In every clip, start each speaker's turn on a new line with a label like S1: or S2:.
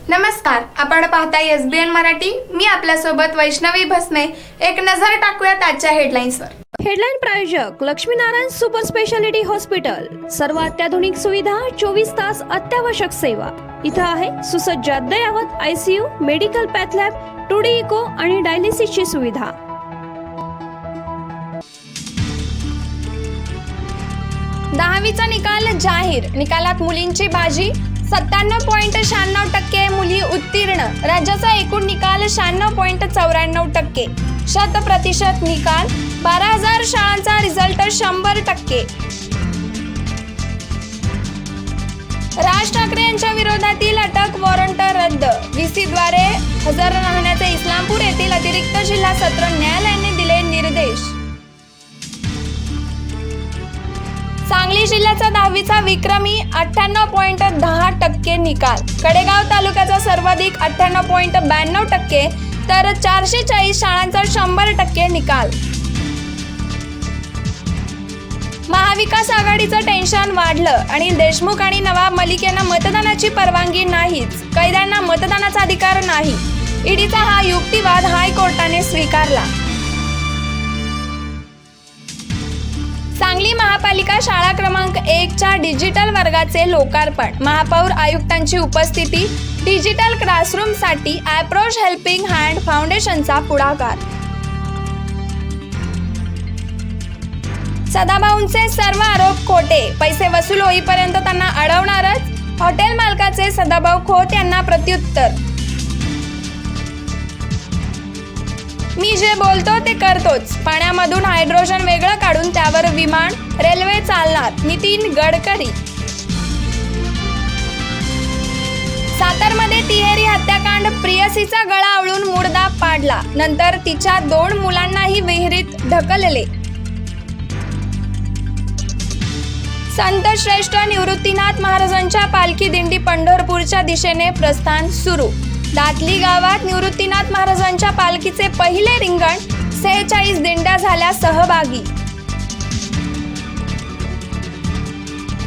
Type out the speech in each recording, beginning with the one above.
S1: नमस्कार, आपण पाहताय SBN मराठी. मी आपल्यासोबत वैष्णवी भस्मे. एक नजर टाकूयात आजच्या हेडलाईन्सवर.
S2: हेडलाईन प्रायोजक लक्ष्मीनारायण सुपर स्पेशालिटी हॉस्पिटल. सर्व अत्याधुनिक सुविधा, 24 तास अत्यावश्यक सेवा. इथं आहे सुसज्ज अद्ययावत ICU, medical path lab, 2D echo आणि डायलिसिसची सुविधा.
S1: दहावीचा निकाल जाहीर. निकालात मुलींची बाजी. 97.96% मुली उत्तीर्ण. राज्याचा एकूण निकाल 96.94%. 100% निकाल. 12,000 शाळांचा रिझल्ट 100%. राज ठाकरे यांच्या विरोधातील अटक वॉरंट रद्द. VC द्वारे हजर राहण्याचे इस्लामपूर येथील अतिरिक्त जिल्हा सत्र न्यायालयाने दिले निर्देश. सांगली जिल्ह्याचा 10वीचा विक्रमी 98.10% निकाल. कडेगाव तालुक्याचा सर्वाधिक 98.92%, तर 440 शाळांचा 100% निकाल. महाविकास आघाडीचं टेन्शन वाढलं आणि देशमुख आणि नवाब मलिक यांना मतदानाची परवानगी नाहीच. कैद्यांना मतदानाचा अधिकार नाही. ईडीचा हा युक्तिवाद हायकोर्टाने स्वीकारला. सांगली महापालिका शाळा क्रमांक 1च्या डिजिटल वर्गाचे लोकार्पण. महापौर आयुक्तांची उपस्थिती. डिजिटल क्लासरूमसाठी अप्रोच हेल्पिंग हँड फाउंडेशनचा पुढाकार. सदाभाऊंचे सर्व आरोप खोटे. पैसे वसूल होईपर्यंत त्यांना अडवणारच. हॉटेल मालकाचे सदाभाऊ खोत यांना प्रत्युत्तर. मी जे बोलतो ते करतोच. पाण्यामधून हायड्रोजन वेगळं काढून त्यावर विमान, रेल्वे चालणार. नितीन गडकरी. सातारमध्ये तिहेरी हत्याकांड. प्रियसीचा गळा आवळून मुर्दा पाडला. नंतर तिच्या 2 मुलांनाही विहिरीत ढकलले. संत श्रेष्ठ निवृत्तीनाथ महाराजांच्या पालखी दिंडी पंढरपूरच्या दिशेने प्रस्थान सुरू. दातली गावात निवृत्तीनाथ महाराजांच्या पालखीचे पहिले रिंगण. 46 दिंड्या झाल्या सहभागी.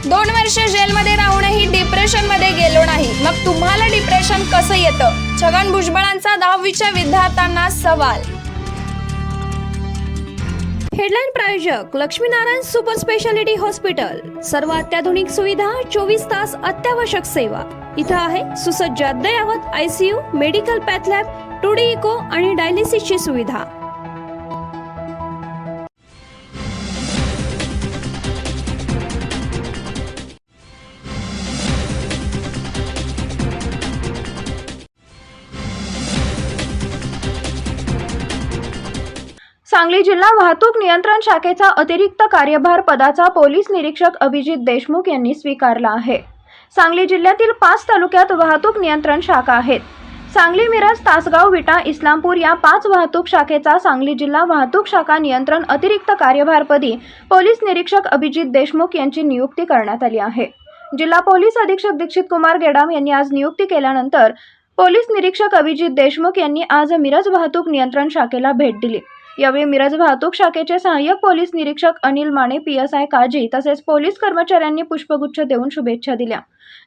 S1: 2 वर्षे जेलमध्ये राहूनही डिप्रेशनमध्ये गेलो नाही. मग तुम्हाला डिप्रेशन कसं येतं? छगन भुजबळांचा 10वीच्या विद्यार्थ्यांना सवाल.
S2: हेडलाईन प्रायोजक लक्ष्मीनारायण सुपर स्पेशालिटी हॉस्पिटल. सर्व अत्याधुनिक सुविधा, 24 तास अत्यावश्यक सेवा. इथं आहे सुसज्ज अद्ययावत ICU, medical path lab, 2D echo आणि डायलिसिसची सुविधा.
S3: सांगली जिल्हा वाहतूक नियंत्रण शाखेचा अतिरिक्त कार्यभार पदाचा पोलीस निरीक्षक अभिजित देशमुख यांनी स्वीकारला आहे. सांगली जिल्ह्यातील 5 तालुक्यात वाहतूक नियंत्रण शाखा आहेत. सांगली, मिरज, तासगाव, विटा, इस्लामपूर या 5 वाहतूक शाखेचा सांगली जिल्हा वाहतूक शाखा नियंत्रण अतिरिक्त कार्यभारपदी पोलीस निरीक्षक अभिजित देशमुख यांची नियुक्ती करण्यात आली आहे. जिल्हा पोलीस अधीक्षक दीक्षित कुमार गेडाम यांनी आज नियुक्ती केल्यानंतर पोलीस निरीक्षक अभिजित देशमुख यांनी आज मिरज वाहतूक नियंत्रण शाखेला भेट दिली. यावेळी मिरज वाहतूक शाखेचे सहाय्यक पोलीस निरीक्षक अनिल माने, PSI काजी तसेच पोलीस कर्मचाऱ्यांनी पुष्पगुच्छ देऊन शुभेच्छा दिल्या.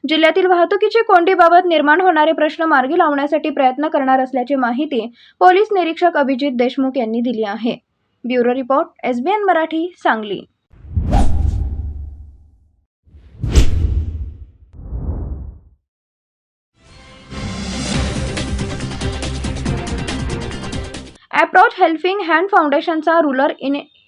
S3: जिल्ह्यातील वाहतुकीची कोंडीबाबत निर्माण होणारे प्रश्न मार्गी लावण्यासाठी प्रयत्न करणार असल्याची माहिती पोलीस निरीक्षक अभिजित देशमुख यांनी दिली आहे. Bureau report, SBN Marathi, Sangli. Approach helping hand फाउंडेशनचा rural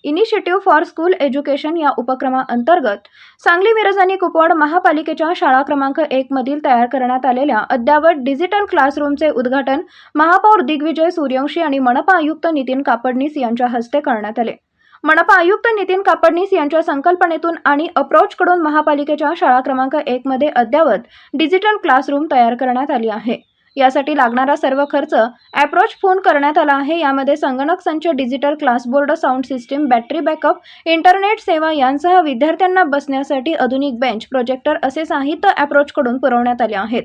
S3: initiative for school education या उपक्रमाअंतर्गत सांगली, मिरज आणि कुपवाड महापालिकेच्या शाळा क्रमांक 1 मधील तयार करण्यात आलेल्या अद्ययावत डिजिटल क्लासरूमचे उद्घाटन महापौर दिग्विजय सूर्यवंशी आणि मनपा आयुक्त नितीन कापडनीस यांच्या हस्ते करण्यात आले. मनपा आयुक्त नितीन कापडनीस यांच्या संकल्पनेतून आणि अप्रोचकडून महापालिकेच्या शाळा क्रमांक 1 मध्ये अद्ययावत डिजिटल क्लासरूम तयार करण्यात आली आहे. यासाठी लागणारा सर्व खर्च अप्रोच फोन करण्यात आला आहे. यामध्ये संगणक संच, digital class board, sound system, battery backup, internet सेवा यांसह विद्यार्थ्यांना बसण्यासाठी आधुनिक बेंच, प्रोजेक्टर असे साहित्य अप्रोचकडून पुरवण्यात आले आहेत.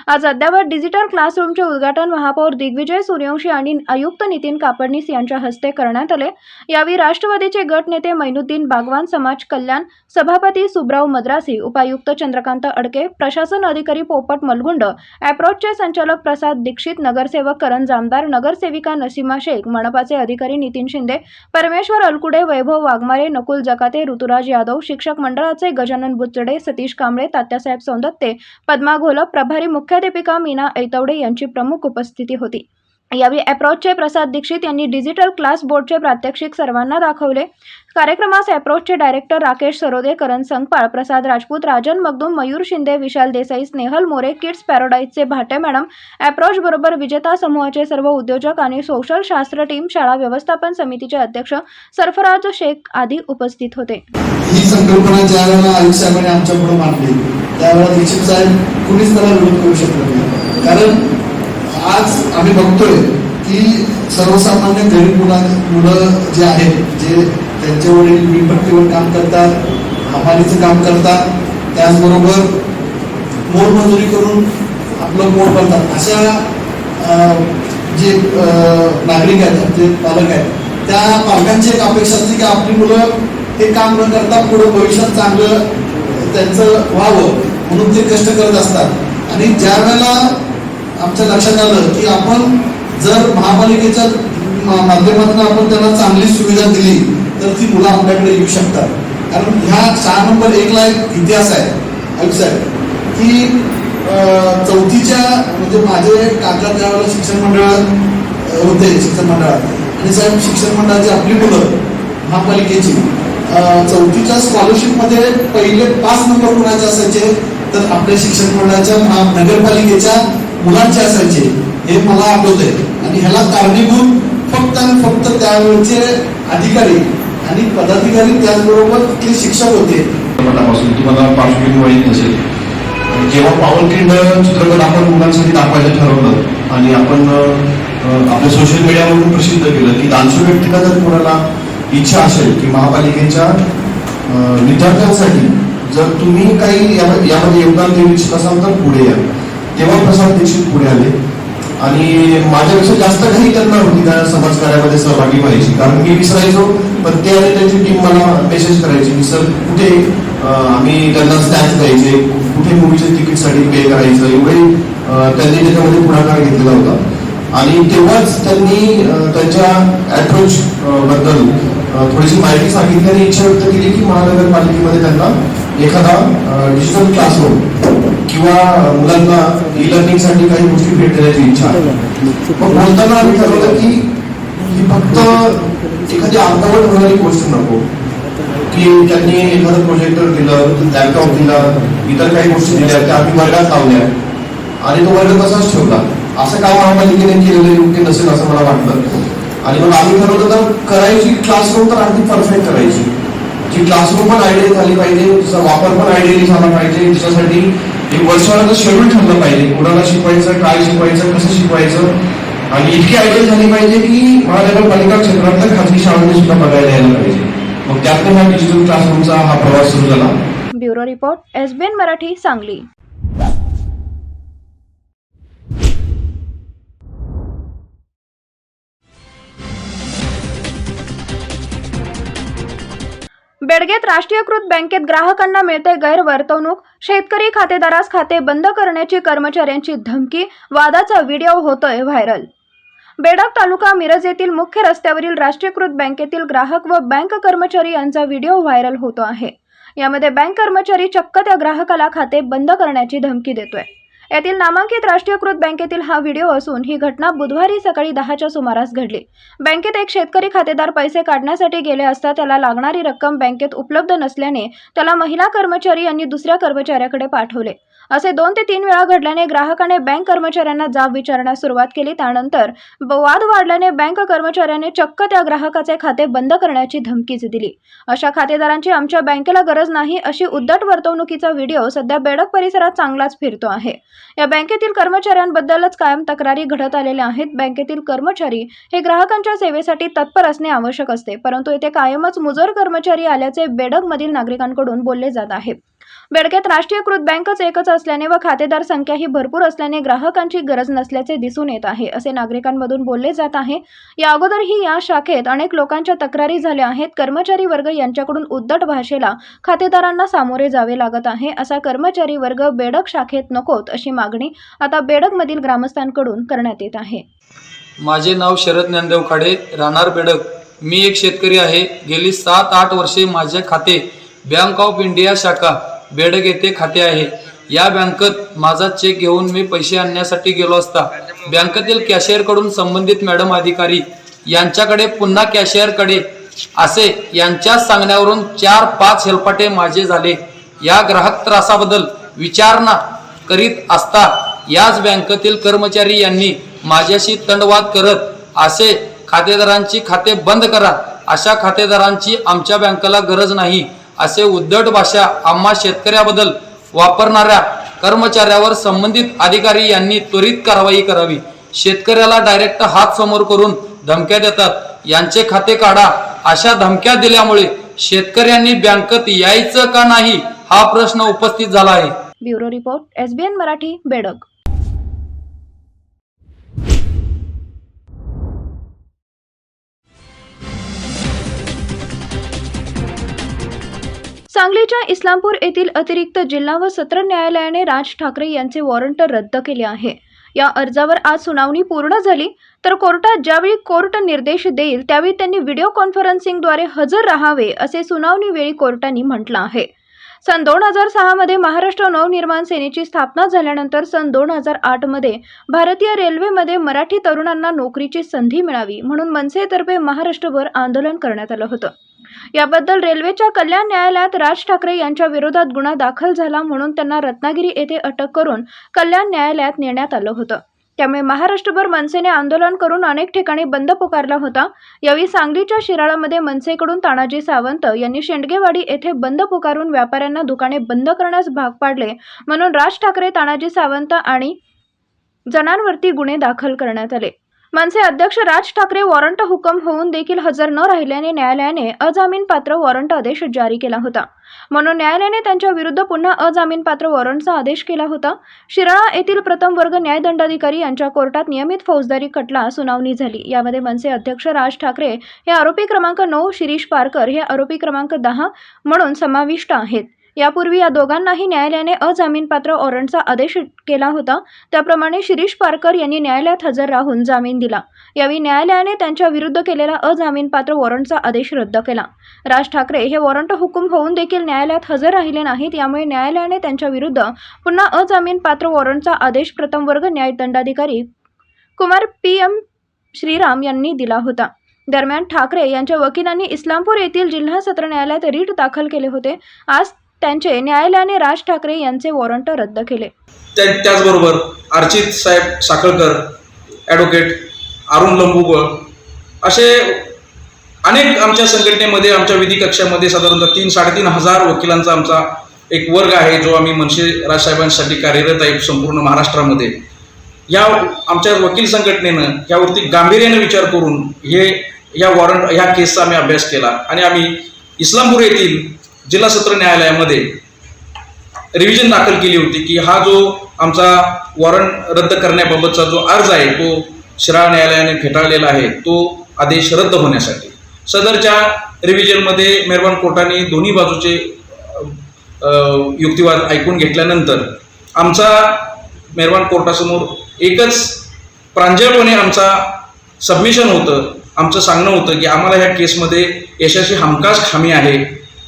S3: आज अद्ययावत डिजिटल क्लासरूमचे उद्घाटन महापौर दिग्विजय सूर्यवंशी आणि आयुक्त नितीन कापडनीस यांच्या हस्ते करण्यात आले। यावेळी राष्ट्रवादीचे गट नेते मैनुद्दीन बागवान, समाज कल्याण सभापती सुब्राव मद्रासी, उपायुक्त चंद्रकांत अडके, प्रशासन अधिकारी पोपट मलगुंड, अॅप्रोचचे संचालक प्रसाद दीक्षित, नगरसेवक करण जामदार, नगरसेविका नसीमा शेख, मनपाचे अधिकारी नितीन शिंदे, परमेश्वर अलकुडे, वैभव वाघमारे, नकुल जकाते, ऋतुराज यादव, शिक्षक मंडळाचे गजानन बुचडे, सतीश कांबळे, तात्यासाहेब सौंदत्ते, पद्मा घोलप, प्रभारी मुख्याध्यापिका मीना ऐतवडे यांची प्रमुख उपस्थिती होती। यावेळी अॅप्रोचचे प्रसाद दीक्षित यांनी डिजिटल क्लास बोर्डचे प्रात्यक्षिक सर्वांना दाखवले। कार्यक्रमास अॅप्रोचचे डायरेक्टर राकेश सरोदे, करण संगपाळ, प्रसाद राजपूत, राजन मगदूम, मयूर शिंदे, विशाल देसाई, स्नेहल मोरे, किड्स पॅराडाईजचे भाटे मॅडम, अॅप्रोच बरोबर विजेता समूहाचे सर्व उद्योजक आणि सोशल शास्त्र टीम, शाळा व्यवस्थापन समितीचे अध्यक्ष सरफराज शेख आदी उपस्थित होते।
S4: ही संकल्पना ज्या वेळेला आयुष साहेबांनी आमच्या पुढे मांडली त्यावेळेला दीक्षित साहेब कुणीच त्याला विरोध करू शकत नाही। कारण आज आम्ही बघतोय की सर्वसामान्य गरीब मुलं जे आहेत, जे त्यांच्या वडील वीटभट्टीवर काम करतात, हमालीचं काम करतात, त्याचबरोबर मोलमजुरी करून आपलं पोट भरतात, अशा जे नागरिक आहेत, जे पालक आहेत, त्या पालकांची एक अपेक्षा असते की आपली मुलं हे काम न करता पुढे भविष्यात चांगलं त्यांचं व्हावं म्हणून ते कष्ट करत असतात। आणि ज्या वेळेला आमच्या लक्षात आलं की आपण जर महापालिकेच्या माध्यमातून आपण त्यांना चांगली सुविधा दिली तर ती मुलं आपल्याकडे येऊ शकतात। कारण ह्या शाळा नंबर 1 ला एक इतिहास आहे आयुष साहेब की चौथीच्या म्हणजे माझे काका त्यावेळेला शिक्षण मंडळात होते, शिक्षण मंडळात, आणि साहेब शिक्षण मंडळाची आपली मुलं महापालिकेची चौथीच्या स्कॉलरशिपमध्ये पहिले 5 नंबर कुणाचे असायचे तर आपल्या शिक्षण मंडळाच्या नगरपालिकेच्या मुलांचे असायचे, हे मला आठवतंय। आणि ह्याला कारणीभूत फक्त आणि फक्त त्यावेळेचे अधिकारी आणि पदाधिकारी, त्याचबरोबर तिथले शिक्षक होते।
S5: तुम्हाला पार्श्वभूमी माहीत नसेल, जेव्हा पावनखिंड चित्रपट आपण मुलांसाठी दाखवायचं ठरवलं आणि आपण आपल्या सोशल मीडियावरून प्रसिद्ध केलं की दानशूर व्यक्तीला जर कोणाला इच्छा असेल की महापालिकेच्या विद्यार्थ्यांसाठी जर तुम्ही काही यामध्ये योगदान देऊ इच्छित असाल तर पुढे या। तेव्हा प्रसाद दीक्षित पुढे आले आणि माझ्यापेक्षा जास्त काही त्यांना होती त्या समाजकार्यामध्ये सहभागी व्हायची, कारण मी विसरायचो पण ते आणि त्यांची टीम मला मेसेज करायची की सर कुठे आम्ही त्यांना स्टॅम्प द्यायचे, कुठे मूवीच्या तिकीटसाठी पे करायचं, एवढे त्यांनी त्याच्यामध्ये पुढाकार घेतलेला होता। आणि तेव्हाच त्यांनी त्यांच्या अॅप्रोच बद्दल थोडीशी माहिती सांगितली आणि इच्छा व्यक्त केली की महानगरपालिकेमध्ये त्यांना एखादा डिजिटल क्लासरूम किंवा मुलांना ई लर्निंगसाठी काही गोष्टी भेट देण्याची इच्छा आहे। मग बोलताना आम्ही ठरवलं की ही फक्त एखादी अर्धवट होणारी गोष्ट नको, की त्यांनी एखादं प्रोजेक्टर दिलं, लॅपटॉप दिला, इतर काही गोष्टी दिल्या, त्या आम्ही वर्गात लावल्या आणि तो वर्ग तसाच ठेवला। असं काम महापालिकेने केलेलं योग्य नसेल असं मला वाटलं आणि मग आम्ही ठरवलं तर करायची क्लासरूम तर अगदी परफेक्ट करायची, जी क्लासरूम पण आयडियल झाली पाहिजे, तिचा वापर पण आयडियली झाला पाहिजे, तिच्यासाठी एक वर्षभराचं शेड्यूल ठरलं पाहिजे, कोणाला शिकवायचं, काय शिकवायचं, कसं शिकवायचं, आणि इतकी आयडियल झाली पाहिजे की महानगरपालिका क्षेत्रातल्या खाजगी शाळांनी सुद्धा बघायला यायला पाहिजे। मग त्यातून हा डिजिटल क्लासरूमचा हा प्रवास सुरू झाला।
S3: Bureau report, SBN Marathi, Sangli. बेडगेत राष्ट्रीयकृत बँकेत ग्राहकांना मिळते गैरवर्तवणूक, शेतकरी खातेदारास खाते बंद करण्याची कर्मचाऱ्यांची धमकी, वादाचा व्हिडिओ होतोय व्हायरल। बेडग तालुका मिरज येथील मुख्य रस्त्यावरील राष्ट्रीयकृत बँकेतील ग्राहक व बँक कर्मचारी यांचा व्हिडिओ व्हायरल होतो आहे। यामध्ये बँक कर्मचारी चक्क त्या ग्राहकाला खाते बंद करण्याची धमकी देतोय। येथील नामांकित राष्ट्रीयकृत बँकेतील हा व्हिडिओ असून ही घटना बुधवारी सकाळी 10च्या सुमारास घडली। बँकेत एक शेतकरी खातेदार पैसे काढण्यासाठी गेले असता त्याला लागणारी रक्कम बँकेत उपलब्ध नसल्याने त्याला महिला कर्मचारी यांनी दुसऱ्या कर्मचाऱ्याकडे पाठवले। असे 2 ते 3 वेळा घडल्याने ग्राहकाने बँक कर्मचाऱ्यांना जाब विचारण्यास सुरुवात केली। त्यानंतर वाद वाढल्याने बँक कर्मचाऱ्याने चक्क त्या ग्राहकाचे खाते बंद करण्याची धमकीच दिली। अशा खातेदारांची आमच्या बँकेला गरज नाही अशी उद्धट वर्तवणुकीचा व्हिडिओ सध्या बेडग परिसरात चांगलाच फिरतो आहे। या बँकेतील कर्मचाऱ्यांबद्दलच कायम तक्रारी घडत आलेल्या आहेत। बँकेतील कर्मचारी हे ग्राहकांच्या सेवेसाठी तत्पर असणे आवश्यक असते, परंतु येथे कायमच मुजोर कर्मचारी आल्याचे बेडगमधील नागरिकांकडून बोलले जात आहे। बेडकेत राष्ट्रीयकृत बँकच एकच असल्याने व खातेदार संख्याही भरपूर असल्याने ग्राहकांची गरज नसल्याचे दिसून येत आहे, असे नागरिकांमधून बोलले जात आहे. या अगोदरही या शाखेत अनेक लोकांच्या तक्रारी झाल्या आहेत. कर्मचारी वर्ग यांच्याकडून उद्धट भाषेला खातेदारांना सामोरे जावे लागत आहे. असा कर्मचारी वर्ग बेडक शाखेत नकोत अशी मागणी आता बेडकमधील ग्रामस्थांकडून करण्यात येत आहे.
S6: माझे नाव शरद ज्ञानदेव खाडे, राहणार बेडक. मी एक शेतकरी आहे. गेली 7-8 वर्षे माझे खाते बँक ऑफ इंडिया शाखा बेडक येथे खाते आहे. या बँकेत माझा चेक घेऊन मी पैसे आणण्यासाठी गेलो असता बँकेतील कॅशियरकडून संबंधित मॅडम अधिकारी यांच्याकडे पुन्हा कॅशियरकडे असे यांच्या सांगण्यावरून 4-5 हेलपाटे माझे झाले. या ग्राहक त्रासाबद्दल विचारणा करीत असता याच बँकेतील कर्मचारी यांनी माझ्याशी तंडवाद करत असे खातेदारांची खाते बंद करा, अशा खातेदारांची आमच्या बँकेला गरज नाही असे उद्धट भाषा आम्हा शेतकऱ्याबद्दल वापरणाऱ्या कर्मचाऱ्यावर संबंधित अधिकारी यांनी त्वरित कारवाई करावी. शेतकऱ्याला डायरेक्ट हात समोर करून धमक्या देतात. यांचे खाते काढा अशा धमक्या दिल्यामुळे शेतकऱ्यांनी बँकेत यायचं का नाही हा प्रश्न उपस्थित झाला आहे.
S3: Bureau report, SBN Marathi, Bedag. सांगलीच्या इस्लामपूर येथील अतिरिक्त जिल्हा व सत्र न्यायालयाने राज ठाकरे यांचे वॉरंट रद्द केले आहे. या अर्जावर आज सुनावणी पूर्ण झाली, तर कोर्टात ज्यावेळी कोर्ट निर्देश देईल त्यावेळी त्यांनी व्हिडिओ कॉन्फरन्सिंगद्वारे हजर राहावे असे सुनावणीवेळी कोर्टाने म्हटलं आहे. सन 2006 मध्ये महाराष्ट्र नवनिर्माण सेनेची स्थापना झाल्यानंतर सन 2008 मध्ये भारतीय रेल्वेमध्ये मराठी तरुणांना नोकरीची संधी मिळावी म्हणून मनसेतर्फे महाराष्ट्रभर आंदोलन करण्यात आलं होतं. याबद्दल रेल्वेच्या कल्याण न्यायालयात राज ठाकरे यांच्या विरोधात गुन्हा दाखल झाला म्हणून त्यांना रत्नागिरी येथे अटक करून कल्याण न्यायालयात नेण्यात आलं होतं. त्यामुळे महाराष्ट्रभर मनसेने आंदोलन करून अनेक ठिकाणी बंद पुकारला होता. यावेळी सांगलीच्या शिराळामध्ये मनसेकडून तानाजी सावंत यांनी शेंडगेवाडी येथे बंद पुकारून व्यापाऱ्यांना दुकाने बंद करण्यास भाग पाडले म्हणून राज ठाकरे, तानाजी सावंत आणि जणांवरती गुन्हे दाखल करण्यात आले. मनसे अध्यक्ष राज ठाकरे वॉरंट हुकम होऊन देखील हजर न राहिल्याने न्यायालयाने अजामीनपात्र वॉरंट आदेश जारी केला होता. म्हणून न्यायालयाने त्यांच्या विरुद्ध पुन्हा अजामीनपात्र वॉरंटचा आदेश केला होता. शिराळा येथील प्रथम वर्ग न्यायदंडाधिकारी यांच्या कोर्टात नियमित फौजदारी खटला सुनावणी झाली. यामध्ये मनसे अध्यक्ष राज ठाकरे हे आरोपी क्रमांक 9, शिरीष पारकर हे आरोपी क्रमांक 10 म्हणून समाविष्ट आहेत. यापूर्वी या दोघांनाही न्यायालयाने अजामीनपात्र वॉरंटचा आदेश केला होता. त्याप्रमाणे शिरीष पारकर यांनी न्यायालयात हजर राहून जामीन दिला. यावेळी न्यायालयाने त्यांच्या विरुद्ध केलेला अजामीनपात्र वॉरंटचा आदेश रद्द केला. राज ठाकरे हे वॉरंट हुकूम होऊन देखील न्यायालयात हजर राहिले नाहीत. यामुळे न्यायालयाने त्यांच्या विरुद्ध पुन्हा अजामीनपात्र वॉरंटचा आदेश प्रथम वर्ग न्यायदंडाधिकारी कुमार PM श्रीराम यांनी दिला होता. दरम्यान ठाकरे यांच्या वकिलांनी इस्लामपूर येथील जिल्हा सत्र न्यायालयात रीट दाखल केले होते. आज त्यांचे न्यायालयाने राज ठाकरे यांचे वॉरंट रद्द केले.
S7: त्याचबरोबर अर्चित साहेब साखळकर, ॲडव्होकेट अरुण लंबुगळ असे अनेक आमच्या संघटनेमध्ये, आमच्या विधी कक्षामध्ये साधारणतः 3-3.5 हजार वकिलांचा आमचा एक वर्ग आहे जो आम्ही मनसे राजसाहेबांसाठी कार्यरत आहे संपूर्ण महाराष्ट्रामध्ये. या आमच्या वकील संघटनेनं यावरती गांभीर्याने विचार करून ह्या केसचा आम्ही अभ्यास केला आणि आम्ही इस्लामपूर येथील जिल्हा सत्र न्यायालयामध्ये रिव्हिजन दाखल केली होती की हा जो आमचा वॉरंट रद्द करण्याबाबतचा जो अर्ज आहे तो शिराळा न्यायालयाने फेटाळलेला आहे, तो आदेश रद्द होण्यासाठी. सदरच्या रिव्हिजनमध्ये मेहरबान कोर्टाने दोन्ही बाजूचे युक्तिवाद ऐकून घेतल्यानंतर आमचा मेहरबान कोर्टासमोर एकच प्रांजळपणे आमचा सबमिशन होतं, आमचं सांगणं होतं की आम्हाला ह्या केसमध्ये यशाची हमखास खामी आहे.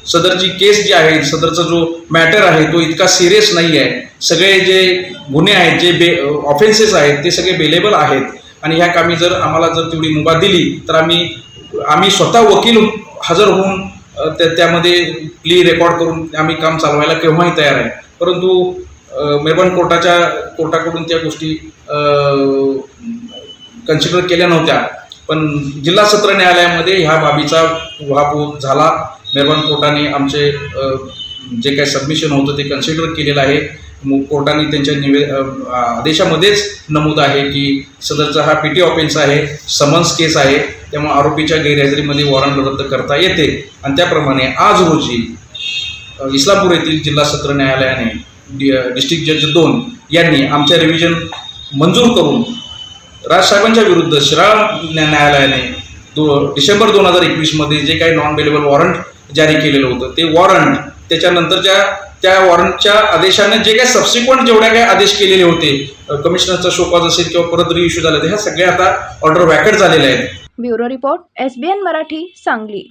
S7: सदरची केस जी आहे, सदरचा जो मॅटर आहे तो इतका सिरियस नाही आहे. सगळे जे गुन्हे आहेत, जे ऑफेन्सेस आहेत ते सगळे बेलेबल आहेत आणि ह्या कामी जर आम्हाला जर तेवढी मुभा दिली तर आम्ही स्वतः वकील हजर होऊन त्यामध्ये प्ली रेकॉर्ड करून आम्ही काम चालवायला केव्हाही तयार आहे. परंतु मेहरबान कोर्टाकडून त्या गोष्टी कन्सिडर केल्या नव्हत्या. पण जिल्हा सत्र न्यायालयामध्ये ह्या बाबीचा उहापोह झाला. मेहरबान कोर्टाने आमचे जे काही सबमिशन होतं ते कन्सिडर केलेलं आहे. कोर्टाने त्यांच्या आदेशामध्येच नमूद आहे की सदरचा हा PT ऑफेन्स आहे, समन्स केस आहे, त्यामुळे आरोपीच्या गैरहजेरीमध्ये वॉरंट रद्द करता येते. आणि त्याप्रमाणे आज रोजी इस्लामपूर येथील जिल्हा सत्र न्यायालयाने डिस्ट्रिक्ट जज 2 यांनी आमच्या रिव्हिजन मंजूर करून राजसाहेबांच्या विरुद्ध शिराळा न्यायालयाने डिसेंबर 2021 मध्ये जे काही नॉन बेलेबल वॉरंट जारी केलेलं होतं ते वॉरंट त्याच्यानंतरच्या त्या वॉरंटच्या आदेशाने जे काही सबसिक्वेंट जेवढ्या काही आदेश केलेले होते कमिशनरचा शोकॉज असेल किंवा परत रिइश्यू झाले ह्या सगळ्या आता ऑर्डर वॅकेट झालेल्या आहेत.
S3: Bureau report SBN Marathi Sangli.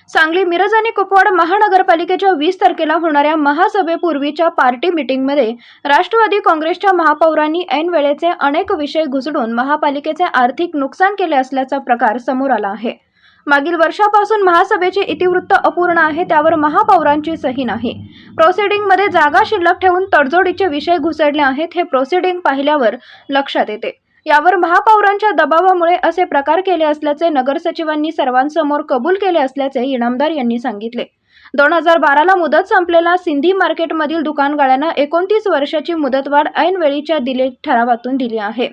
S3: Sangli Miraj आणि कुपवाड महानगरपालिकेच्या 20 तारखेला होणाऱ्या महासभेपूर्वीच्या पार्टी मीटिंगमध्ये राष्ट्रवादी काँग्रेसच्या महापौरांनी ऐन वेळेचे अनेक विषय घुसडून महापालिकेचे आर्थिक नुकसान केले असल्याचा प्रकार समोर आला आहे. मागील वर्षापासून महासभेचे इतिवृत्त अपूर्ण आहे, त्यावर महापौरांची सही नाही. प्रोसिडिंगमध्ये जागा शिल्लक ठेवून तडजोडीचे विषय घुसडले आहेत, हे प्रोसिडिंग पाहिल्यावर लक्षात येते. यावर महापौरांच्या दबावामुळे असे प्रकार केले असल्याचे नगरसचिवांनी सर्वांसमोर कबूल केले असल्याचे इनामदार यांनी सांगितले. 2012ला मुदत संपलेला सिंधी मार्केटमधील दुकानगाळ्यांना 29 वर्षाची मुदतवाढ ऐनवेळीच्या ठरावातून दिली आहे.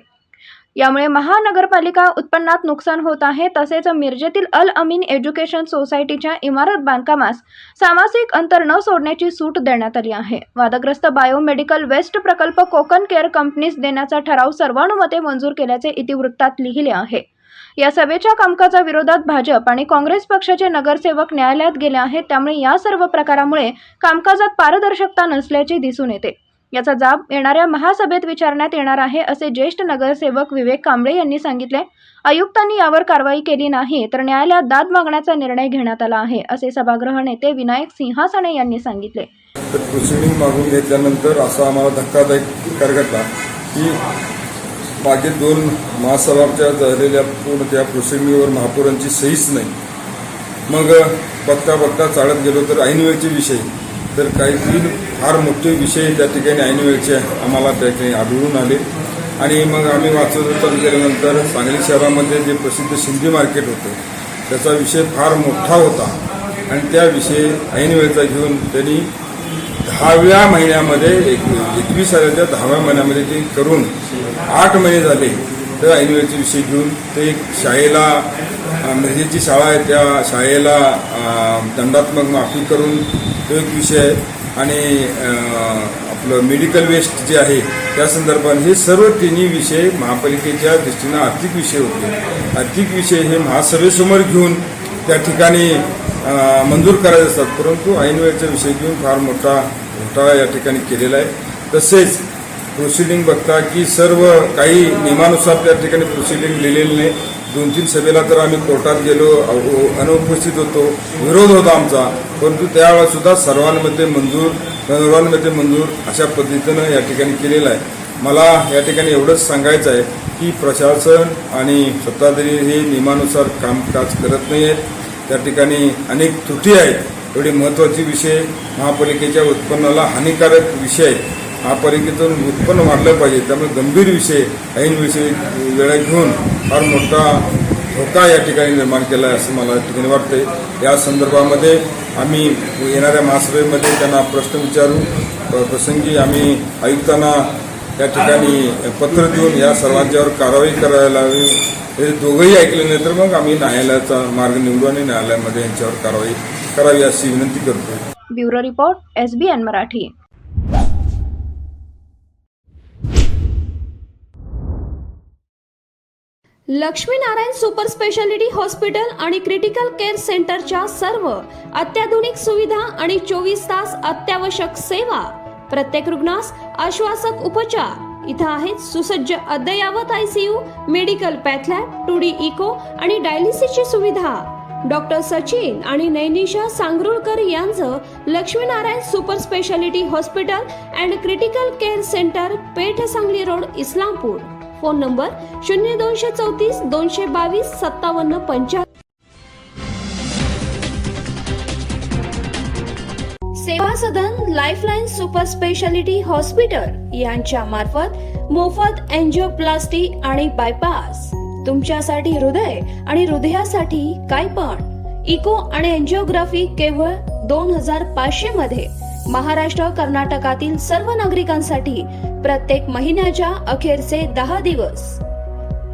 S3: यामुळे महानगरपालिका उत्पन्नात नुकसान होत आहे. तसेच मिरजेतील अल अमीन एज्युकेशन सोसायटीच्या इमारत बांधकामास सामासिक अंतर न सोडण्याची सूट देण्यात आली आहे. वादग्रस्त बायोमेडिकल वेस्ट प्रकल्प कोकण केअर कंपनीस देण्याचा ठराव सर्वानुमते मंजूर केल्याचे इतिवृत्तात लिहिले आहे. या सभेच्या कामकाजाविरोधात भाजप आणि काँग्रेस पक्षाचे नगरसेवक न्यायालयात गेले आहेत. त्यामुळे या सर्व प्रकारामुळे कामकाजात पारदर्शकता नसल्याचे दिसून येते. याचा जाब येणाऱ्या महासभेत विचारण्यात येणार आहे, असे ज्येष्ठ नगरसेवक विवेक कांबळे यांनी सांगितले. आयुक्तांनी यावर कारवाई केली नाही तर न्यायालयात दाद मागण्याचा निर्णय घेण्यात आला आहे, असे सभागृह नेते विनायक सिंहासणे यांनी सांगितले.
S8: तर प्रोसिडिंग मागून घेतल्यानंतर असा आम्हाला धक्कादायक प्रकार घडला की मागे 2 महासभाच्या झालेल्या पूर्ण त्या प्रोसिडिंगवर महापौरांची सहीच नाही. मग बघता चालत गेलो तर ऐनवेळचे विषय तर काही 3 फार मोठे विषय त्या ठिकाणी ऐनवेळचे आम्हाला त्या ठिकाणी आढळून आले. आणि मग आम्ही वाचत चालू केल्यानंतर सांगली शहरामध्ये जे प्रसिद्ध सिंधी मार्केट होतं त्याचा विषय फार मोठा होता आणि त्या विषय ऐनवेळचा घेऊन त्यांनी 10व्या महिन्यामध्ये 21 सालाच्या 10व्या महिन्यामध्ये ते करून 8 महिने झाले तर ऐनवेळचे विषय घेऊन ते एक शाळेला मिरजेची शाळा आहे त्या शाळेला दंडात्मक माफी करून तो एक विषय आहे. आणि आपलं मेडिकल वेस्ट जे आहे त्या संदर्भात हे सर्व तिन्ही विषय महापालिकेच्या दृष्टीनं आर्थिक विषय होते. आर्थिक विषय हे महासभेसमोर घेऊन त्या ठिकाणी मंजूर करायचे असतात, परंतु ऐनवेळचा विषय घेऊन फार मोठा घोटाळा या ठिकाणी केलेला आहे. तसेच प्रोसिडिंग बघता की सर्व काही नियमानुसार त्या ठिकाणी प्रोसिडिंग लिहिलेले नाही. 2-3 सभेला तर आम्ही कोर्टात गेलो, अनुपस्थित होतो, विरोध होता आमचा, परंतु त्यावेळेस सुद्धा सर्वांमध्ये मंजूर अशा पद्धतीनं या ठिकाणी केलेलं आहे. मला या ठिकाणी एवढंच सांगायचं आहे की प्रशासन आणि सत्ताधारी हे नियमानुसार कामकाज करत नाही आहेत. त्या ठिकाणी अनेक त्रुटी आहेत. एवढे महत्त्वाचे विषय महापालिकेच्या उत्पन्नाला हानिकारक विषय आहेत. महापालिकेतून उत्पन्न वाढलं पाहिजे, त्यामुळे गंभीर विषय ऐन विषय वेळा घेऊन फार मोठा धोका या ठिकाणी निर्माण केला आहे असं मला या ठिकाणी वाटतंय. या संदर्भामध्ये आम्ही येणाऱ्या महासभेमध्ये त्यांना प्रश्न विचारू. प्रसंगी आम्ही आयुक्तांना या ठिकाणी पत्र देऊन या सर्वांच्यावर कारवाई करायला हवी. हे दोघंही ऐकले नाही तर मग आम्ही न्यायालयाचा मार्ग निवडू आणि न्यायालयामध्ये यांच्यावर कारवाई करावी अशी विनंती करतो.
S3: Bureau report SBN Marathi.
S2: Laxminarayan super speciality hospital आणि क्रिटिकल केअर सेंटरच्या सर्व अत्याधुनिक सुविधा आणि 24 तास अत्यावश्यक सेवा, प्रत्येक रुग्णास आश्वासक उपचार. इथं आहेत सुसज्ज अद्ययावत ICU, medical path lab, 2D echo आणि डायलिसिसची सुविधा. डॉक्टर सचिन आणि नैनिशा सांगरुळकर यांचं Laxminarayan super speciality hospital and critical care centre, Peth Sangli road, Islampur. Phone number 0234 222 5775. Seva Sadan lifeline super speciality hospital यांच्या मार्फत मोफत एंजिओप्लास्टी आणि बायपास. तुमच्यासाठी हृदय आणि हृदयासाठी काय पण इको आणि एंजिओग्राफी केवळ 2500 मध्ये. महाराष्ट्र कर्नाटकातील सर्व नागरिकांसाठी प्रत्येक महिन्याच्या अखेरचे 10 दिवस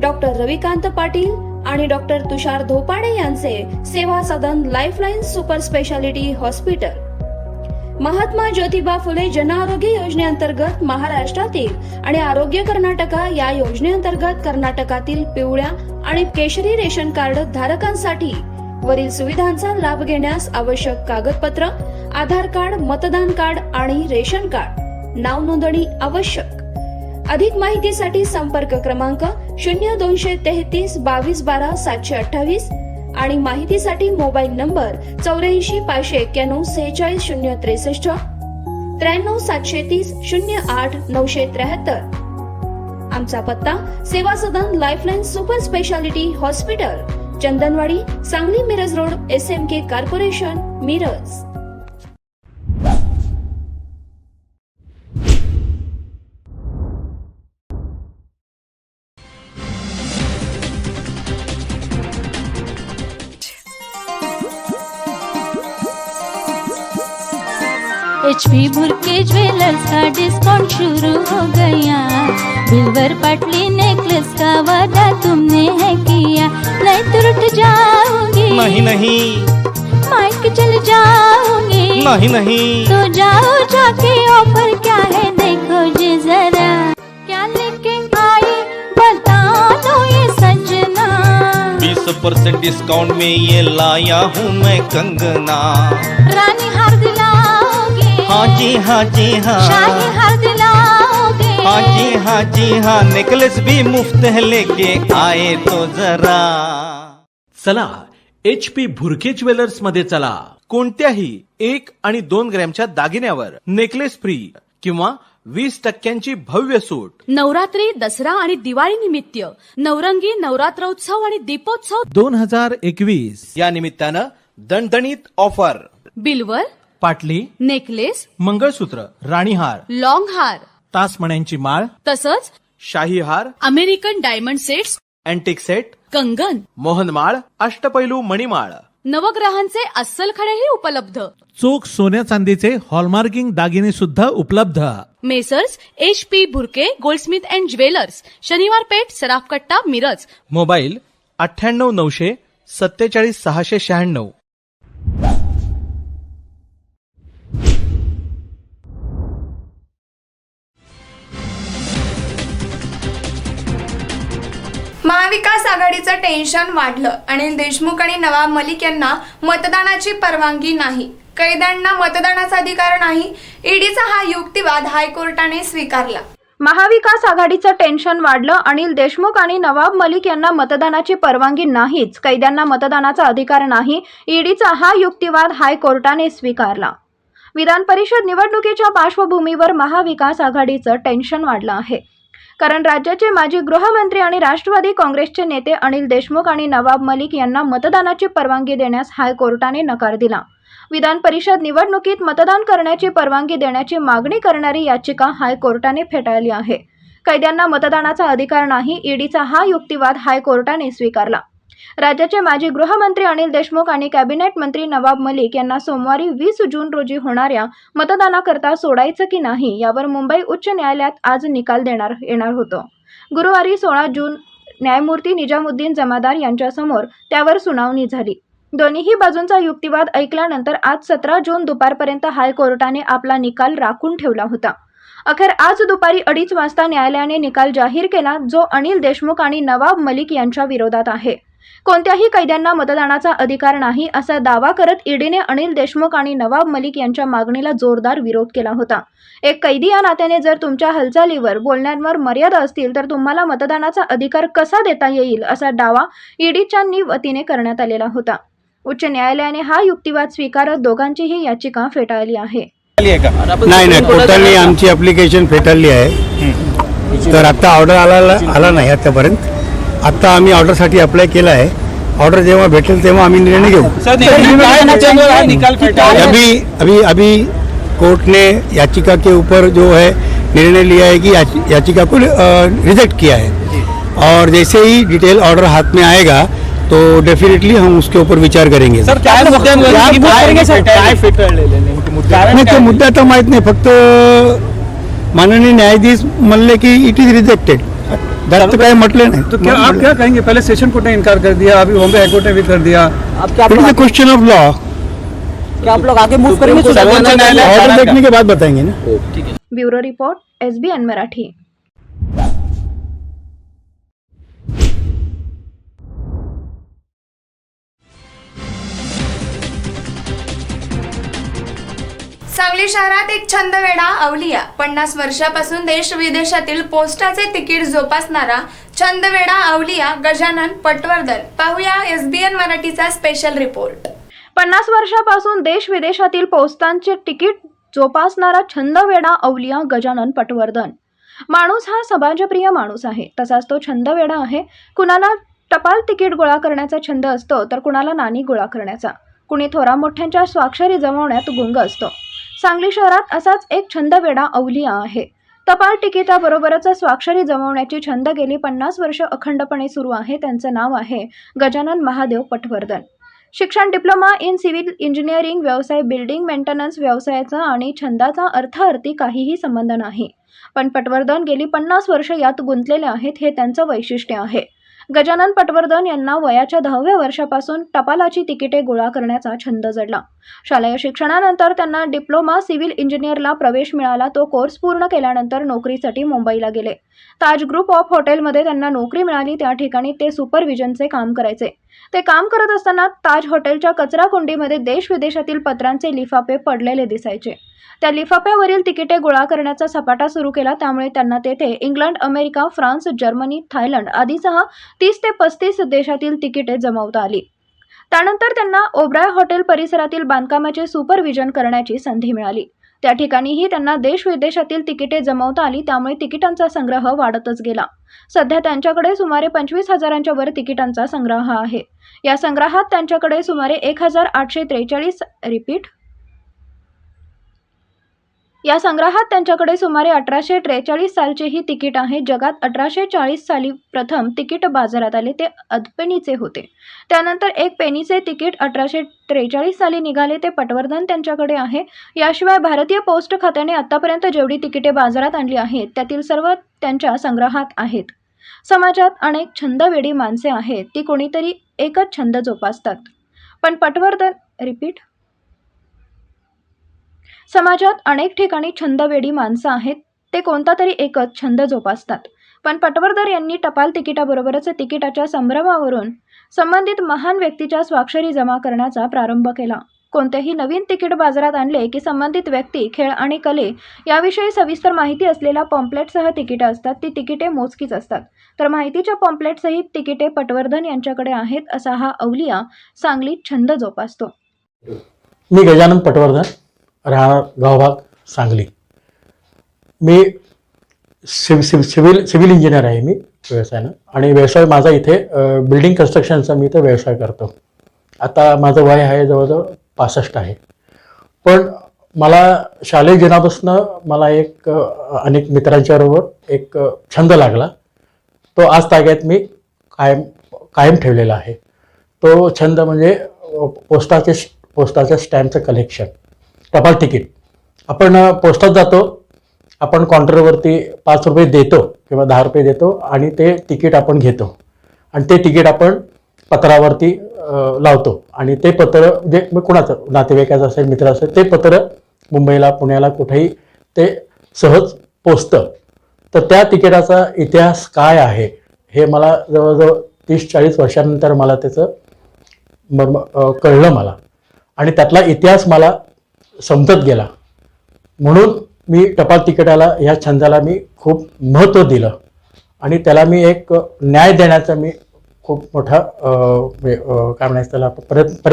S2: डॉक्टर रविकांत पाटील आणि डॉक्टर तुषार धोपाडे यांचे Seva Sadan lifeline super speciality hospital Mahatma Jyotiba Phule जन आरोग्य योजनेअंतर्गत महाराष्ट्रातील आणि आरोग्य कर्नाटका या योजनेअंतर्गत कर्नाटकातील पिवळ्या आणि केशरी रेशन कार्ड धारकांसाठी वरील सुविधांचा लाभ घेण्यास आवश्यक कागदपत्र आधार कार्ड मतदान कार्ड आणि रेशन कार्ड नाव नोंदणी आवश्यक अधिक माहितीसाठी संपर्क क्रमांक 0233 22 12 728 आणि माहितीसाठी मोबाईल नंबर 84 591 46 063 93 730 08 973. आमचा पत्ता Seva Sadan lifeline super speciality hospital Chandanwadi Sangli Miraj road SMK corporation Miraj.
S9: HP Bhurke jewellers का डिस्काउंट शुरू हो गया. बिल्वर पटली नेकलेस का वादा तुमने है किया, नहीं तो रुठ जाओगी.
S10: नहीं नहीं
S9: माइक चल जाओगी.
S10: नहीं नहीं
S9: तो जाओ जाके ऑफर क्या है देखो जी जरा. क्या लेके आई बता दो ये सजना.
S10: 20% डिस्काउंट में ये लाया हूँ मैं कंगना.
S9: रानी हार दिलाओगे.
S10: हाँ जी हाँ जी हाँ.
S9: शाही हार दिलाओगे.
S10: हाँ जी हाँ. नेकलेस भी मुफ्त है लेके आए तो जरा.
S11: चला HP भुरके ज्वेलर्स मध्ये चला. कोणत्याही 1 आणि 2 ग्रॅमच्या दागिन्यावर नेकलेस फ्री किंवा 20% भव्य सूट.
S12: नवरात्री दसरा आणि दिवाळी निमित्त नवरंगी नवरात्रोत्सव आणि दीपोत्सव
S11: 2021
S10: या निमित्तानं दणदणीत ऑफर.
S12: बिल्वर
S11: पाटली
S12: नेकलेस
S11: मंगळसूत्र राणीहार
S12: लॉंग हार
S11: तासमण्यांची माळ
S12: तसंच
S10: शाही हार
S12: American diamond sets
S10: antique set
S12: कंगन
S10: मोहनमाळ अष्टपैलू मणिमाळ
S12: नवग्रहांचे अस्सल खडेही उपलब्ध.
S11: चोख सोन्या चांदीचे हॉलमार्किंग दागिने सुद्धा उपलब्ध.
S12: Messrs HP Bhurke Goldsmith and jewellers शनिवार पेठ सराफकट्टा मिरज.
S11: मोबाईल 98 900 47 696.
S1: महाविकास आघाडीचं टेन्शन वाढलं. अनिल देशमुख आणि नवाब मलिक यांना मतदानाची परवानगी नाही, कैद्यांना मतदानाचा अधिकार नाही. ईडीचा हा युक्तिवाद हायकोर्टाने स्वीकारला.
S3: महाविकास आघाडीचं टेन्शन वाढलं. अनिल देशमुख आणि नवाब मलिक यांना मतदानाची परवानगी नाहीच, कैद्यांना मतदानाचा अधिकार नाही. ईडीचा हा युक्तिवाद हायकोर्टाने स्वीकारला. विधान परिषद निवडणुकीच्या पार्श्वभूमीवर महाविकास आघाडीचं टेन्शन वाढलं आहे. कारण राज्याचे माजी गृहमंत्री आणि राष्ट्रवादी काँग्रेसचे नेते अनिल देशमुख आणि नवाब मलिक यांना मतदानाची परवानगी देण्यास हायकोर्टाने नकार दिला. विधान परिषद निवडणुकीत मतदान करण्याची परवानगी देण्याची मागणी करणारी याचिका हायकोर्टाने फेटाळली आहे. कैद्यांना मतदानाचा अधिकार नाही, ईडीचा हा युक्तिवाद हायकोर्टाने स्वीकारला. राज्याचे माजी गृहमंत्री अनिल देशमुख आणि कॅबिनेट मंत्री नवाब मलिक यांना सोमवारी 20 जून रोजी होणाऱ्या मतदानाकरता सोडायचं की नाही यावर मुंबई उच्च न्यायालयात आज निकाल येणार होतं. गुरुवारी 16 जून न्यायमूर्ती निजामुद्दीन जमादार यांच्यासमोर त्यावर सुनावणी झाली. दोन्हीही बाजूंचा युक्तिवाद ऐकल्यानंतर आज 17 जून दुपारपर्यंत हायकोर्टाने आपला निकाल राखून ठेवला होता. अखेर आज दुपारी 2:30 वाजता न्यायालयाने निकाल जाहीर केला, जो अनिल देशमुख आणि नवाब मलिक यांच्या विरोधात आहे. कोणत्याही कैद्यांना मतदानाचा अधिकार नाही असा दावा करत ईडीने अनिल देशमुख आणि नवाब मलिक यांच्या मागणीला जोरदार विरोध केला होता. एक कैदी या नात्याने जर तुमच्या हालचालीवर बोलण्यांवर मर्यादा असतील तर तुम्हाला मतदानाचा अधिकार कसा देता येईल असा दावा ईडीच्या वतीने करण्यात आलेला होता. उच्च न्यायालयाने हा युक्तिवाद स्वीकारत दोघांचीही याचिका फेटाळली आहे.
S13: नाही टोटली आमची ॲप्लिकेशन फेटाळली आहे. तर आता ऑर्डर आला नाही आतापर्यंत. आता आम्ही ऑर्डरसाठी अप्लाय केला आहे. ऑर्डर जेव्हा भेटेल तेव्हा आम्ही निर्णय घेऊ. अभी कोर्ट ने याचिका के ऊपर जो है निर्णय लिया है कि याचिका को रिजेक्ट किया है और जैसे ही डिटेल ऑर्डर हाथ में आएगा तो डेफिनेटली हम उसके ऊपर विचार करेंगे.
S10: सर काय
S13: नाही ते मुद्दा तर माहित नाही, फक्त माननीय न्यायाधीश म्हणले की इट इज रिजेक्टेड, जास्त काही म्हटले नाही.
S14: तो क्या आप क्या कहेंगे? पहले सेशन कोर्ट ने इनकार कर दिया, अभी बॉम्बे हाईकोर्ट ने भी कर दिया.
S13: It is a question of law.
S14: क्या आप लोग आगे मूव करेंगे?
S13: ऑर्डर देखने के बाद बताएंगे ना.
S3: Bureau report SBN Marathi.
S1: Sangli शहरात एक छंदवेडा अवलिया 50 वर्षापासून देश विदेशातील पोस्टाचे तिकीट जोपासणारा छंदवेडा अवलिया गजानन पटवर्धन. पाहूया SBN मराठीचा स्पेशल रिपोर्ट.
S3: 50 वर्षापासून देश विदेशातील पोस्टांचे तिकीट जोपासणारा छंदवेडा अवलिया गजानन पटवर्धन. माणूस हा समाजप्रिय माणूस आहे, तसाच तो छंदवेडा आहे. कुणाला टपाल तिकीट गोळा करण्याचा छंद असतो, तर कुणाला नाणी गोळा करण्याचा. कुणी थोरा मोठ्यांच्या स्वाक्षरी जमवण्यात गुंग असतो. सांगली शहरात असाच एक छंदवेडा अवलिया आहे. टपाल तिकिटाबरोबरच स्वाक्षरी जमवण्याची छंद गेली 50 वर्ष अखंडपणे सुरू आहे. त्यांचं नाव आहे गजानन महादेव पटवर्धन. शिक्षण डिप्लोमा इन सिव्हिल इंजिनिअरिंग, व्यवसाय बिल्डिंग मेंटेनन्स. व्यवसायाचा आणि छंदाचा अर्थार्थी काहीही संबंध नाही, पण पटवर्धन गेली 50 वर्ष यात गुंतलेले आहेत, हे त्यांचं वैशिष्ट्य आहे. गजानन पटवर्धन यांना वयाच्या 10व्या वर्षापासून टपालाची तिकिटे गोळा करण्याचा छंद जडला. शालेय शिक्षणानंतर त्यांना डिप्लोमा सिव्हिल इंजिनिअरला प्रवेश मिळाला. तो कोर्स पूर्ण केल्यानंतर नोकरीसाठी मुंबईला गेले. ताज ग्रुप ऑफ हॉटेलमध्ये त्यांना नोकरी मिळाली. त्या ठिकाणी ते सुपरविजनचे काम करायचे. ते काम करत असताना ताज हॉटेलच्या कचरा कुंडीमध्ये देश विदेशातील पत्रांचे लिफाफे पडलेले दिसायचे. त्या लिफाफ्यावरील तिकिटे गोळा करण्याचा सपाटा सुरू केला. त्यामुळे त्यांना तेथे England, America, France, Germany, Thailand आदीसह 30 ते 35 देशातील तिकिटे जमवता आली. त्यानंतर त्यांना ओबराय हॉटेल परिसरातील बांधकामाचे सुपरविजन करण्याची संधी मिळाली. त्या ठिकाणीही त्यांना देश विदेशातील तिकिटे जमवता आली. त्यामुळे तिकिटांचा संग्रह वाढतच गेला. सध्या त्यांच्याकडे सुमारे 25,000च्या वर तिकिटांचा संग्रह आहे. या संग्रहात त्यांच्याकडे सुमारे 1843 सालचे ही तिकीट आहे. जगात 1840 साली प्रथम तिकीट बाजारात आले, ते अदपेनीचे होते. त्यानंतर एक पेनीचे तिकीट 1843 साली निघाले, ते पटवर्धन त्यांच्याकडे आहे. याशिवाय भारतीय पोस्ट खात्याने आतापर्यंत जेवढी तिकिटे बाजारात आणली आहेत, त्यातील सर्व त्यांच्या संग्रहात आहेत. समाजात अनेक छंदवेडी माणसे आहेत, ती कोणीतरी एकच छंद जोपासतात, पण समाजात अनेक ठिकाणी छंदवेडी माणसं आहेत, ते कोणता तरी एकच छंद जोपासतात. पण पटवर्धन यांनी टपाल तिकिटाबरोबरच तिकिटाच्या संभ्रमावरून संबंधित महान व्यक्तीच्या स्वाक्षरी जमा करण्याचा प्रारंभ केला. कोणतेही नवीन तिकीट बाजारात आणले की संबंधित व्यक्ती, खेळ आणि कले याविषयी सविस्तर माहिती असलेल्या पॉम्पलेटसह तिकिटे असतात. ती तिकिटे मोजकीच असतात. तर माहितीच्या पॉम्पलेटसहित तिकिटे पटवर्धन यांच्याकडे आहेत. असा हा अवलिया सांगलीत छंद जोपासतो.
S14: मी गजानन पटवर्धन, राहणार गावभाग सांगली. मी सिव्हिल इंजिनियर आहे मी व्यवसायानं, आणि व्यवसाय माझा इथे बिल्डिंग कन्स्ट्रक्शनचा मी इथे व्यवसाय करतो. आता माझं वय आहे जवळजवळ 65 आहे. पण मला शालेय जीवनापासून मला एक अनेक मित्रांच्या बरोबर एक छंद लागला. तो आज ताग्यात मी कायम ठेवलेला आहे. तो छंद म्हणजे पोस्टाच्या स्टॅम्पचं कलेक्शन. टपाल तिकीट आपण पोस्टात जातो, आपण काउंटरवरती 5 रुपये देतो किंवा 10 रुपये देतो आणि ते तिकीट आपण घेतो आणि ते तिकीट आपण पत्रावरती लावतो आणि ते पत्र जे कोणाचं नातेवाईकाचं असेल, मित्र असेल, ते पत्र मुंबईला, पुण्याला, कुठेही ते सहज पोचतं. तर त्या तिकिटाचा इतिहास काय आहे हे मला जवळजवळ 30-40 वर्षानंतर मला त्याचं कळलं मला, आणि त्यातला इतिहास मला समजत गेला. म्हणून मी टपाल तिकिटाला, ह्या छंदाला मी खूप महत्त्व दिलं आणि त्याला मी एक न्याय देण्याचा मी खूप मोठा काय म्हणायचं त्याला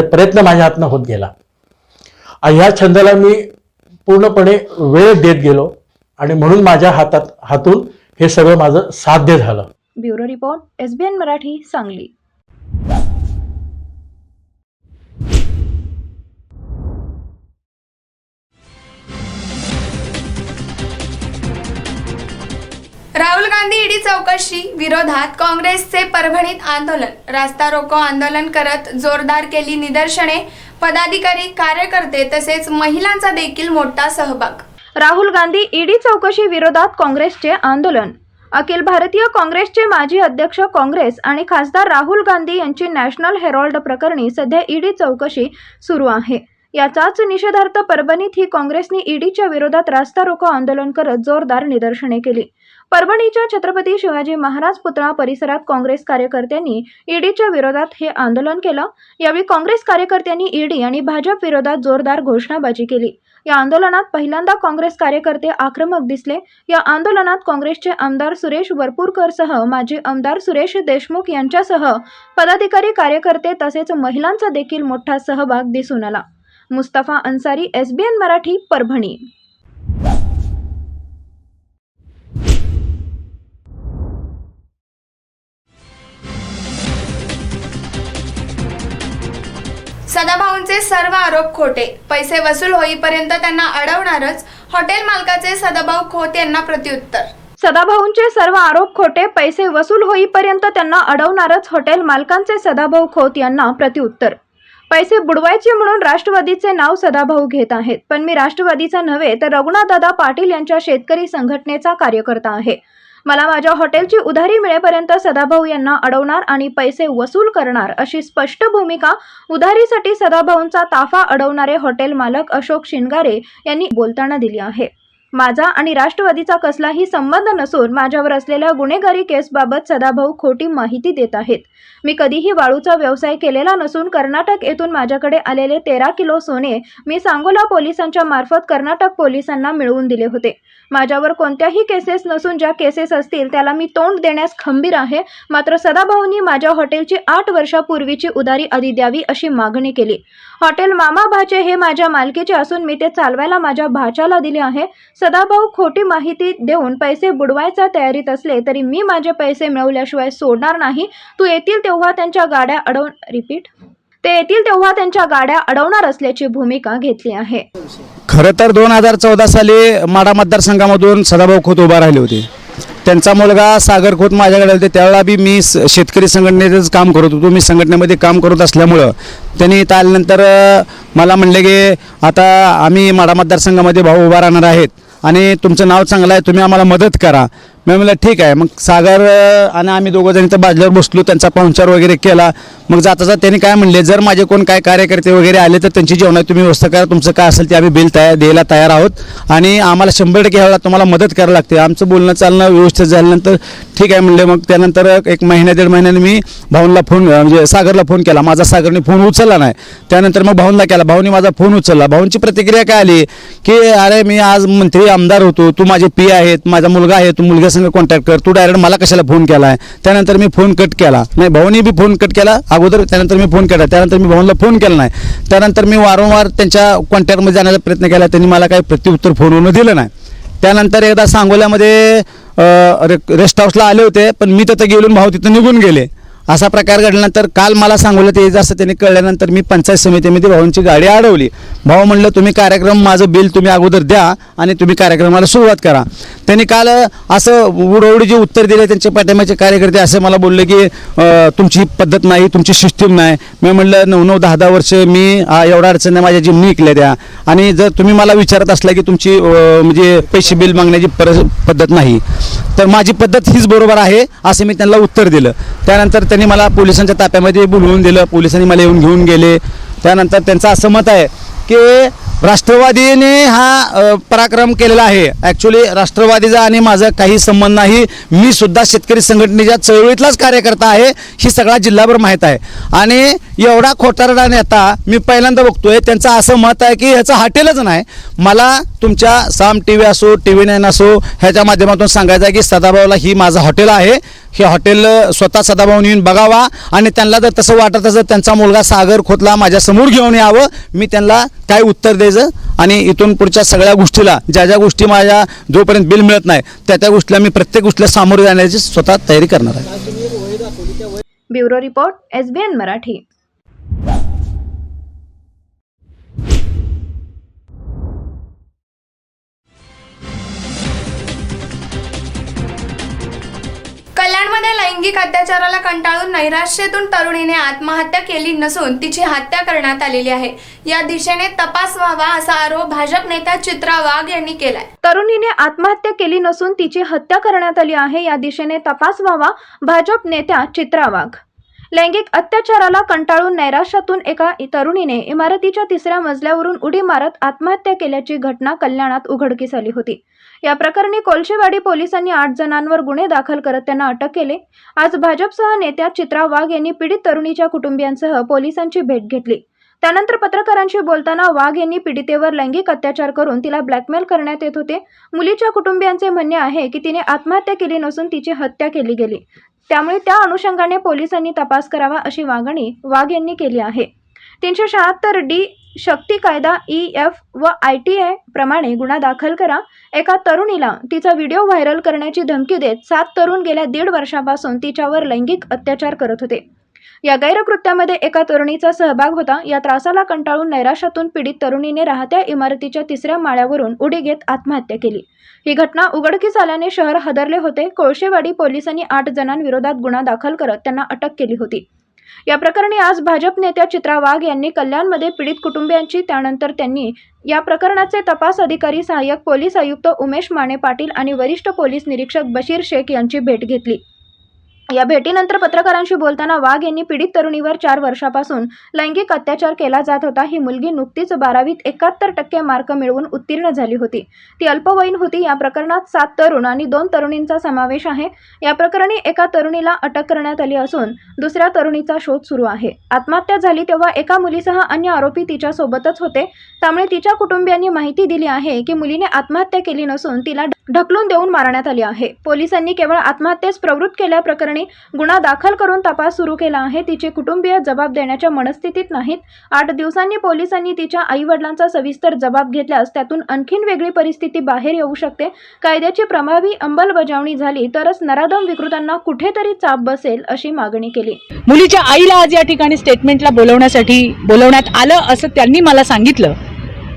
S14: प्रयत्न माझ्या हातनं होत गेला. ह्या छंदाला मी पूर्णपणे वेळ देत गेलो आणि म्हणून माझ्या हातून हे सगळं माझं साध्य झालं.
S3: Bureau report SBN Marathi Sangli.
S1: Rahul Gandhi ED चौकशी विरोधात काँग्रेसचे परभणीत आंदोलन, रास्ता रोको आंदोलन करत जोरदार केली निदर्शने, पदाधिकारी कार्यकर्ते तसेच महिलांचा देखील मोठा सहभाग.
S3: राहुल गांधी ईडी चौकशी विरोधात काँग्रेसचे आंदोलन. अखिल भारतीय काँग्रेसचे माजी अध्यक्ष काँग्रेस आणि खासदार राहुल गांधी यांची नॅशनल हेरॉल्ड प्रकरणी सध्या ईडी चौकशी सुरू आहे. याचाच निषेधार्थ परभणीत ही काँग्रेसने ईडीच्या विरोधात रास्ता रोको आंदोलन करत जोरदार निदर्शने केली. परभणीच्या छत्रपती शिवाजी महाराज पुतळा परिसरात काँग्रेस कार्यकर्त्यांनी ईडीच्या विरोधात हे आंदोलन केलं. यावेळी काँग्रेस कार्यकर्त्यांनी ईडी आणि भाजप विरोधात जोरदार घोषणाबाजी केली. या आंदोलनात पहिल्यांदा काँग्रेस कार्यकर्ते आक्रमक दिसले. या आंदोलनात काँग्रेसचे आमदार सुरेश वरपूरकरसह माजी आमदार सुरेश देशमुख यांच्यासह पदाधिकारी कार्यकर्ते तसेच महिलांचा देखील मोठा सहभाग दिसून आला. मुस्तफा अन्सारी, SBN मराठी, परभणी.
S1: सदाभाऊंचे सर्व आरोप खोटे, पैसे वसूल होईपर्यंत त्यांना अडवणारच, हॉटेल मालकाचे सदाभाऊ खोत यांना प्रत्युत्तर.
S3: सदाभाऊंचे सर्व आरोप खोटे, पैसे वसूल होईपर्यंत त्यांना अडवणारच, हॉटेल मालकांचे सदाभाऊ खोत यांना प्रत्युत्तर. पैसे बुडवायचे म्हणून राष्ट्रवादीचे नाव सदाभाऊ घेत आहेत, पण मी राष्ट्रवादीचा नव्हे तर रघुनाथदादा पाटील यांच्या शेतकरी संघटनेचा कार्यकर्ता आहे. मला माझ्या हॉटेलची उधारी मिळेपर्यंत सदाभाऊ यांना अडवणार आणि पैसे वसूल करणार अशी स्पष्ट भूमिका उधारीसाठी सदाभाऊंचा ताफा अडवणारे हॉटेल मालक अशोक शिंगारे यांनी बोलताना दिली आहे. माझा आणि राष्ट्रवादीचा कसलाही संबंध नसून माझ्यावर असलेल्या गुन्हेगारी केसबाबत सदाभाऊ खोटी माहिती देत आहेत. मी कधीही वाळूचा व्यवसाय केलेला नसून कर्नाटक येथून माझ्याकडे आलेले 13 किलो सोने मी सांगोला पोलिसांच्या मार्फत कर्नाटक पोलिसांना मिळवून दिले होते. माझ्यावर कोणत्याही केसेस नसून ज्या केसेस असतील त्याला मी तोंड देण्यास खंबीर आहे. मात्र सदाभाऊंनी माझ्या हॉटेलची 8 वर्षापूर्वीची उधारी आधी द्यावी अशी मागणी केली. हॉटेल मामा भाचे हे माझ्या मालकीचे असून मी ते चालवायला माझ्या भाच्याला दिले आहे. सदाभाऊ खोटी माहिती देऊन पैसे बुडवायच्या तयारीत असले तरी मी माझे पैसे मिळवल्याशिवाय सोडणार नाही. ते येतील तेव्हा त्यांच्या गाड्या अडवणार असल्याची भूमिका घेतली आहे.
S13: खरं तर 2014 साली माढा मतदारसंघामधून सदाभाऊ खोत उभा राहिले होते. त्यांचा मुलगा सागर खोत माझ्याकडे होते. त्यावेळेला बी मी शेतकरी संघटनेचंच काम करत होतो. मी संघटनेमध्ये काम करत असल्यामुळं त्यांनी इथं आल्यानंतर मला म्हणले की आता आम्ही माढा मतदारसंघामध्ये भाऊ उभा राहणार आहेत आणि तुमचं नाव चांगलं आहे, तुम्ही आम्हाला मदत करा. मी म्हणलं ठीक आहे. मग सागर आणि आम्ही दोघं जण इथं बाजल्यावर बसलो, त्यांचा पाहुणचार वगैरे केला. मग जाता जाता त्यांनी काय म्हणले, जर माझे कोण काय कार्यकर्ते वगैरे आले तर त्यांची जेवणाची तुम्ही व्यवस्था करा, तुमचं काय असेल ते आम्ही बिल द्यायला तयार आहोत आणि आम्हाला 100% ह्यावेळेला तुम्हाला मदत करायला लागते. आमचं बोलणं चालणं व्यवस्थित झाल्यानंतर ठीक आहे म्हणले. मग त्यानंतर 1 महिना 1.5 महिन्याने मी भाऊंला फोन म्हणजे सागरला फोन केला. माझा सागरने फोन उचलला नाही. त्यानंतर मग भाऊंना केला, भाऊनी माझा फोन उचलला. भाऊंची प्रतिक्रिया काय आली की अरे मी आज मंत्री आमदार होतो, तू माझे पी आहेत, माझा मुलगा आहे, तू मुलग्यासंग कॉन्टॅक्ट कर, तू डायरेक्ट मला कशाला फोन केला आहे. त्यानंतर मी फोन कट केला. नाही, भाऊनी बी फोन कट केला अगोदर, त्यानंतर मी फोन केला. त्यानंतर मी भाऊंना फोन केला नाही. त्यानंतर मी वारंवार त्यांच्या कॉन्टॅक्टमध्ये जाण्याचा प्रयत्न केला. त्यांनी मला काही प्रत्युत्तर फोनवरून दिलं नाही. त्यानंतर एकदा सांगोल्यामध्ये रेस्ट हाऊसला आले होते, पण मी तिथं गेलो, भाऊ तिथं निघून गेले. असा प्रकार घडल्यानंतर काल मला सांगोल्यात यायचं असं त्यांनी कळल्यानंतर मी पंचायत समितीमध्ये भाऊंची गाडी अडवली. भाऊ म्हणलं तुम्ही कार्यक्रम माझं बिल तुम्ही अगोदर द्या आणि तुम्ही कार्यक्रमाला सुरुवात करा. त्यांनी काल असं उडवडीचे उत्तर दिले. त्यांचे पाठिंब्याचे कार्यकर्ते असे मला बोलले की तुमची पद्धत नाही, तुमची सिस्टीम नाही. मी म्हणलं 9-9, 10-10 वर्ष मी एवढा अडचणी माझ्या जिमनी ऐकल्या द्या आणि जर तुम्ही मला विचारत असला की तुमची म्हणजे पैसे बिल मागण्याची पद्धत नाही तर माझी पद्धत हीच बरोबर आहे असं मी त्यांना उत्तर दिलं. त्यानंतर त्यांनी मला पोलिसांच्या ताफ्यामध्ये बोलवून दिलं. पोलिसांनी मला येऊन घेऊन गेले. त्यानंतर त्यांचं असं मत आहे की राष्ट्रवादीने हा पराक्रम केलेला आहे. ॲक्च्युली राष्ट्रवादीचा आणि माझा काही संबंध नाही. मी सुद्धा शेतकरी संघटनेच्या चळवळीतलाच कार्यकर्ता आहे, ही सगळा जिल्हाभर माहीत आहे. आणि एवढा खोटारडा नेता मी पहिल्यांदा बघतोय. त्यांचं असं मत आहे की ह्याचं हॉटेलच नाही. मला तुमच्या साम TV असो, TV9 असो, ह्याच्या माध्यमातून सांगायचं आहे की सदाभाऊला ही माझं हॉटेल आहे. हे हॉटेल स्वतः सदाभाऊन येऊन बघावा आणि त्यांना जर तसं वाटत असेल त्यांचा मुलगा सागर खोतला माझ्यासमोर घेऊन यावं, मी त्यांना काय उत्तर द्यायचं आणि इथून पुढच्या सगळ्या गोष्टीला ज्या ज्या गोष्टी माझ्या जोपर्यंत बिल मिळत नाही त्या गोष्टीला मी प्रत्येक गोष्टीला सामोरे जाण्याची स्वतः तयारी करणार आहे.
S3: Bureau report, SBN Marathi.
S1: नाशिकमध्ये लैंगिक अत्याचाराला कंटाळून नैराश्यातून तरुणीने आत्महत्या केली नसून तिची हत्या करण्यात आलेली आहे. या दिशेने तपास व्हावा असा आरोप भाजप नेत्या चित्रा वाघ यांनी केलाय.
S3: तरुणीने आत्महत्या केली नसून तिची हत्या करण्यात आली आहे. या दिशेने तपास व्हावा भाजप नेत्या चित्रा वाघ. लैंगिक अत्याचाराला कंटाळून नैराश्यातून एका तरुणीने इमारतीच्या 3ऱ्या मजल्यावरून उडी मारत आत्महत्या केल्याची घटना कल्याणात उघडकीस आली होती. या प्रकरणी कोळशेवाडी पोलिसांनी 8 जणांवर गुन्हे दाखल करत त्यांना अटक केली. आज भाजपसह नेत्या चित्रा वाघ यांनी पीडित तरुणीच्या कुटुंबियांसह पोलिसांची भेट घेतली. त्यानंतर पत्रकारांशी बोलताना वाघ यांनी पीडितेवर लैंगिक अत्याचार करून तिला ब्लॅकमेल करण्यात येत होते. मुलीच्या कुटुंबियांचे म्हणणे आहे की तिने आत्महत्या केली नसून तिची हत्या केली गेली. त्यामुळे त्या अनुषंगाने पोलिसांनी तपास करावा अशी मागणी वाघ यांनी केली आहे. 376D शक्ती कायदा EF व ITI प्रमाणे गुन्हा दाखल करा. एका तरुणीला तिचा व्हिडिओ व्हायरल करण्याची धमकी देत 7 तरुण गेल्या 1.5 वर्षापासून तिच्यावर लैंगिक अत्याचार करत होते. या गैरकृत्यामध्ये एका तरुणीचा सहभाग होता. या त्रासाला कंटाळून नैराश्यातून पीडित तरुणीने राहत्या इमारतीच्या 3ऱ्या माळ्यावरून उडी घेत आत्महत्या केली. ही घटना उघडकीस आल्याने शहर हादरले होते. कोळशेवाडी पोलिसांनी 8 जणांविरोधात गुन्हा दाखल करत त्यांना अटक केली होती. या प्रकरणी आज भाजप नेत्या चित्रा वाघ यांनी कल्याणमध्ये पीडित कुटुंबियांची, त्यानंतर त्यांनी या प्रकरणाचे तपास अधिकारी, सहाय्यक पोलीस आयुक्त उमेश माने पाटील आणि वरिष्ठ पोलीस निरीक्षक बशीर शेख यांची भेट घेतली. या भेटीनंतर पत्रकारांशी बोलताना वाघ यांनी पीडित तरुणीवर 4 वर्षापासून लैंगिक अत्याचार केला जात होता. ही मुलगी नुकतीच 12वीत 71% मार्क मिळवून उत्तीर्ण झाली होती. ती अल्पवयीन होती. या प्रकरणात 7 तरुण आणि 2 तरुणींचा समावेश आहे. या प्रकरणी एका तरुणीला अटक करण्यात आली असून दुसऱ्या तरुणीचा शोध सुरू आहे. आत्महत्या झाली तेव्हा एका मुलीसह अन्य आरोपी तिच्या सोबतच होते. त्यामुळे तिच्या कुटुंबियांनी माहिती दिली आहे की मुलीने आत्महत्या केली नसून तिला ढकलून देऊन मारण्यात आली आहे. पोलिसांनी केवळ आत्महत्येस प्रवृत्त केल्याप्रकरणी गुन्हा दाखल करून तपास सुरू केला आहे. तिचे कुटुंबीय जबाब देण्याच्या मनस्थितीत नाहीत. 8 दिवसांनी पोलिसांनी तिच्या आई-वडिलांचा सविस्तर जबाब घेतल्यास त्यातून आणखीन वेगळी परिस्थिती बाहेर येऊ शकते. कायद्याची प्रभावी अंमलबजावणी झाली तरच नराधम विकृतांना कुठेतरी चाप बसेल अशी मागणी केली.
S15: मुलीच्या आईला आज या ठिकाणी स्टेटमेंटला बोलवण्यात आलं असं त्यांनी मला सांगितलं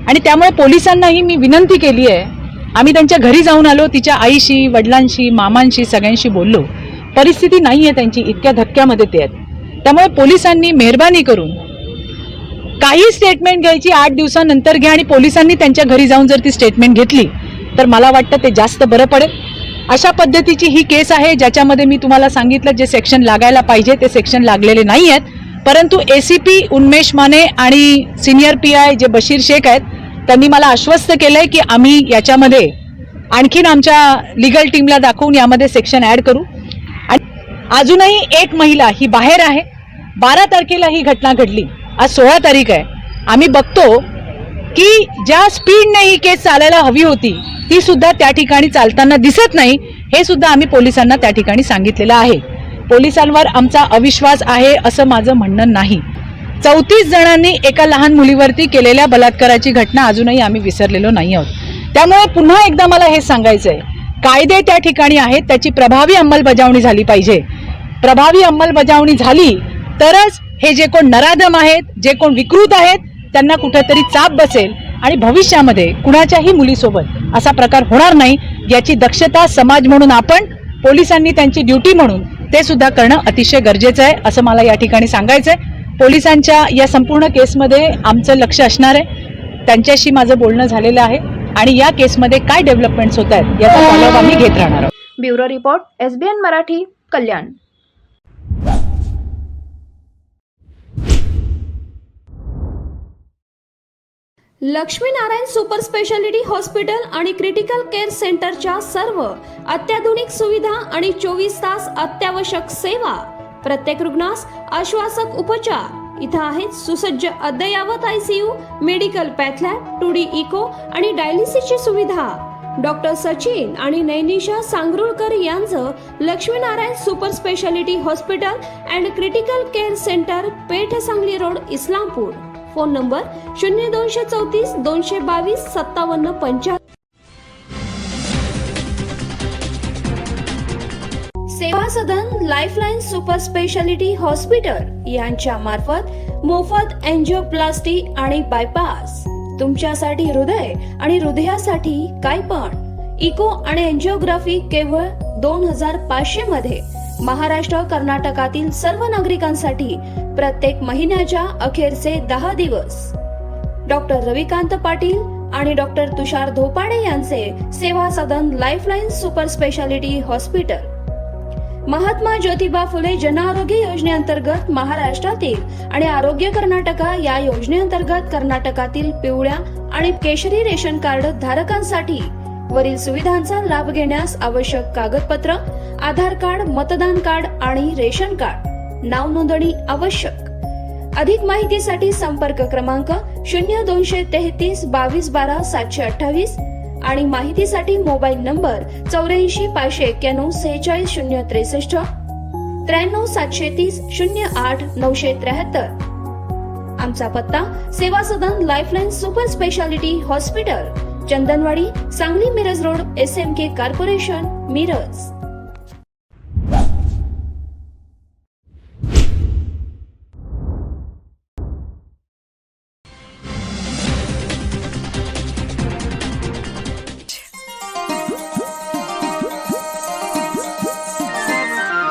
S15: आणि त्यामुळे पोलिसांनाही मी विनंती केली आहे. आम्ही त्यांच्या घरी जाऊन आलो. तिच्या आईशी, वडिलांशी, मामांशी सगळ्यांशी बोललो. परिस्थिती नाही आहे त्यांची, इतक्या धक्क्यामध्ये ते आहेत. त्यामुळे पोलिसांनी मेहरबानी करून काही स्टेटमेंट घ्यायची 8 दिवसानंतर घ्या आणि पोलिसांनी त्यांच्या घरी जाऊन जर ती स्टेटमेंट घेतली तर मला वाटतं ते जास्त बरं पडेल. अशा पद्धतीची ही केस आहे ज्याच्यामध्ये मी तुम्हाला सांगितलं जे सेक्शन लागायला पाहिजे ते सेक्शन लागलेले नाही आहेत. परंतु ACP उन्मेष माने आणि सिनियर PI जे बशीर शेख आहेत त्यांनी मला आश्वस्त केलंय की आम्ही याच्यामध्ये आणखीन आमच्या लीगल टीमला दाखवून यामध्ये सेक्शन ॲड करू. आणि अजूनही एक महिला ही बाहेर आहे. 12 तारखेला ही घटना घडली, आज 16 तारीख आहे. आम्ही बघतो की ज्या स्पीडने ही केस चालायला हवी होती ती सुद्धा त्या ठिकाणी चालताना दिसत नाही. हे सुद्धा आम्ही पोलिसांना त्या ठिकाणी सांगितलेलं आहे. पोलिसांवर आमचा अविश्वास आहे असं माझं म्हणणं नाही. 34 जणांनी एका लहान मुलीवरती केलेल्या बलात्काराची घटना अजूनही आम्ही विसरलेलो नाही आहोत. त्यामुळे पुन्हा एकदा मला हे सांगायचं आहे, कायदे त्या ठिकाणी आहेत, त्याची प्रभावी अंमलबजावणी झाली पाहिजे. प्रभावी अंमलबजावणी झाली तरच हे जे कोण नराधम आहेत, जे कोण विकृत आहेत त्यांना कुठेतरी चाप बसेल आणि भविष्यामध्ये कुणाच्याही मुलीसोबत असा प्रकार होणार नाही. याची दक्षता समाज म्हणून आपण, पोलिसांनी त्यांची ड्युटी म्हणून ते सुद्धा करणं अतिशय गरजेचं आहे असं मला या ठिकाणी सांगायचं आहे. पोलिसांच्या या संपूर्ण केसमध्ये आमचं लक्ष असणार आहे. त्यांच्याशी माझं बोलणं झालेलं आहे आणि या केसमध्ये काय डेव्हलपमेंट्स होत आहेत याचा फॉलोअप आम्ही घेत राहणार आहोत.
S3: ब्युरो रिपोर्ट, SBN मराठी, कल्याण.
S2: लक्ष्मीनारायण सुपर स्पेशालिटी हॉस्पिटल आणि क्रिटिकल केअर सेंटरच्या सर्व अत्याधुनिक सुविधा आणि 24 तास अत्यावश्यक सेवा, प्रत्येक रुग्णास आश्वासक उपचार. इथं आहेत सुसज्ज अद्ययावत ICU, medical path lab, 2D echo आणि डायलिसिसची सुविधा. डॉक्टर सचिन आणि नैनिशा सांगरुळकर यांचं Laxminarayan super speciality hospital and critical care centre, Peth Sangli road, Islampur. Phone number 0234 222 5775. Seva Sadan lifeline super speciality hospital यांच्या मार्फत मोफत एंजिओप्लास्टी आणि बायपास. तुमच्यासाठी हृदय आणि हृदयासाठी काय पण इको आणि एंजिओग्राफी केवळ 2500 मध्ये. महाराष्ट्र कर्नाटकातील सर्व नागरिकांसाठी प्रत्येक महिन्याच्या अखेरचे 10 दिवस डॉक्टर रविकांत पाटील आणि डॉक्टर तुषार धोपाडे यांचे Seva Sadan lifeline super speciality hospital Mahatma Jyotiba Phule जन आरोग्य योजनेअंतर्गत महाराष्ट्रातील आणि आरोग्य कर्नाटका या योजनेअंतर्गत कर्नाटकातील पिवळ्या आणि केशरी रेशन कार्ड धारकांसाठी वरील सुविधांचा लाभ घेण्यास आवश्यक कागदपत्र आधार कार्ड मतदान कार्ड आणि रेशन कार्ड नाव नोंदणी आवश्यक अधिक माहितीसाठी संपर्क क्रमांक 0233 22 12 728 आणि माहितीसाठी मोबाईल नंबर 84 591 46 063 93 730 08 973. आमचा पत्ता Seva Sadan lifeline super speciality hospital Chandanwadi Sangli Miraj road SMK corporation Miraj.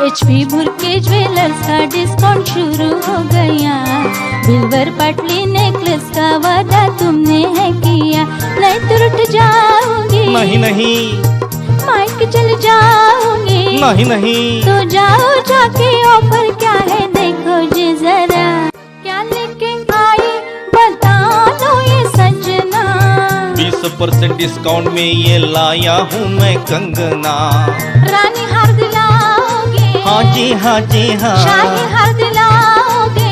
S9: HP Bhurke jewellers का डिस्काउंट शुरू हो गया. बिल्वर पटली नेकलेस का वादा तुमने है किया. नहीं तो रुठ जाओगी.
S10: नहीं नहीं
S9: माइक चल जाओगी.
S10: नहीं नहीं
S9: तो जाओ जाके ऑफर क्या है देखो जी जरा. क्या लेके आई बता दो ये सजना.
S10: 20% डिस्काउंट में ये लाया हूँ मैं कंगना.
S9: रानी हार दिलाओगे.
S10: हाँ जी हाँ जी हाँ.
S9: शाही हार दिलाओगे.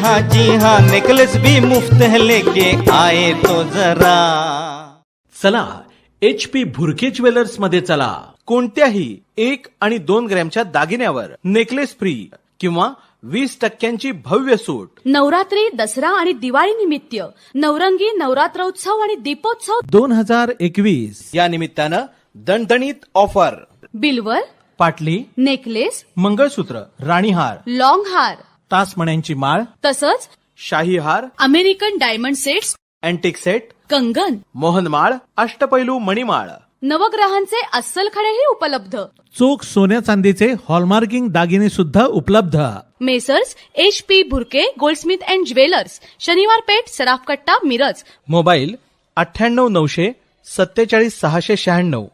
S10: हाँ जी हाँ नेकलेस भी मुफ्त है लेके आए तो जरा.
S11: चला HP भुरके ज्वेलर्स मध्ये चला. कोणत्याही 1 आणि 2 ग्रॅमच्या दागिन्यावर नेकलेस फ्री किंवा 20% भव्य सूट.
S12: नवरात्री दसरा आणि दिवाळी निमित्त नवरंगी नवरात्रोत्सव आणि दीपोत्सव
S11: 2021
S10: या निमित्तानं दणदणीत ऑफर.
S12: बिल्वर
S11: पाटली
S12: नेकलेस
S11: मंगळसूत्र राणीहार
S12: लॉंग हार
S11: तासमण्यांची माळ
S12: तसंच
S11: शाही हार
S12: American diamond sets
S11: antique set
S12: कंगन
S11: मोहनमाळ अष्टपैलू मणिमाळ
S12: नवग्रहांचे अस्सल खडेही उपलब्ध.
S11: चोख सोन्या चांदीचे हॉलमार्किंग दागिने सुद्धा उपलब्ध.
S12: Messrs HP Bhurke Goldsmith and jewellers शनिवार पेठ सराफकट्टा मिरज.
S11: मोबाईल 98 900 47 696.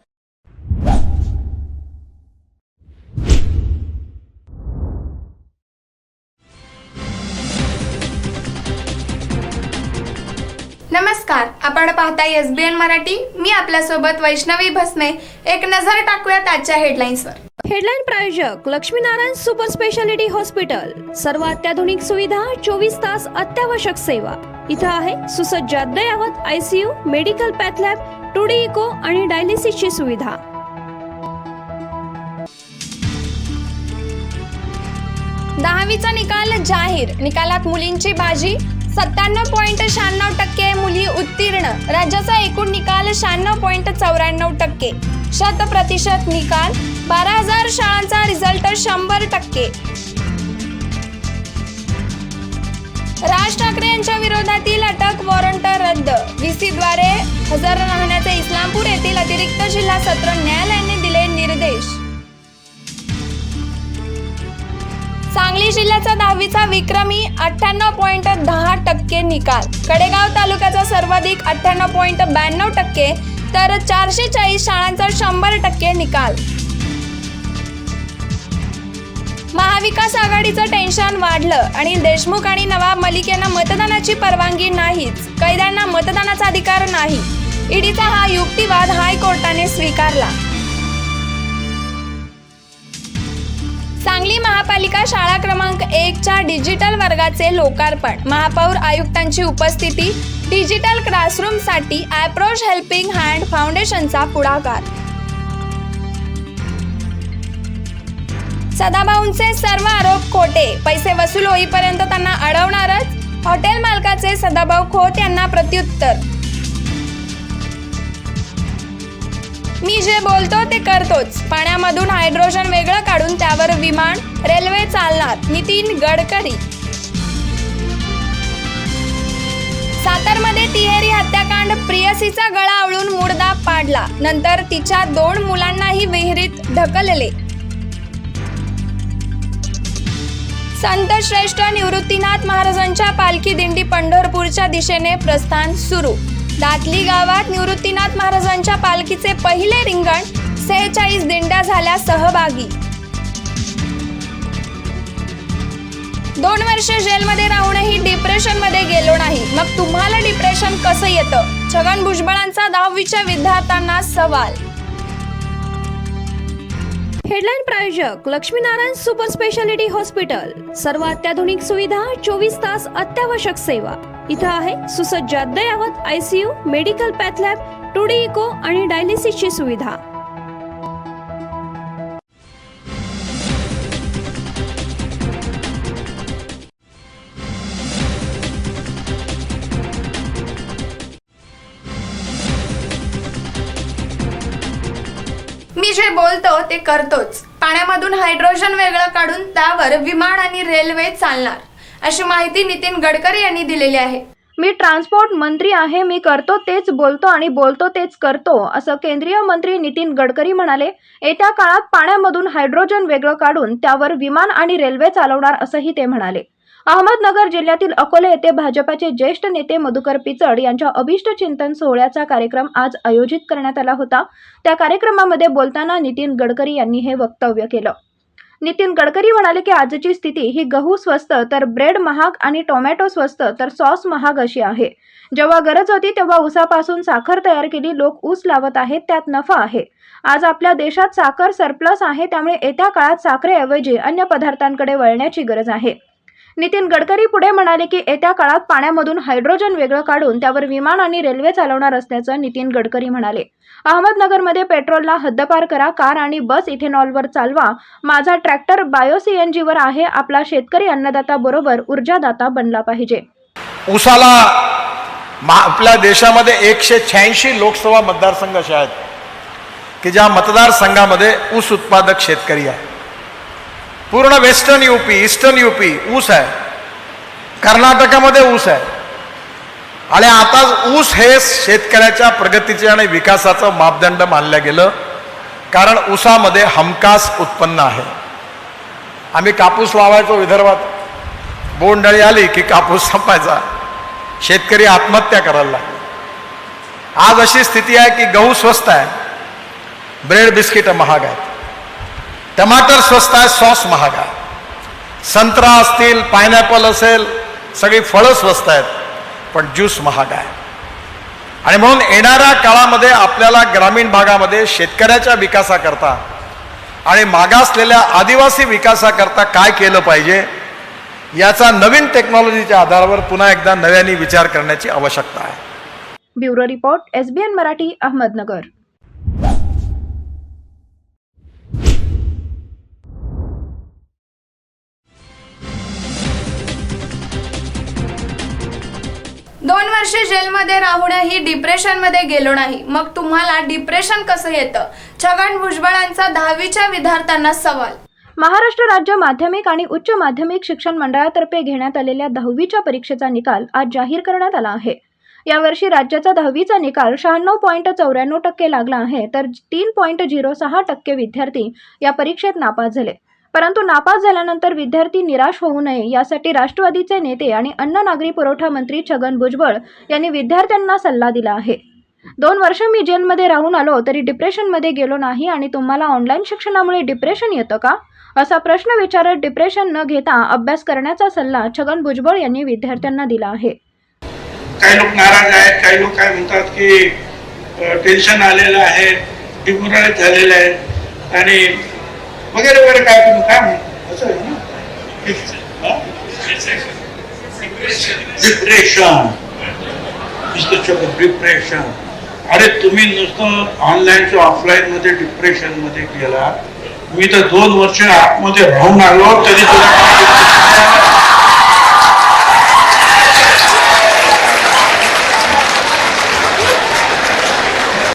S1: नमस्कार, आपण पाहताय SBN मराठी. मी आपल्यासोबत वैष्णवी भस्मे. एक नजर टाकूयात आजच्या हेडलाईन्सवर.
S2: हेडलाईन प्रायोजक लक्ष्मीनारायण सुपर स्पेशालिटी हॉस्पिटल. सर्व अत्याधुनिक सुविधा 24 तास अत्यावश्यक सेवा. इथं आहे सुसज्ज अद्ययावत ICU medical path lab 2D echo आणि डायलिसिसची सुविधा.
S1: दहावीचा निकाल जाहीर. निकालात मुलींची बाजी. 97.96% मुली उत्तीर्ण. राज्याचा एकूण निकाल 96.94%. 100% निकाल. 12,000 शाळांचा रिझल्ट 100%. राज ठाकरे यांच्या विरोधातील अटक वॉरंट रद्द. VC द्वारे हजर राहण्याचे इस्लामपूर येथील अतिरिक्त जिल्हा सत्र न्यायालयाने दिले निर्देश. सांगली जिल्ह्याचा 10वीचा विक्रमी 98.10% निकाल. कडेगाव तालुक्याचा सर्वाधिक 98.92% तर 440 शाळांचा 100% निकाल. महाविकास आघाडीचं टेन्शन वाढलं आणि देशमुख आणि नवाब मलिक यांना मतदानाची परवानगी नाहीच. कैद्यांना मतदानाचा अधिकार नाही. ईडीचा हा युक्तिवाद हायकोर्टाने स्वीकारला. सांगली महापालिका शाळा क्रमांक 1च्या डिजिटल वर्गाचे लोकार्पण. महापौर आयुक्तांची उपस्थिती. डिजिटल क्लासरूमसाठी अप्रोच हेल्पिंग हँड फाउंडेशनचा पुढाकार. सदाभाऊंचे सर्व आरोप खोटे. पैसे वसूल होईपर्यंत त्यांना अडवणारच. हॉटेल मालकाचे सदाभाऊ खोत यांना प्रत्युत्तर. मी जे बोलतो ते करतोच. पाण्यामधून हायड्रोजन वेगळं काढून त्यावर विमान रेल्वे चालणार. नितीन गडकरी. सातारमध्ये तिहेरी हत्याकांड. प्रियसीचा गळा आवळून मुर्दा पाडला. नंतर तिच्या 2 मुलांनाही विहिरीत ढकलले. संत श्रेष्ठ निवृत्तीनाथ महाराजांच्या पालखी दिंडी पंढरपूरच्या दिशेने प्रस्थान सुरू. दातली गावात निवृत्तीनाथ महाराजांच्या पालखीचे पहिले रिंगण, 46 दिंड्या झाल्या सहभागी. 2 वर्षे जेलमध्ये राहूनही डिप्रेशनमध्ये गेलो नाही, मग तुम्हाला डिप्रेशन कसं येतं? छगन भुजबळांचा 10वीच्या विद्यार्थ्यांना सवाल.
S2: हेडलाईन प्रायोजक लक्ष्मीनारायण सुपर स्पेशालिटी हॉस्पिटल. सर्व अत्याधुनिक सुविधा, 24 तास अत्यावश्यक सेवा. इथं आहे सुसज्ज अद्ययावत ICU, medical path lab, 2D echo आणि डायलिसिसची सुविधा.
S1: मी जे बोलतो ते करतोच. पाण्यामधून हायड्रोजन वेगळं काढून त्यावर विमान आणि रेल्वे चालणार, अशी माहिती नितीन गडकरी यांनी दिलेली आहे.
S3: मी ट्रान्सपोर्ट मंत्री आहे, मी करतो तेच बोलतो आणि बोलतो तेच करतो, असं केंद्रीय मंत्री नितीन गडकरी म्हणाले. येत्या काळात पाण्यामधून हायड्रोजन वेगळं काढून त्यावर विमान आणि रेल्वे चालवणार, असंही ते म्हणाले. अहमदनगर जिल्ह्यातील अकोले येथे भाजपाचे ज्येष्ठ नेते मधुकर पिचड यांच्या अभिष्ट चिंतन सोहळ्याचा कार्यक्रम आज आयोजित करण्यात आला होता. त्या कार्यक्रमामध्ये बोलताना नितीन गडकरी यांनी हे वक्तव्य केलं. नितीन गडकरी म्हणाले की आजची स्थिती ही गहू स्वस्त तर ब्रेड महाग आणि टोमॅटो स्वस्त तर सॉस महाग अशी आहे. जेव्हा गरज होती तेव्हा ऊसापासून साखर तयार केली, लोक ऊस लावत आहेत, त्यात नफा आहे. आज आपल्या देशात साखर सरप्लस आहे, त्यामुळे येत्या काळात साखरेऐवजी अन्य पदार्थांकडे वळण्याची गरज आहे. नितीन गडकरी पुढे म्हणाले की येत्या काळात पाण्यामधून हायड्रोजन वेगळं काढून त्यावर विमान आणि रेल्वे चालवणार असल्याचं नितीन गडकरी म्हणाले. अहमदनगरमध्ये पेट्रोलला हद्दपार करा, कार आणि बस इथेनॉलवर चालवा. माझा ट्रॅक्टर बायो CNG वर आहे. आपला शेतकरी अन्नदाता बरोबर ऊर्जादाता बनला पाहिजे.
S16: ऊसाला आपल्या देशामध्ये 186 लोकसभा मतदारसंघ असे आहेत की ज्या मतदारसंघामध्ये ऊस उत्पादक शेतकरी आहे. पूर्ण वेस्टर्न UP, ईस्टर्न UP ऊस आहे, कर्नाटकामध्ये ऊस आहे. आणि आता ऊस हे शेतकऱ्याच्या प्रगतीचे आणि विकासाचं मापदंड मानलं गेलं, कारण ऊसामध्ये हमखास उत्पन्न आहे. आम्ही कापूस लावायचो विदर्भात, बोंडअळी आली की कापूस संपायचा, शेतकरी आत्महत्या करायला लागले. आज अशी स्थिती आहे की गहू स्वस्त आहे, ब्रेड बिस्किट महाग आहेत, टमाटर स्वस्त आहे, सॉस महाग आहे, संत्रा असतील, पायनॅपल असेल, सगळी फळं स्वस्त आहेत, पण ज्यूस महाग आहे. आणि म्हणून येणाऱ्या काळामध्ये आपल्याला ग्रामीण भागामध्ये शेतकऱ्याच्या विकासाकरता आणि मागासलेल्या आदिवासी विकासाकरता काय केलं पाहिजे याचा नवीन टेक्नॉलॉजीच्या आधारावर पुन्हा एकदा नव्याने विचार करण्याची आवश्यकता आहे.
S3: Bureau report, SBN Marathi, Ahmednagar.
S1: दोन वर्षे जेलमध्ये राहूनही डिप्रेशनमध्ये गेलो नाही, मग तुम्हाला डिप्रेशन कसं येतं? छगन भुजबळांचा 10वीच्या विद्यार्थ्यांना सवाल.
S3: महाराष्ट्र राज्य माध्यमिक आणि उच्च माध्यमिक शिक्षण मंडळातर्फे घेण्यात आलेल्या 10वीच्या परीक्षेचा निकाल आज जाहीर करण्यात आला आहे. यावर्षी राज्याचा 10वीचा निकाल 96.94% लागला आहे, तर 3.06% विद्यार्थी या परीक्षेत नापास झाले. परंतु नापास झाल्यानंतर विद्यार्थी निराश होऊ नये यासाठी राष्ट्रवादीचे नेते आणि अन्न नागरी पुरवठा मंत्री छगन भुजबळ यांनी विद्यार्थ्यांना सल्ला दिला आहे. 2 वर्ष मी जेलमध्ये राहून आलो तरी डिप्रेशनमध्ये गेलो नाही आणि तुम्हाला ऑनलाईन शिक्षणामुळे डिप्रेशन येतं का, असा प्रश्न विचारत डिप्रेशन न घेता अभ्यास करण्याचा सल्ला छगन भुजबळ यांनी विद्यार्थ्यांना दिला आहे.
S17: काही लोक नाराज आहेत, काही लोक काय म्हणतात की टेन्शन आलेलं आहे, डिमोरलाइज झालेलं आहे आणि वगैरे वगैरे, काय तुम्ही काय म्हणता असं आहे ना. डिप्रेशन. अरे तुम्ही नुसतं ऑनलाईन किंवा ऑफलाईन मध्ये डिप्रेशन मध्ये गेला. मी तर 2 वर्ष आतमध्ये राहून आलो तरी तुला.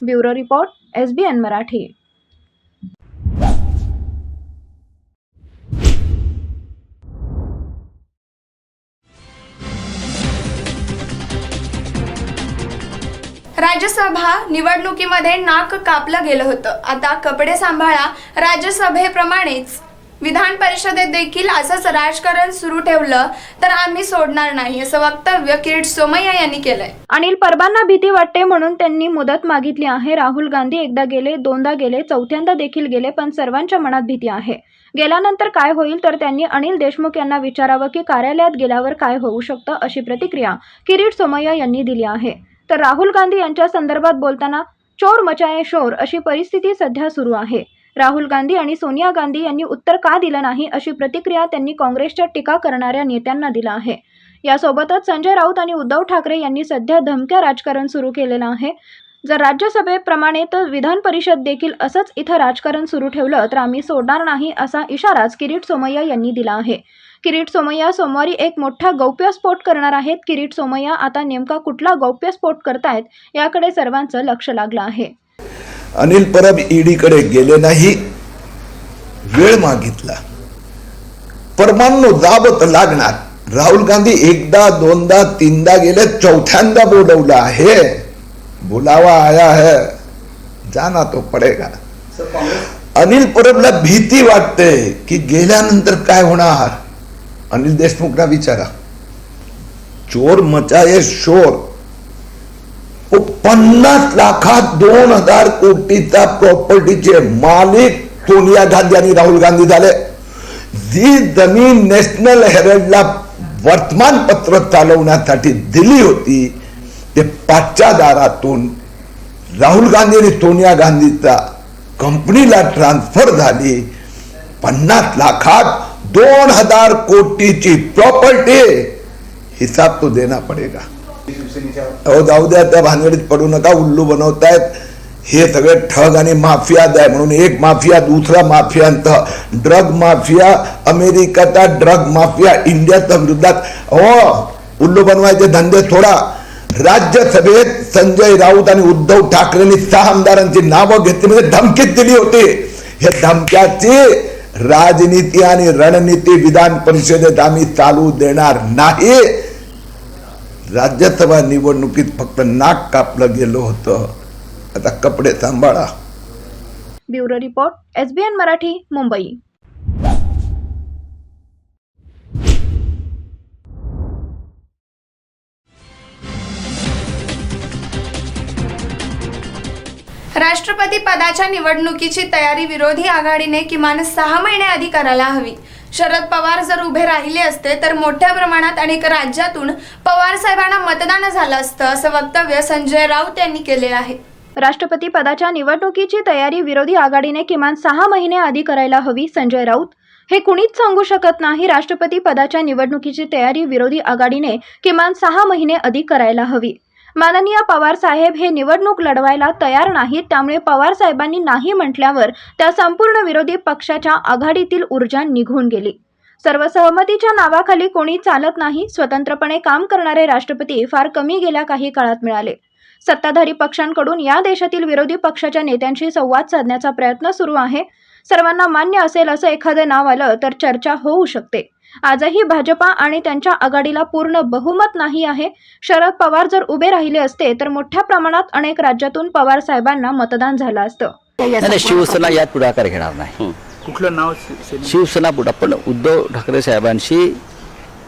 S3: Bureau report, SBN Marathi.
S1: Rajya Sabha निवडणुकीमध्ये नाक कापलं गेलं होतं. आता कपडे सांभाळा. राज्यसभेप्रमाणेच विधान परिषदेत देखील असंच राजकारण सुरू ठेवलं तर आम्ही सोडणार नाही, असं वक्तव्य किरीट सोमय्या यांनी केलंय.
S3: अनिल परबांना भीती वाटते म्हणून त्यांनी मुदत मागितली आहे. राहुल गांधी एकदा गेले, दोनदा गेले, चौथ्यांदा देखील गेले, पण सर्वांच्या मनात भीती आहे. गेल्यानंतर काय होईल तर त्यांनी अनिल देशमुख यांना विचारावं की कार्यालयात गेल्यावर काय होऊ शकतं, अशी प्रतिक्रिया किरीट सोमय्या यांनी दिली आहे. तर राहुल गांधी यांच्या संदर्भात बोलताना चोर मचाये शोर अशी परिस्थिती सध्या सुरू आहे. राहुल गांधी आणि सोनिया गांधी यांनी उत्तर का दिलं नाही, अशी प्रतिक्रिया त्यांनी काँग्रेसच्या टीका करणाऱ्या नेत्यांना दिला आहे. यासोबतच संजय राऊत आणि उद्धव ठाकरे यांनी सध्या धमक्या राजकारण सुरू केलेलं आहे. जर राज्यसभेप्रमाणे तर विधान परिषद देखील असंच इथं राजकारण सुरू ठेवलं तर आम्ही सोडणार नाही, असा इशाराच किरीट सोमय्या यांनी दिला आहे. किरीट सोमय्या सोमवारी एक मोठा गौप्यस्फोट करणार आहेत. किरीट सोमय्या आता नेमका कुठला गौप्यस्फोट करतायत याकडे सर्वांचं लक्ष लागलं आहे.
S18: अनिल परब ईडीकडे गेले नाही, वेळ मागितला, परमांनो जाबत लागणार. राहुल गांधी एकदा, दोनदा, तीनदा गेले, चौथ्यांदा बोलवलं आहे. बुलावा आया है, जाना तो पडेगा. अनिल परबला भीती वाटते की गेल्यानंतर काय होणार. अनिल देशमुखला विचारा. चोर मचाये शोर. 50 लाखात 2000 कोटीचा प्रॉपर्टीचे मालिक सोनिया गांधी आणि राहुल गांधी झाले. जी जमीन नॅशनल हेरल्डला वर्तमानपत्र चालवण्यासाठी दिली होती ते 5च्या दारातून राहुल गांधी आणि सोनिया गांधीचा कंपनीला ट्रान्सफर झाली. 50 लाखात 2000 कोटीची प्रॉपर्टी. हिसाब तो देना पडेगा. जाऊ द्या, त्या भानगडीत पडू नका. उल्लू बनवतायत. हे सगळे ठग आणि माफियाद आहे म्हणून एक माफिया दुसरा माफियांचा. ड्रग माफिया अमेरिकाचा, ड्रग माफिया इंडियाच्या विरोधात. उल्लू बनवायचे धंदे थोडा. राज्यसभेत संजय राऊत आणि उद्धव ठाकरेंनी 6 आमदारांची नावं घेतली, म्हणजे धमकीत दिली होती. हे धमक्याची राजनीती आणि रणनीती विधान परिषदेत आम्ही चालू देणार नाही. राज्यसभा निवडणुकीत फक्त नाक कापलं गेलं होतं, आता कपडे सांभाळा.
S3: Bureau report, SBN Marathi, Mumbai.
S1: राष्ट्रपती पदाच्या निवडणुकीची तयारी विरोधी आघाडीने किमान 6 महिने आधी करायला हवी. शरद पवार जर उभे राहिले असते तर मोठ्या प्रमाणात अनेक राज्यातून पवार साहेबांना मतदान झालं असतं, असं वक्तव्य संजय राऊत यांनी केले आहे.
S3: राष्ट्रपती पदाच्या निवडणुकीची तयारी विरोधी आघाडीने किमान 6 महिने आधी करायला हवी. संजय राऊत. हे कुणीच सांगू शकत नाही. राष्ट्रपती पदाच्या निवडणुकीची तयारी विरोधी आघाडीने किमान 6 महिने आधी करायला हवी. माननीय पवार साहेब हे निवडणूक लढवायला तयार नाहीत, त्यामुळे पवार साहेबांनी नाही म्हटल्यावर त्या संपूर्ण विरोधी पक्षाच्या आघाडीतील ऊर्जा निघून गेली. सर्वसहमतीच्या नावाखाली कोणी चालत नाही. स्वतंत्रपणे काम करणारे राष्ट्रपती फार कमी गेल्या काही काळात मिळाले. सत्ताधारी पक्षांकडून या देशातील विरोधी पक्षाच्या नेत्यांशी संवाद साधण्याचा प्रयत्न सुरू आहे. सर्वांना मान्य असेल असं एखादं नाव आलं तर चर्चा होऊ शकते. आजही भाजपा आणि त्यांच्या आघाडीला पूर्ण बहुमत नाही आहे. शरद पवार जर उभे राहिले असते तर मोठ्या प्रमाणात अनेक राज्यातून पवार साहेबांना मतदान झालं असतं.
S19: शिवसेना यात पुढाकार घेणार नाही.
S7: कुठलं नाव?
S19: शिवसेना पण उद्धव ठाकरे साहेबांशी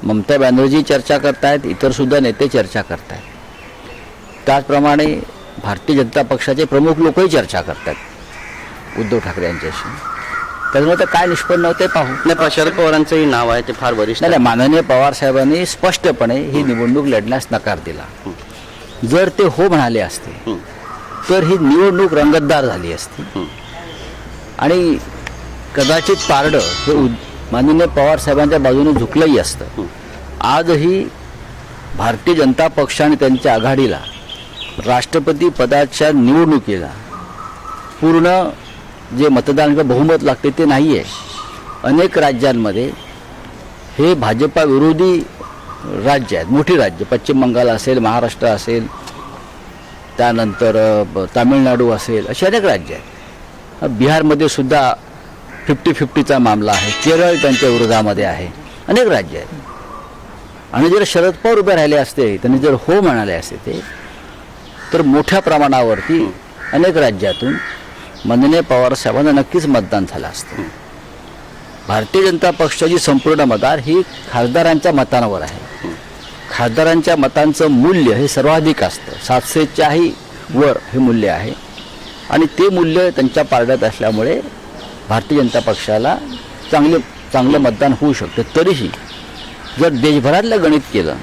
S19: ममता बॅनर्जी चर्चा करतायत, इतर सुद्धा नेते चर्चा करतायत. त्याचप्रमाणे भारतीय जनता पक्षाचे प्रमुख लोकही चर्चा करतात उद्धव ठाकरे यांच्याशी. त्याच्यामुळे काय निष्पन्न होते पाहू.
S20: नाही, शरद पवारांचंही नाव आहे, ते फार वरिष्ठ.
S19: नाही, माननीय पवार साहेबांनी स्पष्टपणे ही निवडणूक लढण्यास नकार दिला. जर ते हो म्हणाले असते तर ही निवडणूक रंगतदार झाली असती आणि कदाचित पारडं हे माननीय पवार साहेबांच्या बाजूने झुकलंही असतं. आजही भारतीय जनता पक्ष आणि त्यांच्या आघाडीला राष्ट्रपती पदाच्या निवडणुकीला पूर्ण जे मतदान बहुमत लागते ते नाही आहे. अनेक राज्यांमध्ये हे भाजपा विरोधी राज्य आहेत, मोठी राज्य. पश्चिम बंगाल असेल, महाराष्ट्र असेल, त्यानंतर तामिळनाडू असेल, अशी अनेक राज्य आहेत. बिहारमध्ये सुद्धा 50-50चा मामला आहे. केरळ त्यांच्या विरोधामध्ये आहे. अनेक राज्य आहेत. आणि जर शरद पवार उभे राहिले असते, त्यांनी जर हो म्हणाले असते ते, तर मोठ्या प्रमाणावरती अनेक राज्यातून माननीय पवार साहेबांना नक्कीच मतदान झालं असतं. भारतीय जनता पक्षाची संपूर्ण मदार ही खासदारांच्या मतांवर आहे. खासदारांच्या मतांचं मूल्य हे सर्वाधिक असतं. 700च्याही वर हे मूल्य आहे आणि ते मूल्य त्यांच्या पारड्यात असल्यामुळे भारतीय जनता पक्षाला चांगलं मतदान होऊ शकतं. तरीही जर देशभरातलं गणित केलं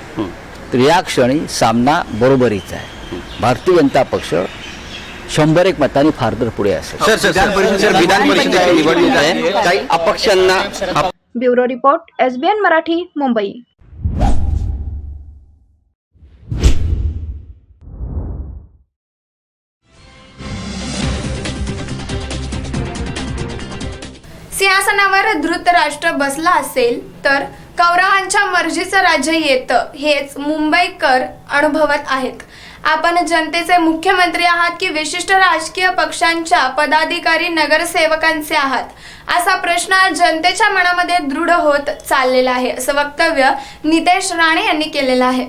S19: तर या क्षणी सामना बरोबरीचा आहे. भारतीय जनता पक्ष 101 मतांनी फार तर पुढे असेल.
S20: विधान परिषदेची निवडणूक आहे, काही अपक्षांना
S3: bureau report SBN Marathi, Mumbai.
S1: सिंहासनावर धृतराष्ट्र बसला असेल तर कौरवांच्या मर्जीचं राज्य येतं हेच मुंबईकर अनुभवत आहेत. आपण जनतेचे मुख्यमंत्री आहात की विशिष्ट राजकीय पक्षांच्या पदाधिकारी नगरसेवकांचे आहात, असा प्रश्न जनतेच्या मनामध्ये दृढ होत चाललेला आहे, असं वक्तव्य नितेश राणे यांनी केलेलं आहे.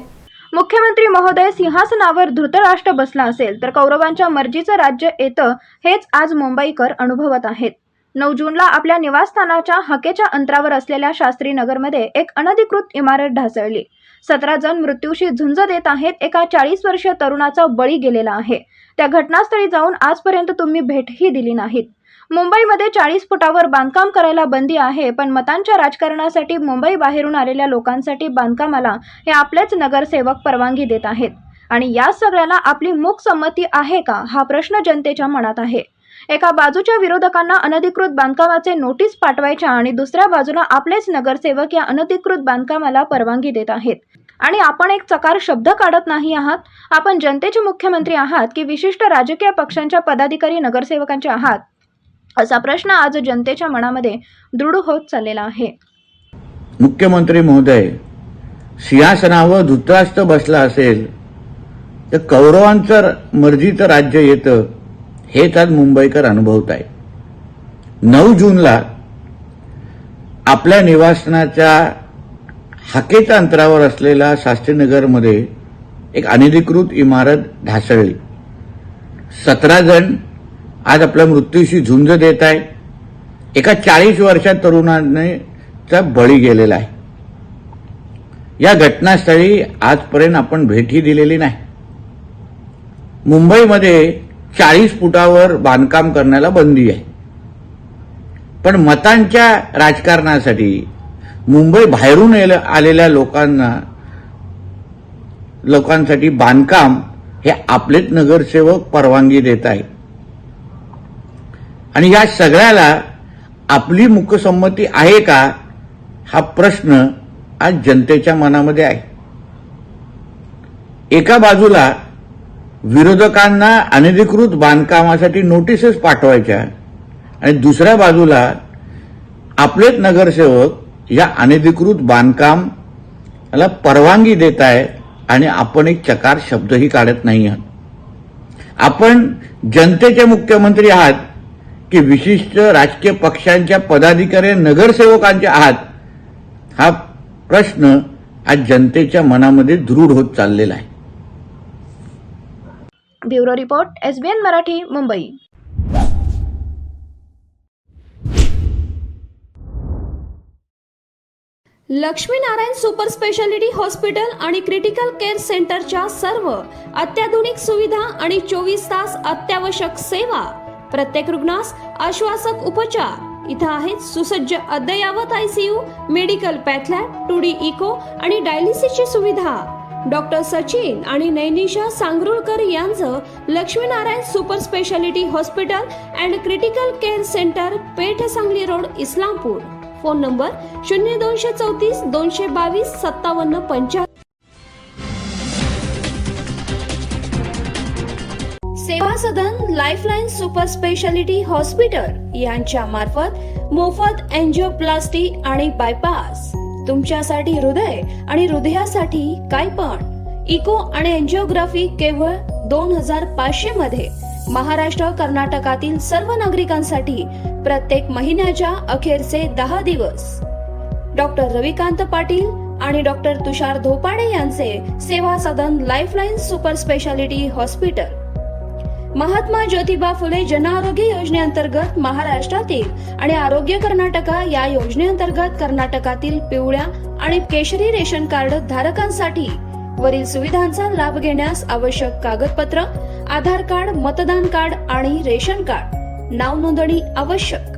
S3: मुख्यमंत्री महोदय, सिंहासनावर धृतराष्ट्र बसला असेल तर कौरवांच्या मर्जीचं राज्य येतं हेच आज मुंबईकर अनुभवत आहेत. 9 जूनला आपल्या निवासस्थानाच्या हकेच्या अंतरावर असलेल्या शास्त्री नगरमध्ये एक अनधिकृत इमारत ढासळली. 17 जण मृत्यूशी झुंज देत आहेत. एका 40 वर्षीय तरुणाचा बळी गेलेला आहे. त्या घटनास्थळी जाऊन आजपर्यंत तुम्ही भेटही दिली नाहीत. मुंबईमध्ये 40 फुटावर बांधकाम करायला बंदी आहे, पण मतांच्या राजकारणासाठी मुंबई बाहेरून आलेल्या लोकांसाठी बांधकामाला हे आपलेच नगरसेवक परवानगी देत आहेत. आणि या सगळ्याला आपली मूक संमती आहे का, हा प्रश्न जनतेच्या मनात आहे. एका बाजूच्या विरोधकांना अनधिकृत बांधकामाचे नोटीस पाठवायच्या आणि दुसऱ्या बाजूला आपलेच नगरसेवक या अनधिकृत बांधकामाला परवानगी देत आहेत. आणि आपण एक चकार शब्द काढत नाही आहात. आपण जनतेचे मुख्यमंत्री आहात की विशिष्ट राजकीय पक्षांच्या पदाधिकारी नगरसेवकांचे आहात, असा प्रश्न आज जनतेच्या मनामध्ये दृढ होत चाललेला आहे.
S21: मुख्यमंत्री महोदय, सिंहासनावर धृतराष्ट्र बसला असेल तर कौरवांचं मर्जीचं राज्य येतं हेच आज मुंबईकर अनुभवत आहे. 9 जूनला आपल्या निवासस्थानाच्या हाकेच्या अंतरावर असलेल्या शास्त्रीनगरमध्ये एक अनधिकृत इमारत ढासळली. 17 जण आज आपल्या मृत्यूशी झुंज देत आहे. एका 40 वर्षाच्या तरुणाचा बळी गेलेला आहे. या घटनास्थळी आजपर्यंत आपण भेटही दिलेली नाही. मुंबईमध्ये 40 फुटावर बांधकाम करण्याला बंदी आहे, पण मतांच्या राजकारणासाठी मुंबई बाहेरून आलेल्या लोकांसाठी बांधकाम हे आपलेच नगरसेवक परवानगी देत आहेत. आणि या सगळ्याला आपली मूकसंमती आहे का, हा प्रश्न आज जनतेच्या मनामध्ये आहे. एका बाजूला विरोधकांना अनधिकृत बांधकामासाठी नोटिसेस पाठवायच्या आणि दुसऱ्या बाजूला आपलेच नगरसेवक या अनधिकृत बांधकामाला परवानगी देत आहे आणि आपण एक चकार शब्दही काढत नाही आहात. आपण जनतेचे मुख्यमंत्री आहात की विशिष्ट राजकीय पक्षांच्या पदाधिकारी नगरसेवकांचे आहात, हा प्रश्न आज जनतेच्या मनामध्ये दृढ होत चाललेला आहे.
S3: Bureau report SBN Marathi, Mumbai.
S2: Laxminarayan super speciality hospital आणि क्रिटिकल केअर सेंटरच्या सर्व अत्याधुनिक सुविधा आणि 24 तास अत्यावश्यक सेवा, प्रत्येक रुग्णास आश्वासक उपचार. इथं आहेत सुसज्ज अद्ययावत ICU, medical path lab, 2D echo आणि डायलिसिसची सुविधा. डॉक्टर सचिन आणि नैनिशा सांगरुळकर यांचं Laxminarayan super speciality hospital and critical care centre, Peth Sangli road, Islampur. Phone number 0234 222 5775. Seva Sadan lifeline super speciality hospital यांच्या मार्फत मोफत एंजिओप्लास्टी आणि बायपास. तुमच्यासाठी हृदय आणि हृदयासाठी काय पण इको आणि एंजिओग्राफी केवळ 2500 मध्ये. महाराष्ट्र कर्नाटकातील सर्व नागरिकांसाठी प्रत्येक महिन्याच्या अखेरचे 10 दिवस. डॉक्टर रविकांत पाटील आणि डॉक्टर तुषार धोपाडे यांचे Seva Sadan lifeline super speciality hospital. Mahatma Jyotiba Phule जनआरोग्य योजनेअंतर्गत महाराष्ट्रातील आणि आरोग्य कर्नाटका या योजनेअंतर्गत कर्नाटकातील पिवळ्या आणि केशरी रेशन कार्ड धारकांसाठी वरील सुविधांचा लाभ घेण्यास आवश्यक कागदपत्र आधार कार्ड, मतदान कार्ड आणि रेशन कार्ड, नाव नोंदणी आवश्यक.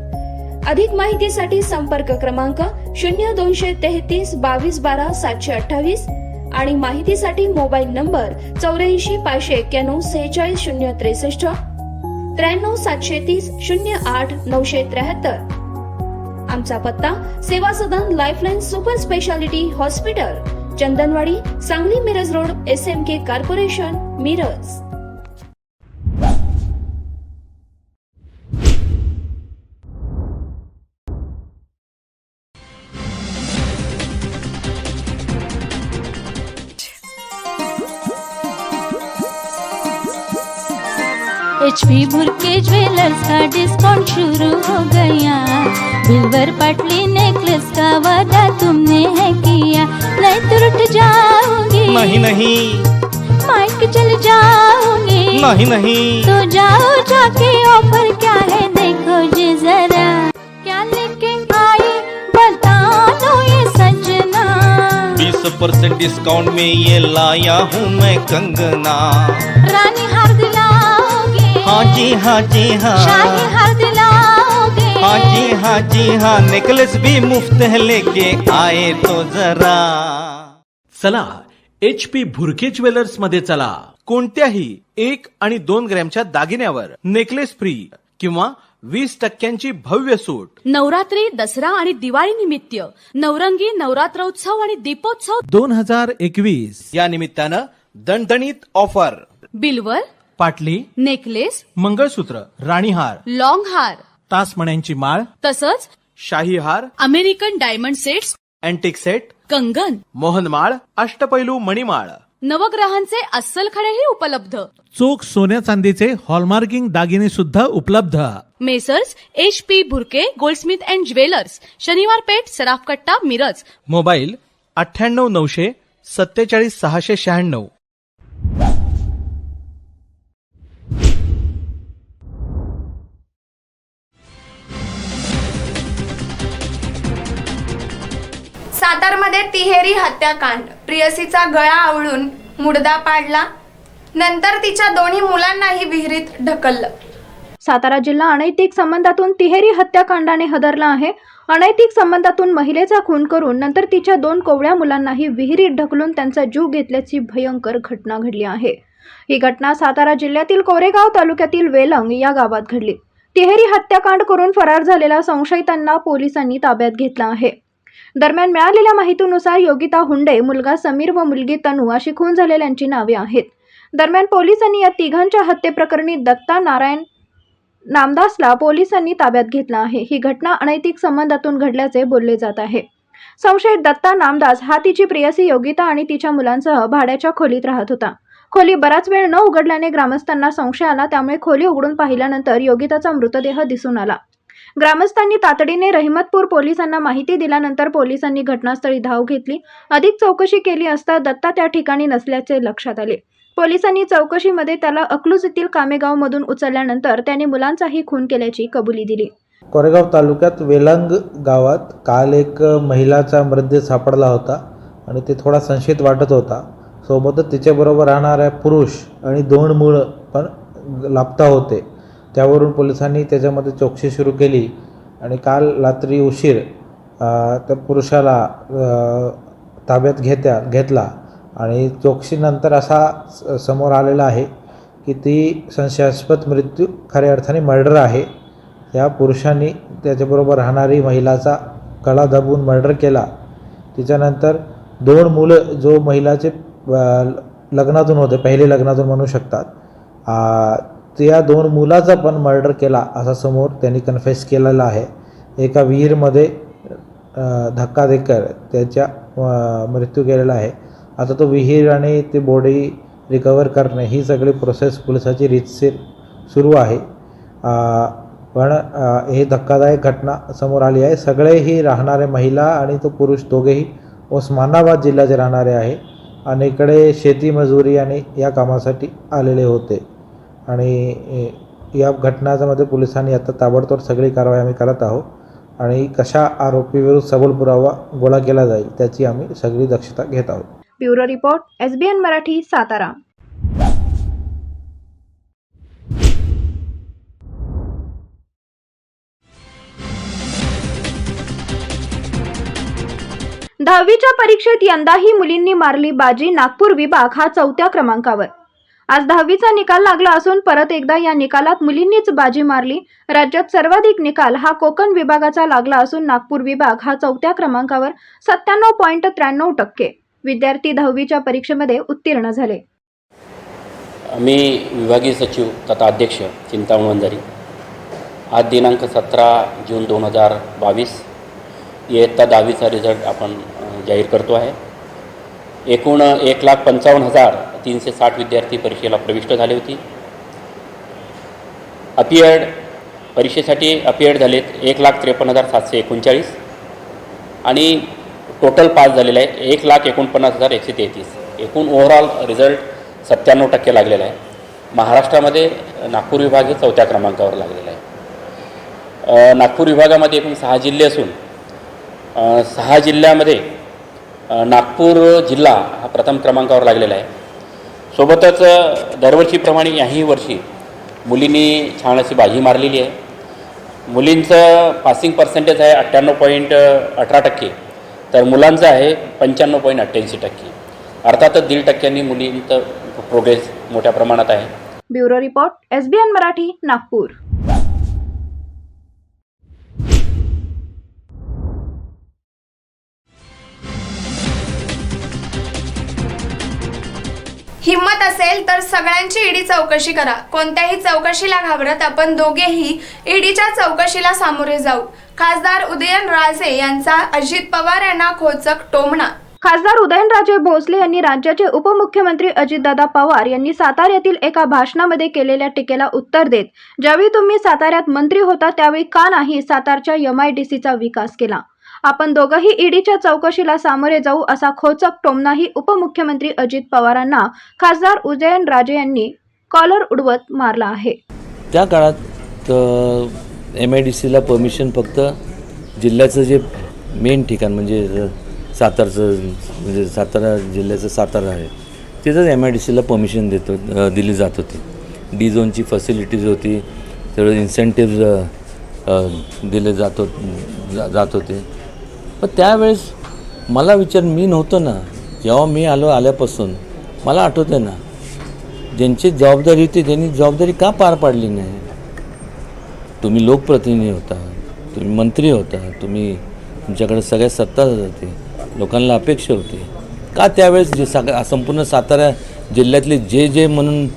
S2: अधिक माहितीसाठी संपर्क क्रमांक 0233 22 12 728 आणि माहितीसाठी मोबाईल नंबर 84 591 46 063 93 730 08 973. आमचा पत्ता Seva Sadan lifeline super speciality hospital, Chandanwadi, Sangli Miraj road, SMK corporation, Miraj.
S9: HP Bhurke jewellers का डिस्काउंट शुरू हो गया. बिल्वर पटली नेकलेस का वादा तुमने है किया, नहीं तो रुठ जाओगी.
S10: नहीं नहीं
S9: माइक चल जाओगी.
S10: नहीं नहीं
S9: तो जाओ जाके ऑफर क्या है देखो जी जरा. क्या लेके आई बता दो ये सजना.
S10: 20% डिस्काउंट में ये लाया हूँ मैं कंगना.
S9: रानी हार दिलाओगे.
S10: हाँ जी हाँ जी हाँ.
S9: शाही हार दिलाओगे.
S10: हाँ जी हाँ. नेकलेस भी मुफ्त है लेके आए तो जरा.
S11: चला HP भुरके ज्वेलर्स मध्ये चला. कोणत्याही 1 आणि 2 ग्रॅमच्या दागिन्यावर नेकलेस फ्री किंवा 20% भव्य सूट.
S12: नवरात्री, दसरा आणि दिवाळी निमित्त नवरंगी नवरात्रोत्सव आणि दीपोत्सव
S11: 2021
S10: या निमित्तानं दणदणीत ऑफर.
S12: बिल्वर,
S11: पाटली,
S12: नेकलेस,
S11: मंगळसूत्र, राणीहार,
S12: लॉंग हार,
S11: तासमण्यांची माळ,
S12: तसंच
S11: शाही हार,
S12: American diamond sets,
S11: antique set,
S12: कंगन,
S11: मोहनमाळ, अष्टपैलू मणिमाळ,
S12: नवग्रहांचे अस्सल खडेही उपलब्ध.
S11: चोख सोन्या चांदीचे हॉलमार्किंग दागिने सुद्धा उपलब्ध.
S12: Messrs HP Bhurke Goldsmith and jewellers, शनिवार पेठ, सराफ कट्टा, मिरज.
S11: मोबाईल 98 900 47 696.
S1: सातारमध्ये तिहेरी हत्याकांड. प्रियसीचा गळा आवळून मुडदा पाडला, नंतर तिच्या दोन्ही मुलांनाही विहिरीत ढकललं.
S3: सातारा जिल्हा अनैतिक संबंधातून तिहेरी हत्याकांडाने हादरला आहे. अनैतिक संबंधातून महिलेचा खून करून नंतर तिच्या 2 कोवळ्या मुलांनाही विहिरीत ढकलून त्यांचा जीव घेतल्याची भयंकर घटना घडली आहे. ही घटना सातारा जिल्ह्यातील कोरेगाव तालुक्यातील वेलंग या गावात घडली. तिहेरी हत्याकांड करून फरार झालेल्या संशयितांना पोलिसांनी ताब्यात घेतलं आहे. दरम्यान मिळालेल्या माहितीनुसार योगिता हुंडे, मुलगा समीर व मुलगी तनू अशी खून झालेल्यांची नावे आहेत. दरम्यान पोलिसांनी या तिघांच्या हत्येप्रकरणी दत्ता नारायण नामदासला पोलिसांनी ताब्यात घेतला आहे. ही घटना अनैतिक संबंधातून घडल्याचे बोलले जात आहे. संशयित दत्ता नामदास हा तिची प्रेयसी योगिता आणि तिच्या मुलांसह भाड्याच्या खोलीत राहत होता. खोली बराच वेळ न उघडल्याने ग्रामस्थांना संशय आला. त्यामुळे खोली उघडून पाहिल्यानंतर योगिताचा मृतदेह दिसून आला. ग्रामस्थांनी तातडीने रहिमतपूर पोलिसांना माहिती दिल्यानंतर पोलिसांनी घटनास्थळी धाव घेतली. अधिक चौकशी केली असता दत्ता त्या ठिकाणी नसल्याचे लक्षात आले. पोलिसांनी चौकशीमध्ये त्याला अकलूज येथील कामेगावमधून उचलल्यानंतर त्याने मुलांचाही खून केल्याची कबुली दिली.
S4: कोरेगाव तालुक्यात वेलंग गावात काल एक महिलाचा मृतदेह सापडला होता आणि ते थोडा संशयित वाटत होता. सोबतच तिच्याबरोबर राहणाऱ्या पुरुष आणि 2 मुलं पण लापता होते. त्यावरून पोलिसांनी त्याच्यामध्ये चौकशी सुरू केली आणि काल रात्री उशीर त्या पुरुषाला ताब्यात घेतला आणि चौकशीनंतर असा समोर आलेला आहे की ती संशयास्पद मृत्यू खऱ्या अर्थाने मर्डर आहे. त्या पुरुषांनी त्याच्याबरोबर राहणारी महिलाचा गळा दाबून मर्डर केला. तिच्यानंतर 2 मुलं जो महिलाचे लग्नातून होते, पहिले लग्नातून म्हणू शकतात, त्या 2 मुलाचा पण मर्डर केला असा समोर त्यांनी कन्फेस केलेला आहे. एका विहीरमध्ये धक्का देकर त्याच्या मृत्यू केलेला आहे. आता तो विहीर आणि ती बॉडी रिकवर करणे ही सगळी प्रोसेस पोलिसाची रीतसर सुरू आहे. पण हे धक्कादायक घटना समोर आली आहे. सगळेही राहणारे महिला आणि तो पुरुष दोघेही उस्मानाबाद जिल्ह्याचे राहणारे आहे आणि इकडे शेती मजुरी आणि या कामासाठी आलेले होते. आणि या घटनांमध्ये पोलिसांनी आता ताबडतोब सगळी कारवाई आम्ही करत आहोत आणि कशा आरोपीविरुद्ध सबळ पुरावा गोळा केला जाईल त्याची आम्ही सगळी दक्षता घेत आहोत.
S3: Bureau report SBN Marathi Satara. दहावीच्या परीक्षेत यंदाही मुलींनी मारली बाजी. नागपूर विभाग हा 4थ्या क्रमांकावर. आज 10वीचा निकाल लागला असून परत एकदा या निकालात मुलींनीच बाजी मारली. राज्यात सर्वाधिक निकाल हा कोकण विभागाचा लागला असून नागपूर विभाग हा 4थ्या क्रमांकावर 97.93% विद्यार्थी 10वीच्या परीक्षेमध्ये उत्तीर्ण झाले.
S5: मी विभागीय सचिव तथा अध्यक्ष चिंतामण वंजारी. आज दिनांक 17 जून 2022 इयत्ता 10वीचा रिझल्ट आपण जाहीर करतो आहे. एकूण 1,55,360 विद्यार्थी परीक्षेला प्रविष्ट झाले होते. अपियर्ड परीक्षेसाठी अपियर्ड झालेत 1,53,739 आणि टोटल पास झालेलं आहे 1,49,133. एकूण ओव्हरऑल रिझल्ट 97% लागलेला आहे. महाराष्ट्रामध्ये नागपूर विभाग हे 4थ्या क्रमांकावर लागलेला आहे. नागपूर विभागामध्ये एकूण 6 जिल्हे असून 6 जिल्ह्यामध्ये नागपूर जिल्हा हा प्रथम क्रमांकावर लागलेला आहे. सोबतच दरवर्षीप्रमाणे याही वर्षी मुलींनी छान अशी बाजी मारलेली आहे. मुलींचं पासिंग पर्सेंटेज आहे 98.18%, तर मुलांचं आहे 95.88%. अर्थातच 1.5% मुलींचं प्रोग्रेस मोठ्या प्रमाणात आहे.
S3: Bureau report SBN Marathi Nagpur.
S1: हिम्मत असेल तर सगळ्यांची ईडी चौकशी करा. कोणत्याही चौकशीला घाबरत आपण दोघेही ईडीच्या चौकशीला सामोरे जाऊ. खासदार उदयनराजे यांचा अजित पवार यांना खोचक टोमणा.
S3: खासदार उदयनराजे भोसले यांनी राज्याचे उपमुख्यमंत्री अजितदादा पवार यांनी साताऱ्यातील एका भाषणामध्ये केलेल्या टीकेला उत्तर देत, ज्यावेळी तुम्ही साताऱ्यात मंत्री होता त्यावेळी का नाही सातारच्या MIDCचा विकास केला. आपण दोघंही ईडीच्या चौकशीला सामोरे जाऊ असा खोचक टोमणाही उपमुख्यमंत्री अजित पवारांना खासदार उदयनराजे यांनी कॉलर उडवत मारला आहे.
S22: त्या काळात MIDCला परमिशन फक्त जिल्ह्याचं जे मेन ठिकाण म्हणजे सातारचं म्हणजे सातारा जिल्ह्याचं सातारा आहे तिथंच MIDCला परमिशन दिली जात होती. डी झोनची फॅसिलिटीज होती, तेवढं इन्सेंटिव्ज दिले जात होते. पण त्यावेळेस मला मी नव्हतो ना, जेव्हा मी आल्यापासून मला आठवतं आहे ना, ज्यांची जबाबदारी होती त्यांनी जबाबदारी का पार पाडली नाही. तुम्ही लोकप्रतिनिधी होता, तुम्ही मंत्री होता, तुमच्याकडे सगळ्या सत्ता होती, लोकांना अपेक्षा होती का त्यावेळेस जे संपूर्ण सातारा जिल्ह्यातले जे म्हणून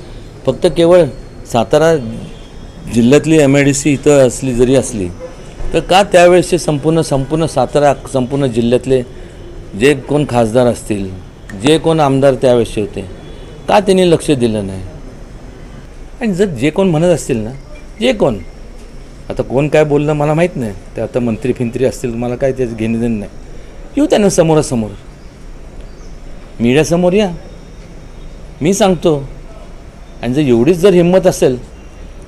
S22: फक्त केवळ सातारा जिल्ह्यातली MIDC इथं जरी असली तर का त्यावेळेसचे संपूर्ण सातारा संपूर्ण जिल्ह्यातले जे कोण खासदार असतील, जे कोण आमदार त्यावेळेसचे होते, का त्यांनी लक्ष दिलं नाही. आणि जर जे कोण म्हणत असतील ना, जे कोण आता कोण काय बोललं मला माहीत नाही, ते आता मंत्री असतील, मला काय त्याचं घेणं देणं नाही. येऊ त्यांना समोरासमोर मीडियासमोर या, मी सांगतो. आणि जर एवढीच जर हिंमत असेल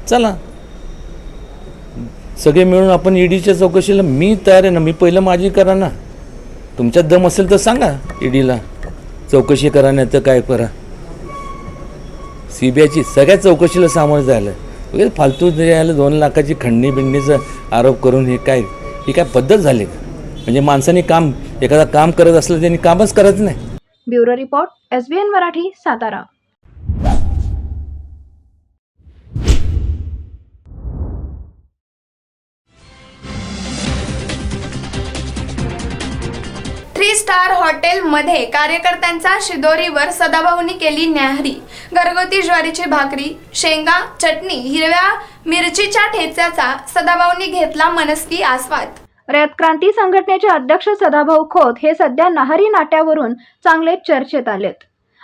S22: चला सगळे मिळून आपण ईडीच्या चौकशीला मी तयार आहे ना. मी पहिलं माझी करा ना, तुमच्यात दम असेल तर सांगा ईडीला चौकशी करा, नाही तर काय करा. CBIची सगळ्या चौकशीला सामोरं जायला वगैरे फालतू यायला 2 लाखाची खंडणी बिंडणीचा आरोप करून ही काय पद्धत झाली का. म्हणजे माणसाने एखादा काम करत असलं त्यांनी कामच करत नाही.
S3: Bureau report SBN Marathi Satara.
S1: Three star हॉटेलमध्ये कार्यकर्त्यांचा शिदोरीवर सदाभाऊनी केली न्याहारी. घरगुती ज्वारीची भाकरी, शेंगा, चटणी, हिरव्या मिरचीच्या ठेच्याचा सदाभाऊनी घेतला मनस्वी आस्वाद.
S3: रयत क्रांती संघटनेचे अध्यक्ष सदाभाऊ खोत हे सध्या नाहरी नाट्यावरून चांगले चर्चेत आलेत.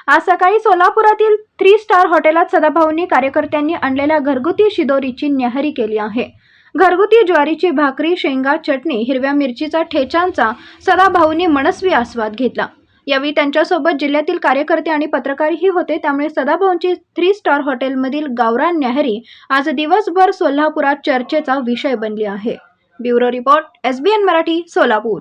S3: आज सकाळी सोलापुरातील 3 स्टार हॉटेलात सदाभाऊंनी कार्यकर्त्यांनी आणलेल्या घरगुती शिदोरीची न्याहारी केली आहे. घरगुती ज्वारीची भाकरी, शेंगा, चटणी, हिरव्या मिरचीचा ठेचांचा सदाभाऊंनी मनस्वी आस्वाद घेतला. यावेळी त्यांच्यासोबत जिल्ह्यातील कार्यकर्ते आणि पत्रकारही होते. त्यामुळे सदाभाऊंची 3 स्टार हॉटेलमधील गावरान न्याहारी आज दिवसभर सोलापुरात चर्चेचा विषय बनली आहे. Bureau report, SBN Marathi, Solapur.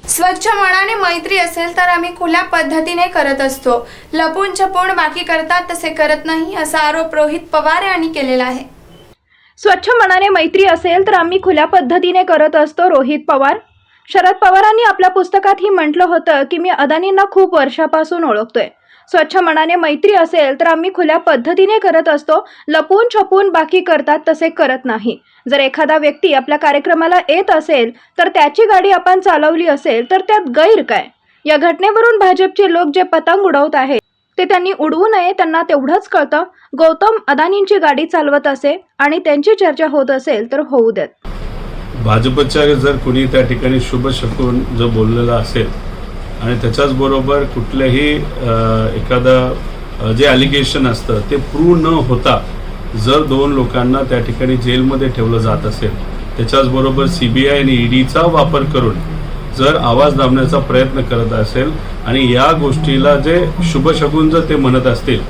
S1: स्वच्छ मनाने मैत्री असेल तर आम्ही खुल्या पद्धतीने करत असतो. लपून छपून बाकी करतात तसे करत नाही, असा आरोप रोहित पवार यांनी केलेला आहे.
S3: स्वच्छ मनाने मैत्री असेल तर आम्ही खुल्या पद्धतीने करत असतो. रोहित पवार. शरद पवारांनी आपल्या पुस्तकातही म्हटलं होतं की मी अदानींना खूप वर्षापासून ओळखतोय. स्वच्छ मनाने मैत्री असेल तर आम्ही खुल्या पद्धतीने करत असतो. लपून छपून बाकी करतात तसे करत नाही. जर एखादा व्यक्ती आपल्या कार्यक्रमाला येत असेल तर त्याची गाडी आपण चालवली असेल तर त्यात गैर काय? या घटनेवरून भाजपचे लोक जे पतंग उडवत आहेत ते त्यांनी उडवू नये. त्यांना तेवढंच कळतं. गौतम अदानींची गाडी चालवत असे आणि त्यांची चर्चा होत असेल तर होऊ देत.
S6: भाजपच्या जर कुणी त्या ठिकाणी शुभ शकून जो बोललेला असेल आणि त्याच्याच बरोबर कुठल्याही एखादा जे ॲलिगेशन असतं ते प्रूव्ह न होता जर 2 लोकांना त्या ठिकाणी जेलमध्ये ठेवलं जात असेल, त्याच्याचबरोबर CBI आणि EDचा वापर करून जर आवाज दाबण्याचा प्रयत्न करत असेल आणि या गोष्टीला जे शुभशगुन जर ते म्हणत असतील,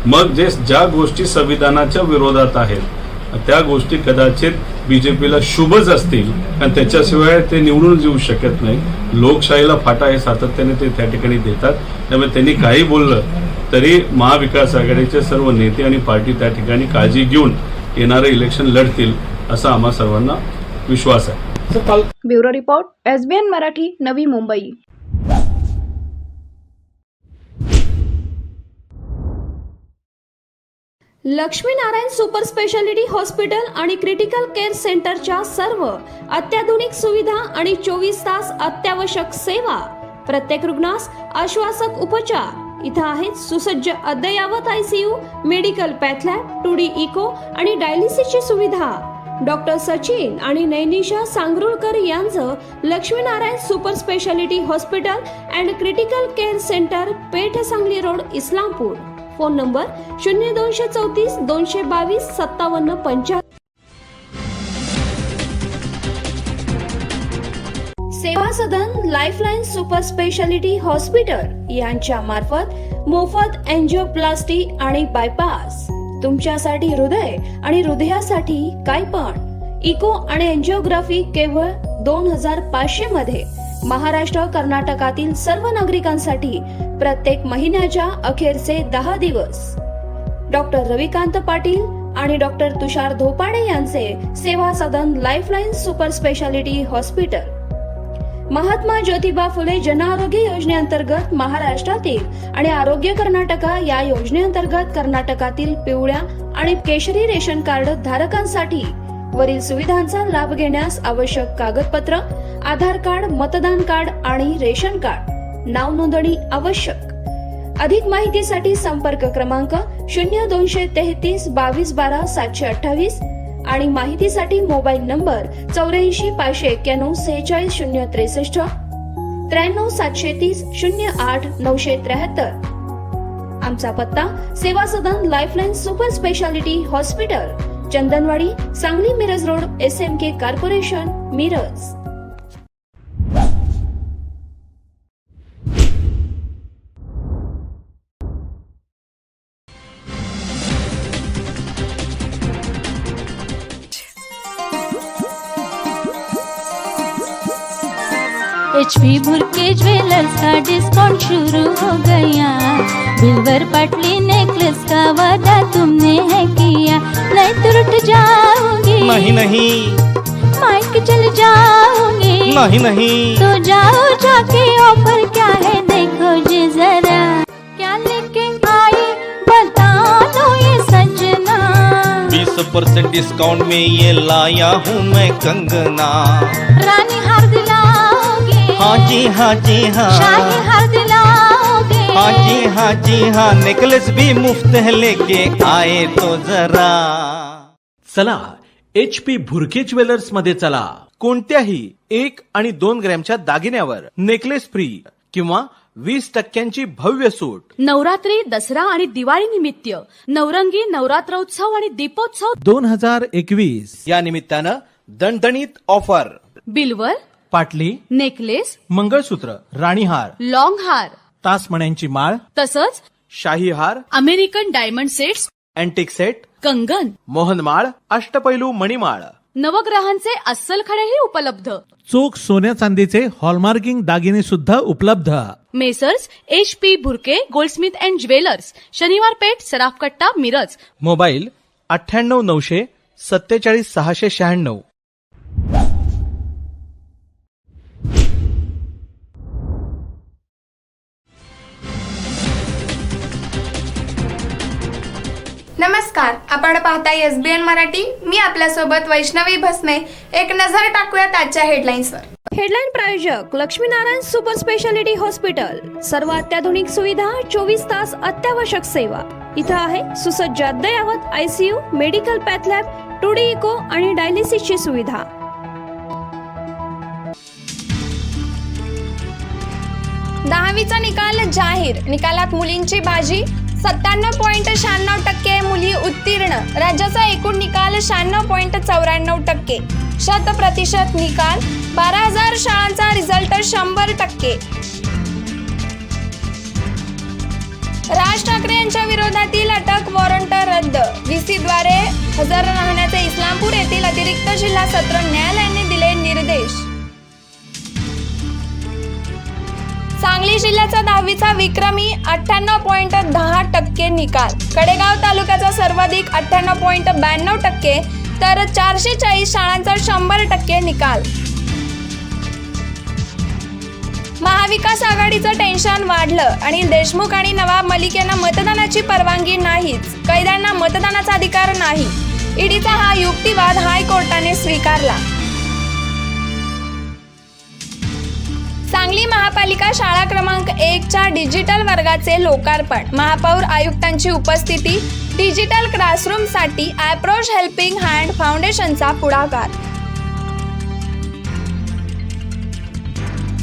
S6: मग ज्या गोष्टी संविधानाच्या विरोधात आहेत त्या गोष्टी कदाचित BJPला शुभच असतील, कारण त्याच्याशिवाय ते निवडून येऊ शकत नाही. लोकशाहीला फाटा हे सातत्याने ते त्या ठिकाणी देतात. त्यामुळे त्यांनी काही बोललं तरी महाविकास आघाडीचे सर्व नेते आणि पार्टी त्या ठिकाणी काळजी घेऊन येणारे इलेक्शन लढतील असा आम्हा सर्वांना विश्वास आहे.
S3: Bureau report, SBN Marathi, Navi Mumbai.
S2: Laxminarayan super speciality hospital आणि क्रिटिकल केअर सेंटरच्या सर्व अत्याधुनिक सुविधा आणि 24 तास अत्यावश्यक सेवा. प्रत्येक रुग्णास आश्वासक उपचार. इथं आहेत सुसज्ज अद्ययावत ICU, medical path lab, 2D echo आणि डायलिसिसची सुविधा. डॉक्टर सचिन आणि नैनिशा सांगरुळकर यांचं Laxminarayan super speciality hospital and critical care centre, Peth Sangli road, Islampur. Phone number 0234 222 5775. Seva Sadan lifeline super speciality hospital यांच्या मार्फत मोफत एंजिओप्लास्टी आणि बायपास. तुमच्यासाठी हृदय आणि हृदयासाठी काय पण इको आणि एंजिओग्राफी केवळ 2500 मध्ये. महाराष्ट्र कर्नाटकातील सर्व नागरिकांसाठी प्रत्येक महिन्याच्या अखेरचे 10 दिवस. डॉक्टर रविकांत पाटील आणि डॉक्टर तुषार धोपाडे यांचे Seva Sadan lifeline super speciality hospital. Mahatma Jyotiba Phule जन आरोग्य योजनेअंतर्गत महाराष्ट्रातील आणि आरोग्य कर्नाटका या योजनेअंतर्गत कर्नाटकातील पिवळ्या आणि केशरी रेशन कार्ड धारकांसाठी वरील सुविधांचा लाभ घेण्यास आवश्यक कागदपत्र: आधार कार्ड, मतदान कार्ड आणि रेशन कार्ड. नाव नोंदणी आवश्यक. अधिक माहितीसाठी संपर्क क्रमांक 0233 22 12 728 आणि माहितीसाठी मोबाईल नंबर 84 591 46 063 93 730 08 973. आमचा पत्ता Seva Sadan lifeline super speciality hospital, Chandanwadi, Sangli Miraj road, SMK corporation, Miraj.
S9: HP Bhurke jewellers का डिस्काउंट शुरू हो गया. बिलवर पटली नेकलेस का वादा तुमने है किया, नहीं तो रुठ जाओगी.
S10: नहीं नहीं
S9: माइक चल जाओगी.
S10: नहीं नहीं
S9: तो जाओ जाके ऑफर क्या है देखो जी जरा. क्या लेके आई बता दो ये सजना.
S10: 20% डिस्काउंट में ये लाया हूँ मैं कंगना.
S9: रानी हार दिलाओगे.
S10: हाँ जी हाँ जी हाँ.
S9: शाही हार दिलाओगे.
S10: हाँ जी हाँ. नेकलेस भी मुफ्त है लेके आए तो जरा.
S11: चला HP भुरके ज्वेलर्स मध्ये चला. कोणत्याही 1 आणि 2 ग्रॅमच्या दागिन्यावर नेकलेस फ्री किंवा 20% भव्य सूट.
S12: नवरात्री, दसरा आणि दिवाळी निमित्त नवरंगी नवरात्रोत्सव आणि दीपोत्सव
S11: 2021 या निमित्तानं दणदणीत ऑफर.
S12: बिलवर
S11: पाटली,
S12: नेकलेस,
S11: मंगळसूत्र, राणीहार,
S12: लॉंग हार,
S11: तासमण्यांची माळ,
S12: तसंच
S11: शाही हार,
S12: American diamond sets,
S11: antique set,
S12: कंगन,
S11: मोहनमाळ, अष्टपैलू मणिमाळ,
S12: नवग्रहांचे अस्सल खडेही उपलब्ध.
S11: चोख सोन्या चांदीचे हॉलमार्किंग दागिने सुद्धा उपलब्ध.
S12: Messrs HP Bhurke Goldsmith and jewellers, शनिवार पेठ, सराफकट्टा, मिरज.
S11: मोबाईल 98 900 47 696.
S1: नमस्कार, आपण पाहताय SBN मराठी. मी आपल्यासोबत वैष्णवी भस्मे. एक नजर टाकूयात आजच्या हेडलाईन्सवर.
S2: हेडलाईन प्रायोजक लक्ष्मीनारायण सुपर स्पेशालिटी हॉस्पिटल. सर्व अत्याधुनिक सुविधा, 24 तास अत्यावश्यक सेवा. इथं आहे सुसज्ज अद्ययावत ICU, medical path lab, 2D echo आणि डायलिसिसची सुविधा.
S1: दहावीचा निकाल जाहीर. निकालात मुलींची बाजी. 97.96% मुली उत्तीर्ण. राज्याचा एकूण निकाल 96.94%. 100% निकाल. 12,000 शाळांचा रिझल्ट 100%. राज ठाकरे यांच्या विरोधातील अटक वॉरंट रद्द. VC द्वारे हजर राहण्याचे इस्लामपूर येथील अतिरिक्त जिल्हा सत्र न्यायालयाने दिले निर्देश. सांगली जिल्ह्याचा 10वीचा विक्रमी 98.10% निकाल. कडेगाव तालुक्याचा सर्वाधिक 98.92%, तर 440 शाळांचा 100% निकाल. महाविकास आघाडीचं टेन्शन वाढलं. अनिल देशमुख आणि नवाब मलिक यांना मतदानाची परवानगी नाहीच. कैद्यांना मतदानाचा अधिकार नाही. ईडीचा हा युक्तिवाद हायकोर्टाने स्वीकारला. सांगली महापालिका शाळा क्रमांक 1च्या डिजिटल वर्गाचे लोकार्पण. महापौर आयुक्तांची उपस्थिती. डिजिटल क्लासरूमसाठी अप्रोच हेल्पिंग हँड फाउंडेशनचा पुढाकार.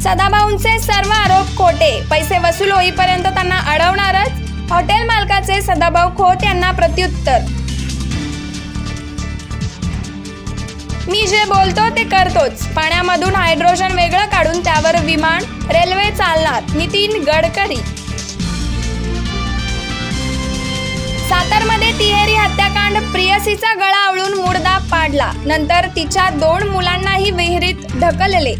S1: सदाभाऊंचे सर्व आरोप खोटे. पैसे वसूल होईपर्यंत त्यांना अडवणारच. हॉटेल मालकाचे सदाभाऊ खोत यांना प्रत्युत्तर. मी जे बोलतो ते करतोच. पाण्यामधून हायड्रोजन वेगळं काढून त्यावर विमान, रेल्वे चालणार. नितीन गडकरी. सातारमध्ये तिहेरी हत्याकांड. प्रियसीचा गळा आवळून मुर्दा पाडला. नंतर तिच्या 2 मुलांनाही विहिरीत ढकलले.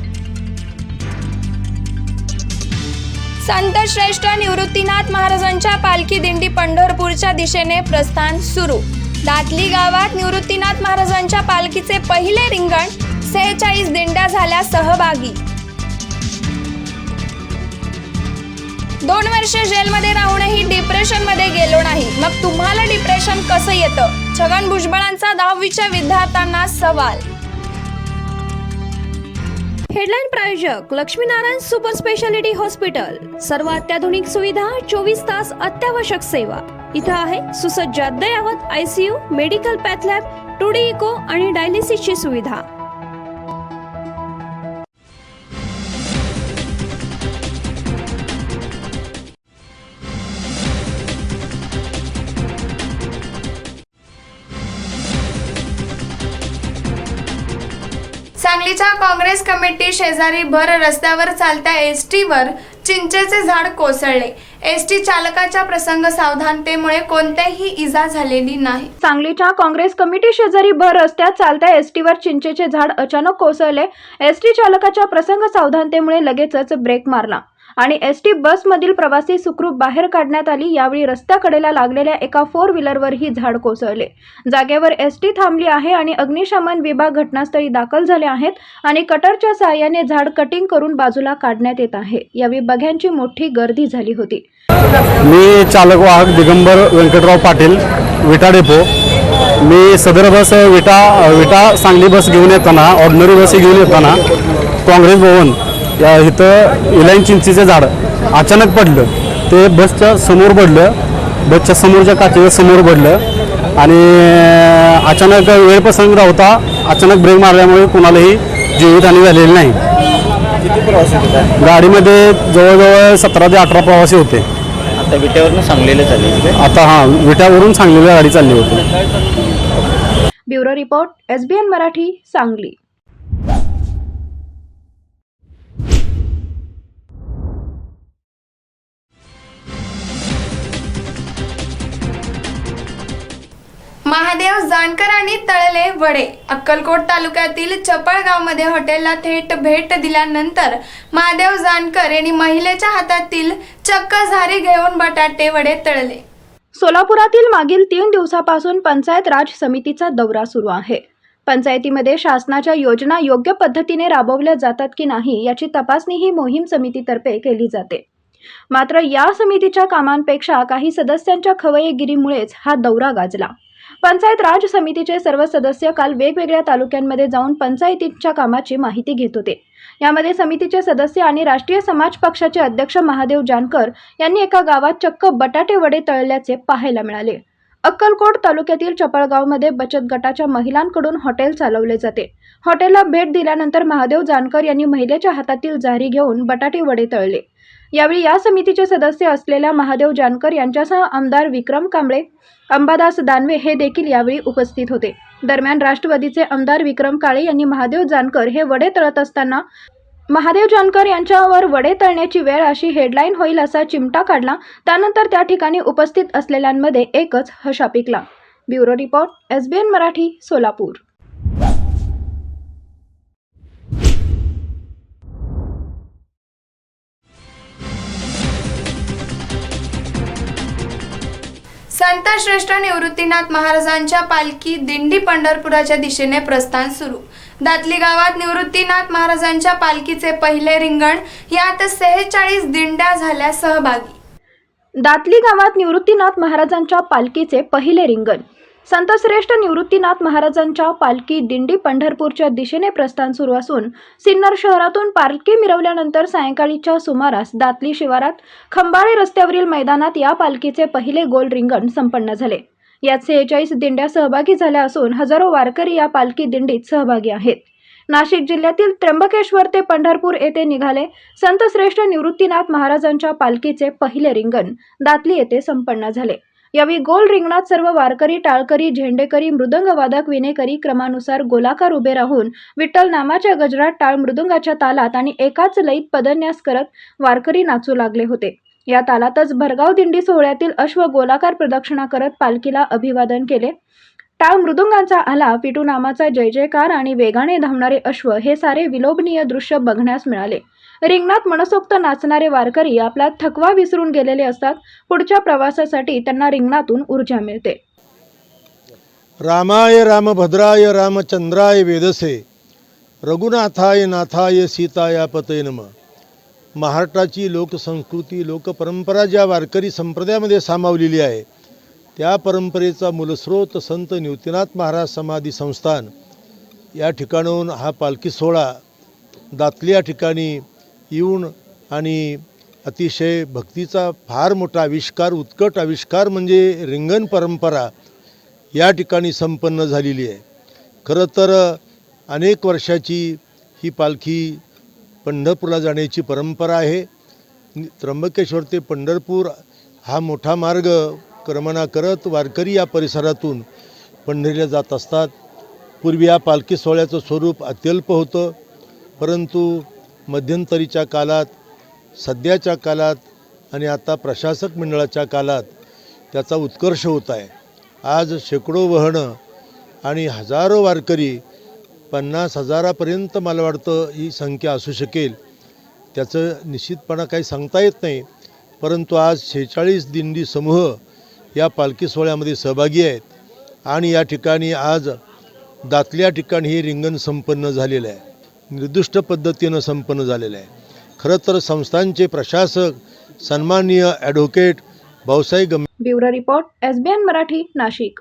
S1: संत श्रेष्ठ निवृत्तीनाथ महाराजांच्या पालखी दिंडी पंढरपूरच्या दिशेने प्रस्थान सुरू. दातली गावात निवृत्तीनाथ महाराजांच्या पालखीचे पहिले रिंगण. 46 दिंड्या झाल्या सहभागी. 2 वर्ष जेलमध्ये राहूनही डिप्रेशनमध्ये गेलो नाही. मग तुम्हाला डिप्रेशन कसं येतं? छगन भुजबळांचा 10वीच्या विद्यार्थ्यांना सवाल.
S2: हेडलाईन प्रायोजक लक्ष्मीनारायण सुपर स्पेशालिटी हॉस्पिटल. सर्व अत्याधुनिक सुविधा, 24 तास अत्यावश्यक सेवा. इथं आहे सुसज्ज अद्ययावत ICU, medical path lab, 2D echo आणि डायलिसिसची सुविधा.
S1: सांगलीच्या काँग्रेस कमिटी शेजारी भर रस्त्यावर चालत्या एसटीवर चिंचेचे झाड कोसळले. एसटी चालकाच्या प्रसंग सावधानतेमुळे कोणतीही इजा झालेली नाही.
S3: सांगलीच्या काँग्रेस कमिटी शेजारी भर रस्त्यात चालत्या एसटीवर चिंचेचे झाड अचानक कोसळले. एसटी चालकाच्या प्रसंग सावधानतेमुळे लगेचच ब्रेक मारला आणि एसटी बसमधील प्रवासी सुखरूप बाहेर काढण्यात आली. यावेळी रस्त्याकडेला लागलेल्या एका 4 व्हीलरवर ही झाड कोसळले. जागेवर एसटी थांबली आहे आणि अग्निशमन विभाग घटनास्थळी दाखल झाले आहेत आणि कटरच्या सहाय्याने झाड कटिंग करून बाजूला काढण्यात येत आहे. यावेळी बघ्यांची मोठी गर्दी झाली होती.
S8: मी चालक वाहक दिगंबर व्यंकटराव पाटील, विटा डेपो. मी सदर बस विटा सांगली बस घेऊन येताना, ऑर्डिनरी बस घेऊन येताना काँग्रेस भवन या इथं इलाईन चिंचेचं झाड अचानक पडलं. ते बसच्या समोर पडलं, बसच्या समोरच्या काचेच्या समोर पडलं आणि अचानक वेळ प्रसंग होता. अचानक ब्रेक मारल्यामुळे कोणालाही जीवितहानी झालेली नाही.
S13: किती प्रवासी होते?
S8: गाडीमध्ये जवळजवळ 17 ते 18 प्रवासी होते.
S13: आता विट्यावरनं सांगलीला चालले
S8: आता विट्यावरून सांगलीला गाडी चालली होती.
S3: Bureau report, SBN Marathi, Sangli.
S1: Mahadev Jankar आणि तळले वडे. अक्कलकोट तालुक्यातील चपळगावमध्ये हॉटेलला थेट भेट दिल्यानंतर महादेव जानकर यांनी महिलेच्या हातातील चक्क झारी घेऊन बटाटे वडे तळले.
S3: सोलापुरातील मागील 3 दिवसापासून पंचायत राज समितीचा दौरा सुरू आहे. पंचायतीमध्ये शासनाच्या योजना योग्य पद्धतीने राबवल्या जातात की नाही याची तपासणी ही मोहीम समितीतर्फे केली जाते. मात्र या समितीच्या कामांपेक्षा काही सदस्यांच्या खवय्येगिरीमुळेच हा दौरा गाजला. पंचायत राज समितीचे सर्व सदस्य काल वेगवेगळ्या तालुक्यांमध्ये जाऊन पंचायतीच्या कामाची माहिती घेत होते. यामध्ये समितीचे सदस्य आणि राष्ट्रीय समाज पक्षाचे अध्यक्ष महादेव जानकर यांनी एका गावात चक्क बटाटे वडे तळल्याचे पाहायला मिळाले. अक्कलकोट तालुक्यातील चपळगावमध्ये बचत गटाच्या महिलांकडून हॉटेल चालवले जाते. हॉटेलला भेट दिल्यानंतर महादेव जानकर यांनी महिलेच्या हातातील झारी घेऊन बटाटे वडे तळले. यावेळी या समितीचे सदस्य असलेल्या महादेव जानकर यांच्यासह आमदार विक्रम कांबळे, अंबादास दानवे हे देखील यावेळी उपस्थित होते. दरम्यान राष्ट्रवादीचे आमदार विक्रम काळे यांनी महादेव जानकर हे वडे तळत असताना महादेव जानकर यांच्यावर वडे तळण्याची वेळ अशी हेडलाईन होईल असा चिमटा काढला. त्यानंतर त्या ठिकाणी उपस्थित असलेल्यांमध्ये एकच हशा पिकला. Bureau report, SBN Marathi, Solapur.
S1: संत श्रेष्ठ निवृत्तीनाथ महाराजांच्या पालखी दिंडी पंढरपुराच्या दिशेने प्रस्थान सुरू. दातली गावात निवृत्तीनाथ महाराजांच्या पालखीचे पहिले रिंगण, यात 46 दिंड्या झाल्या सहभागी.
S3: दातली गावात निवृत्तीनाथ महाराजांच्या पालखीचे पहिले रिंगण. संतश्रेष्ठ निवृत्तीनाथ महाराजांच्या पालखी दिंडी पंढरपूरच्या दिशेने प्रस्थान सुरू असून सिन्नर शहरातून पालखी मिरवल्यानंतर सायंकाळीच्या सुमारास दातली शिवारात खंबाळे रस्त्यावरील मैदानात या पालखीचे पहिले गोल रिंगण संपन्न झाले. यात 46 दिंड्या सहभागी झाल्या असून हजारो वारकरी या पालखी दिंडीत सहभागी आहेत. नाशिक जिल्ह्यातील त्र्यंबकेश्वर ते पंढरपूर येथे निघाले संतश्रेष्ठ निवृत्तीनाथ महाराजांच्या पालखीचे पहिले रिंगण दातली येथे संपन्न झाले. यावेळी गोल रिंगणात सर्व वारकरी, टाळकरी, झेंडेकरी, मृदंगवादक, विणेकरी क्रमानुसार गोलाकार उभे राहून विठ्ठल नामाच्या गजरात, टाळ मृदुंगाच्या तालात आणि एकाच लयीत पदन्यास करत वारकरी नाचू लागले होते. या तालातच भरगाव दिंडी सोहळ्यातील अश्व गोलाकार प्रदक्षिणा करत पालखीला अभिवादन केले. टाळ मृदुंगांचा आलाप, विठू नामाचा जय जयकार आणि वेगाने धावणारे अश्व हे सारे विलोभनीय दृश्य बघण्यास मिळाले. रिंगणात मनसोक्त नाचणारे वारकरी आपला थकवा विसरून गेलेले असतात. पुढच्या प्रवासासाठी त्यांना रिंगणातून ऊर्जा मिळते.
S14: रामाय रामभद्राय रामचंद्राय वेदसे, रघुनाथाय नाथाय सीताया पतये नमः. महाराष्ट्राची लोकसंस्कृती, लोकपरंपरा ज्या वारकरी संप्रदायामध्ये सामावलेली आहे त्या परंपरेचा मूलस्रोत संत निवृत्तीनाथ महाराज समाधी संस्थान या ठिकाणाहून हा पालखी सोहळा दातली या ठिकाणी येऊन आणि अतिशय भक्तीचा फार मोठा आविष्कार, उत्कट आविष्कार म्हणजे रिंगण परंपरा या ठिकाणी संपन्न झालेली आहे. खरं तर अनेक वर्षाची ही पालखी पंढरपूरला जाण्याची परंपरा आहे. त्र्यंबकेश्वर ते पंढरपूर हा मोठा मार्ग क्रमणा करत वारकरी या परिसरातून पंढरीला जात असतात. पूर्वी या पालखी सोहळ्याचं स्वरूप अत्यल्प होतं, परंतु मध्यंतरीच्या काळात, सध्याच्या काळात आणि आता प्रशासक मंडळाच्या काळात त्याचा उत्कर्ष होत आहे. आज शेकडो वाहनं आणि हजारो वारकरी, 50,000पर्यंत मला वाटतं ही संख्या असू शकेल. त्याचं निश्चितपणा काही सांगता येत नाही, परंतु आज 46 दिंडी समूह या पालखी सोहळ्यामध्ये सहभागी आहेत आणि या ठिकाणी आज दातल्या ठिकाणी हे रिंगण संपन्न झालेलं आहे, निर्दिष्ट पद्धतीनं संपन्न झालेलं आहे. खरं तर संस्थांचे प्रशासक सन्माननीय ॲडव्होकेट भाऊसाहेब गंभीर.
S3: Bureau report, SBN Marathi, Nashik.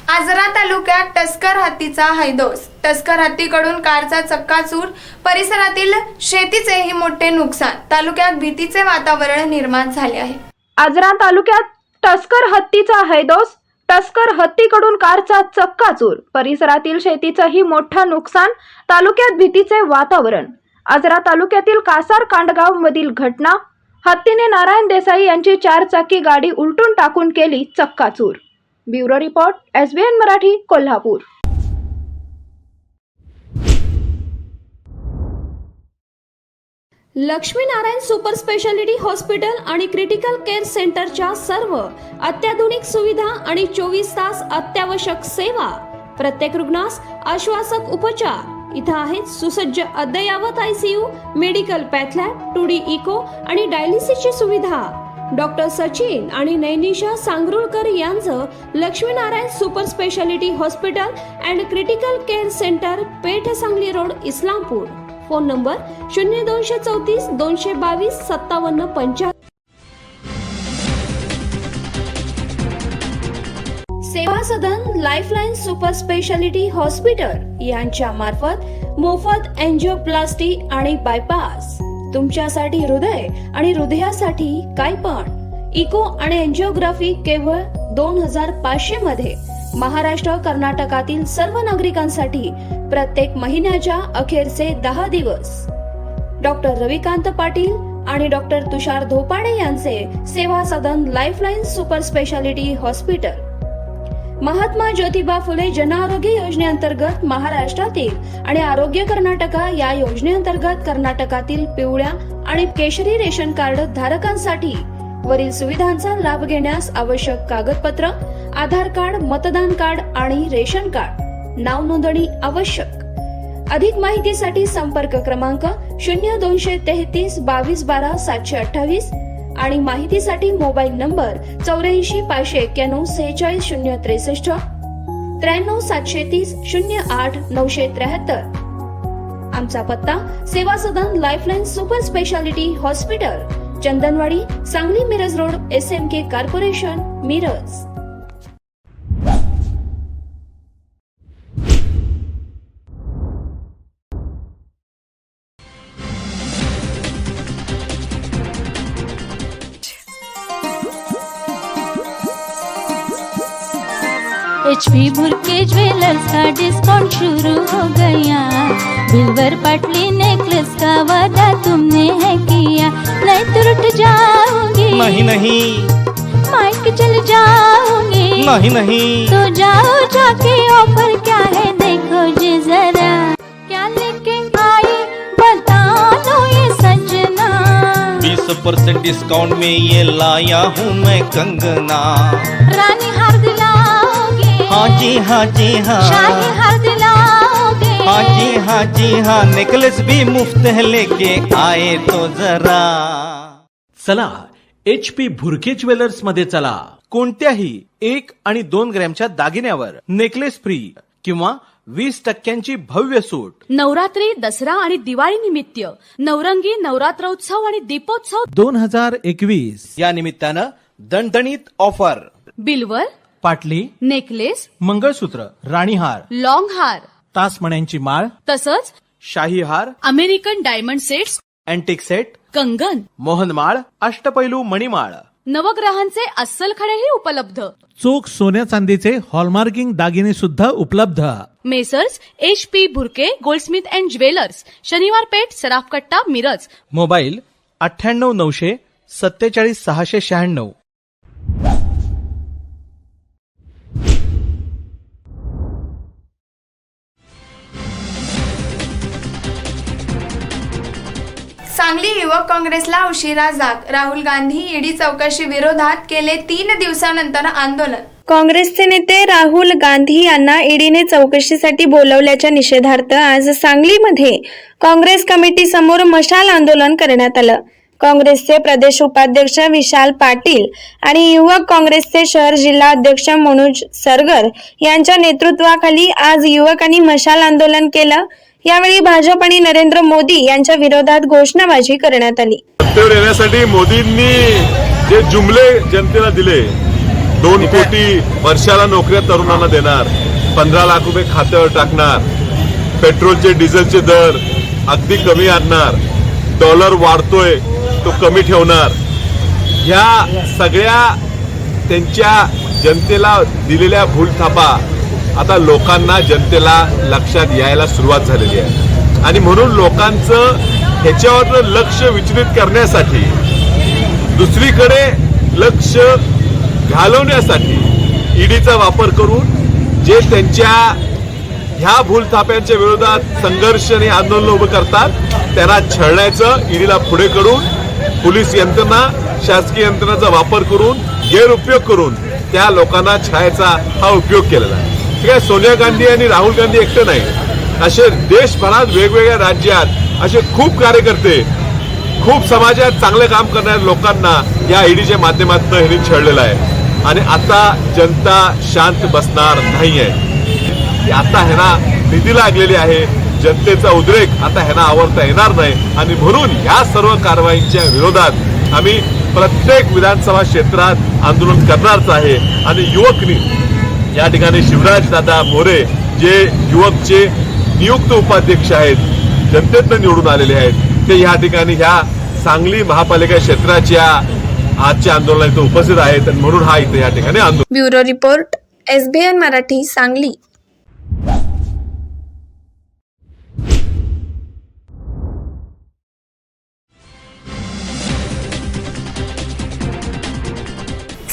S1: Ajara तालुक्यात टस्कर हत्तीचा हैदोस. टस्कर हत्तीकडून कारचा चक्काचूर, परिसरातील शेतीचेही मोठे नुकसान. तालुक्यात भीतीचे वातावरण निर्माण झाले आहे.
S3: आजरा तालुक्यात टस्कर हत्तीचा हैदोस, टस्कर हत्तीकडून कारचा चक्काचूर, परिसरातील शेतीचंही मोठं नुकसान, तालुक्यात भीतीचे वातावरण. आजरा तालुक्यातील कासार कांडगाव मधील घटना. हत्तीने नारायण देसाई यांची 4 चाकी गाडी उलटून टाकून केली चक्काचूर. Bureau report, SBN Marathi, Kolhapur.
S2: Laxminarayan super speciality hospital आणि क्रिटिकल केअर सेंटरच्या सर्व अत्याधुनिक सुविधा आणि 24 तास अत्यावश्यक सेवा. प्रत्येक रुग्णास आश्वासक उपचार. इथं आहेत सुसज्ज अद्ययावत ICU, medical path lab, 2D echo आणि डायलिसिसची सुविधा. डॉक्टर सचिन आणि नैनिशा सांगरुळकर यांचं Laxminarayan super speciality hospital and critical care centre, Peth Sangli road, Islampur. Phone number 0234 222 5755. Seva Sadan lifeline super speciality hospital यांच्या मार्फत मोफत एंजिओप्लास्टी आणि बायपास. तुमच्यासाठी हृदय आणि हृदयासाठी काय पण इको आणि एंजिओग्राफी केवळ 2500 मध्ये. महाराष्ट्र कर्नाटकातील सर्व नागरिकांसाठी प्रत्येक महिन्याच्या अखेरचे 10 दिवस. डॉक्टर रविकांत पाटील आणि डॉक्टर तुषार धोपाडे यांचे Seva Sadan lifeline super speciality hospital. Mahatma Jyotiba Phule जन आरोग्य योजनेअंतर्गत महाराष्ट्रातील आणि आरोग्य कर्नाटका या योजनेअंतर्गत कर्नाटकातील पिवळ्या आणि केशरी रेशन कार्ड धारकांसाठी वरील सुविधांचा लाभ घेण्यास आवश्यक कागदपत्र: आधार कार्ड, मतदान कार्ड आणि रेशन कार्ड. नाव नोंदणी आवश्यक. अधिक माहितीसाठी संपर्क क्रमांक 0233 22 12 728 आणि माहितीसाठी मोबाईल नंबर 84 591 46 063 93 730 08 973. आमचा पत्ता Seva Sadan lifeline super speciality hospital, Chandanwadi, Sangli Miraj road, SMK corporation, Miraj.
S9: HP Bhurke jewellers का डिस्काउंट शुरू हो गया. बिल्वर पटली नेकलेस का वादा तुमने है किया, नहीं तो रुठ जाओगी.
S10: नहीं नहीं
S9: माइक चल जाओगी.
S10: नहीं नहीं
S9: तो जाओ जाके ऑफर क्या है देखो जी जरा. क्या लेके आई बता दो ये सजना.
S10: 20% डिस्काउंट में ये लाया हूँ मैं कंगना.
S9: रानी हार दिलाओगे.
S10: हाँ जी हाँ जी हाँ.
S9: शाही हार दिलाओगे.
S10: हाँ जी हाँ. नेकलेस भी मुफ्त है लेके आए तो जरा.
S11: चला HP भुरके ज्वेलर्स मध्ये चला. कोणत्याही 1 आणि 2 ग्रॅमच्या दागिन्यावर नेकलेस फ्री किंवा 20% भव्य सूट.
S12: नवरात्री, दसरा आणि दिवाळी निमित्त नवरंगी नवरात्रोत्सव आणि दीपोत्सव
S11: 2021 या निमित्तानं दणदणीत ऑफर.
S12: बिल्वर,
S11: पाटली,
S12: नेकलेस,
S11: मंगळसूत्र, राणीहार,
S12: लॉंग हार,
S11: तासमण्यांची माळ,
S12: तसंच
S11: शाही हार,
S12: American diamond sets,
S11: antique set,
S12: कंगन,
S11: मोहनमाळ, अष्टपैलू मणिमाळ,
S12: नवग्रहांचे अस्सल खडेही उपलब्ध.
S11: चोख सोन्या चांदीचे हॉलमार्किंग दागिने सुद्धा उपलब्ध.
S12: Messrs HP Bhurke Goldsmith and jewellers, शनिवार पेठ, सराफकट्टा, मिरज.
S11: मोबाईल 98 900 47 696.
S1: सांगली युवक काँग्रेसला उशिरा जाग. राहुल गांधी ईडी चौकशी विरोधात केले 3 दिवसानंतर आंदोलन.
S3: काँग्रेसचे नेते राहुल गांधी यांना ईडीने चौकशीसाठी बोलवल्याच्या निषेधार्थ आज सांगलीमध्ये काँग्रेस कमिटी समोर मशाल आंदोलन करण्यात आलं. काँग्रेसचे प्रदेश उपाध्यक्ष विशाल पाटील आणि युवक काँग्रेसचे शहर जिल्हा अध्यक्ष मनोज सरगर यांच्या नेतृत्वाखाली आज युवकांनी मशाल आंदोलन केलं. यावेळी भाजप आणि नरेंद्र मोदी यांच्या विरोधात घोषणाबाजी करण्यात आली.
S15: सत्तेवर येण्यासाठी मोदींनी जे जुमले जनतेला दिले, 2 कोटी वर्षाला नोकऱ्या तरुणांना देणार, 15 लाख रुपये खात्यावर टाकणार, पेट्रोलचे डिझेलचे दर अगदी कमी आणणार, डॉलर वाढतोय तो कमी ठेवणार, ह्या सगळ्या त्यांच्या जनतेला दिलेल्या भूलथापा आता लोकांना जनतेला लक्षात यायला सुरुवात झालेली आहे आणि म्हणून लोकांचं ह्याच्यावर लक्ष विचलित करण्यासाठी दुसरीकडे लक्ष घालवण्यासाठी ईडीचा वापर करून जे त्यांच्या ह्या भूलथाप्यांच्या विरोधात संघर्ष आणि आंदोलन उभं करतात त्यांना छळण्याचं ईडीला पुढे करून पोलीस यंत्रणा शासकीय यंत्रणाचा वापर करून गैरउपयोग करून त्या लोकांना छळायचा हा उपयोग केलेला आहे. ठीक आहे, सोनिया गांधी आणि राहुल गांधी एकटे नाही, असे देशभरात वेगवेगळ्या राज्यात असे खूप कार्यकर्ते खूप समाजात चांगले काम करणाऱ्या लोकांना या ईडीच्या माध्यमातून ह्यांनी छळलेलं आहे आणि आता जनता शांत बसणार नाहीये. आता ह्यांना भीती लागलेली आहे, जनतेचा उद्रेक आता ह्यांना आवरता येणार नाही आणि म्हणून ह्या सर्व कारवाईच्या विरोधात आम्ही प्रत्येक विधानसभा क्षेत्रात आंदोलन करणारच आहे आणि युवकनी या ठिकाणी शिवराज दादा मोरे जे युवकचे नियुक्त उपाध्यक्ष आहेत, जनतेतनं निवडून आलेले आहेत, ते या ठिकाणी ह्या सांगली महापालिका क्षेत्राच्या आजच्या आंदोलनात इथे उपस्थित आहेत आणि म्हणून हा इथे या ठिकाणी आंदोलन.
S1: Bureau report SBN Marathi Sangli.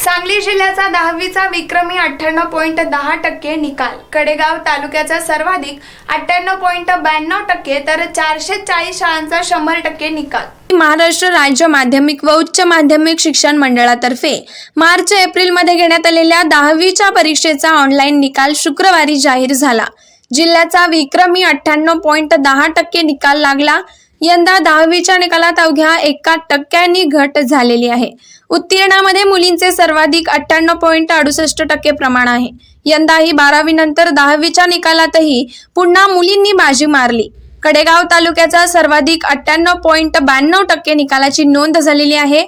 S1: Sangli जिल्ह्याचा 10वीचा विक्रमी 98.10% निकाल. कडेगाव तालुक्याचा सर्वाधिक 98.92% तर 440 शाळांचा 100% निकाल. महाराष्ट्र राज्य माध्यमिक व उच्च माध्यमिक शिक्षण मंडळातर्फे मार्च एप्रिल मध्ये घेण्यात आलेल्या 10वीच्या परीक्षेचा ऑनलाईन निकाल शुक्रवारी जाहीर झाला. जिल्ह्याचा विक्रमी 98.10% निकाल लागला. यंदा 10वीच्या निकालात अवघ्या 1% घट झालेली आहे. उत्तीर्णामध्ये मुलींचे सर्वाधिक 98.68% प्रमाण आहे. यंदाही 12वी नंतर 10वीच्या निकालातही पुन्हा मुलींनी बाजी मारली. कडेगाव तालुक्याचा सर्वाधिक 98.92% निकालाची नोंद झालेली आहे,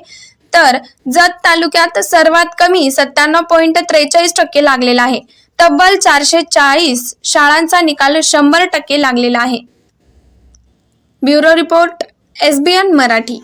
S1: तर जत तालुक्यात सर्वात कमी 97.43% लागलेला आहे. तब्बल 440 शाळांचा निकाल 100% लागलेला आहे. Bureau report SBN Marathi.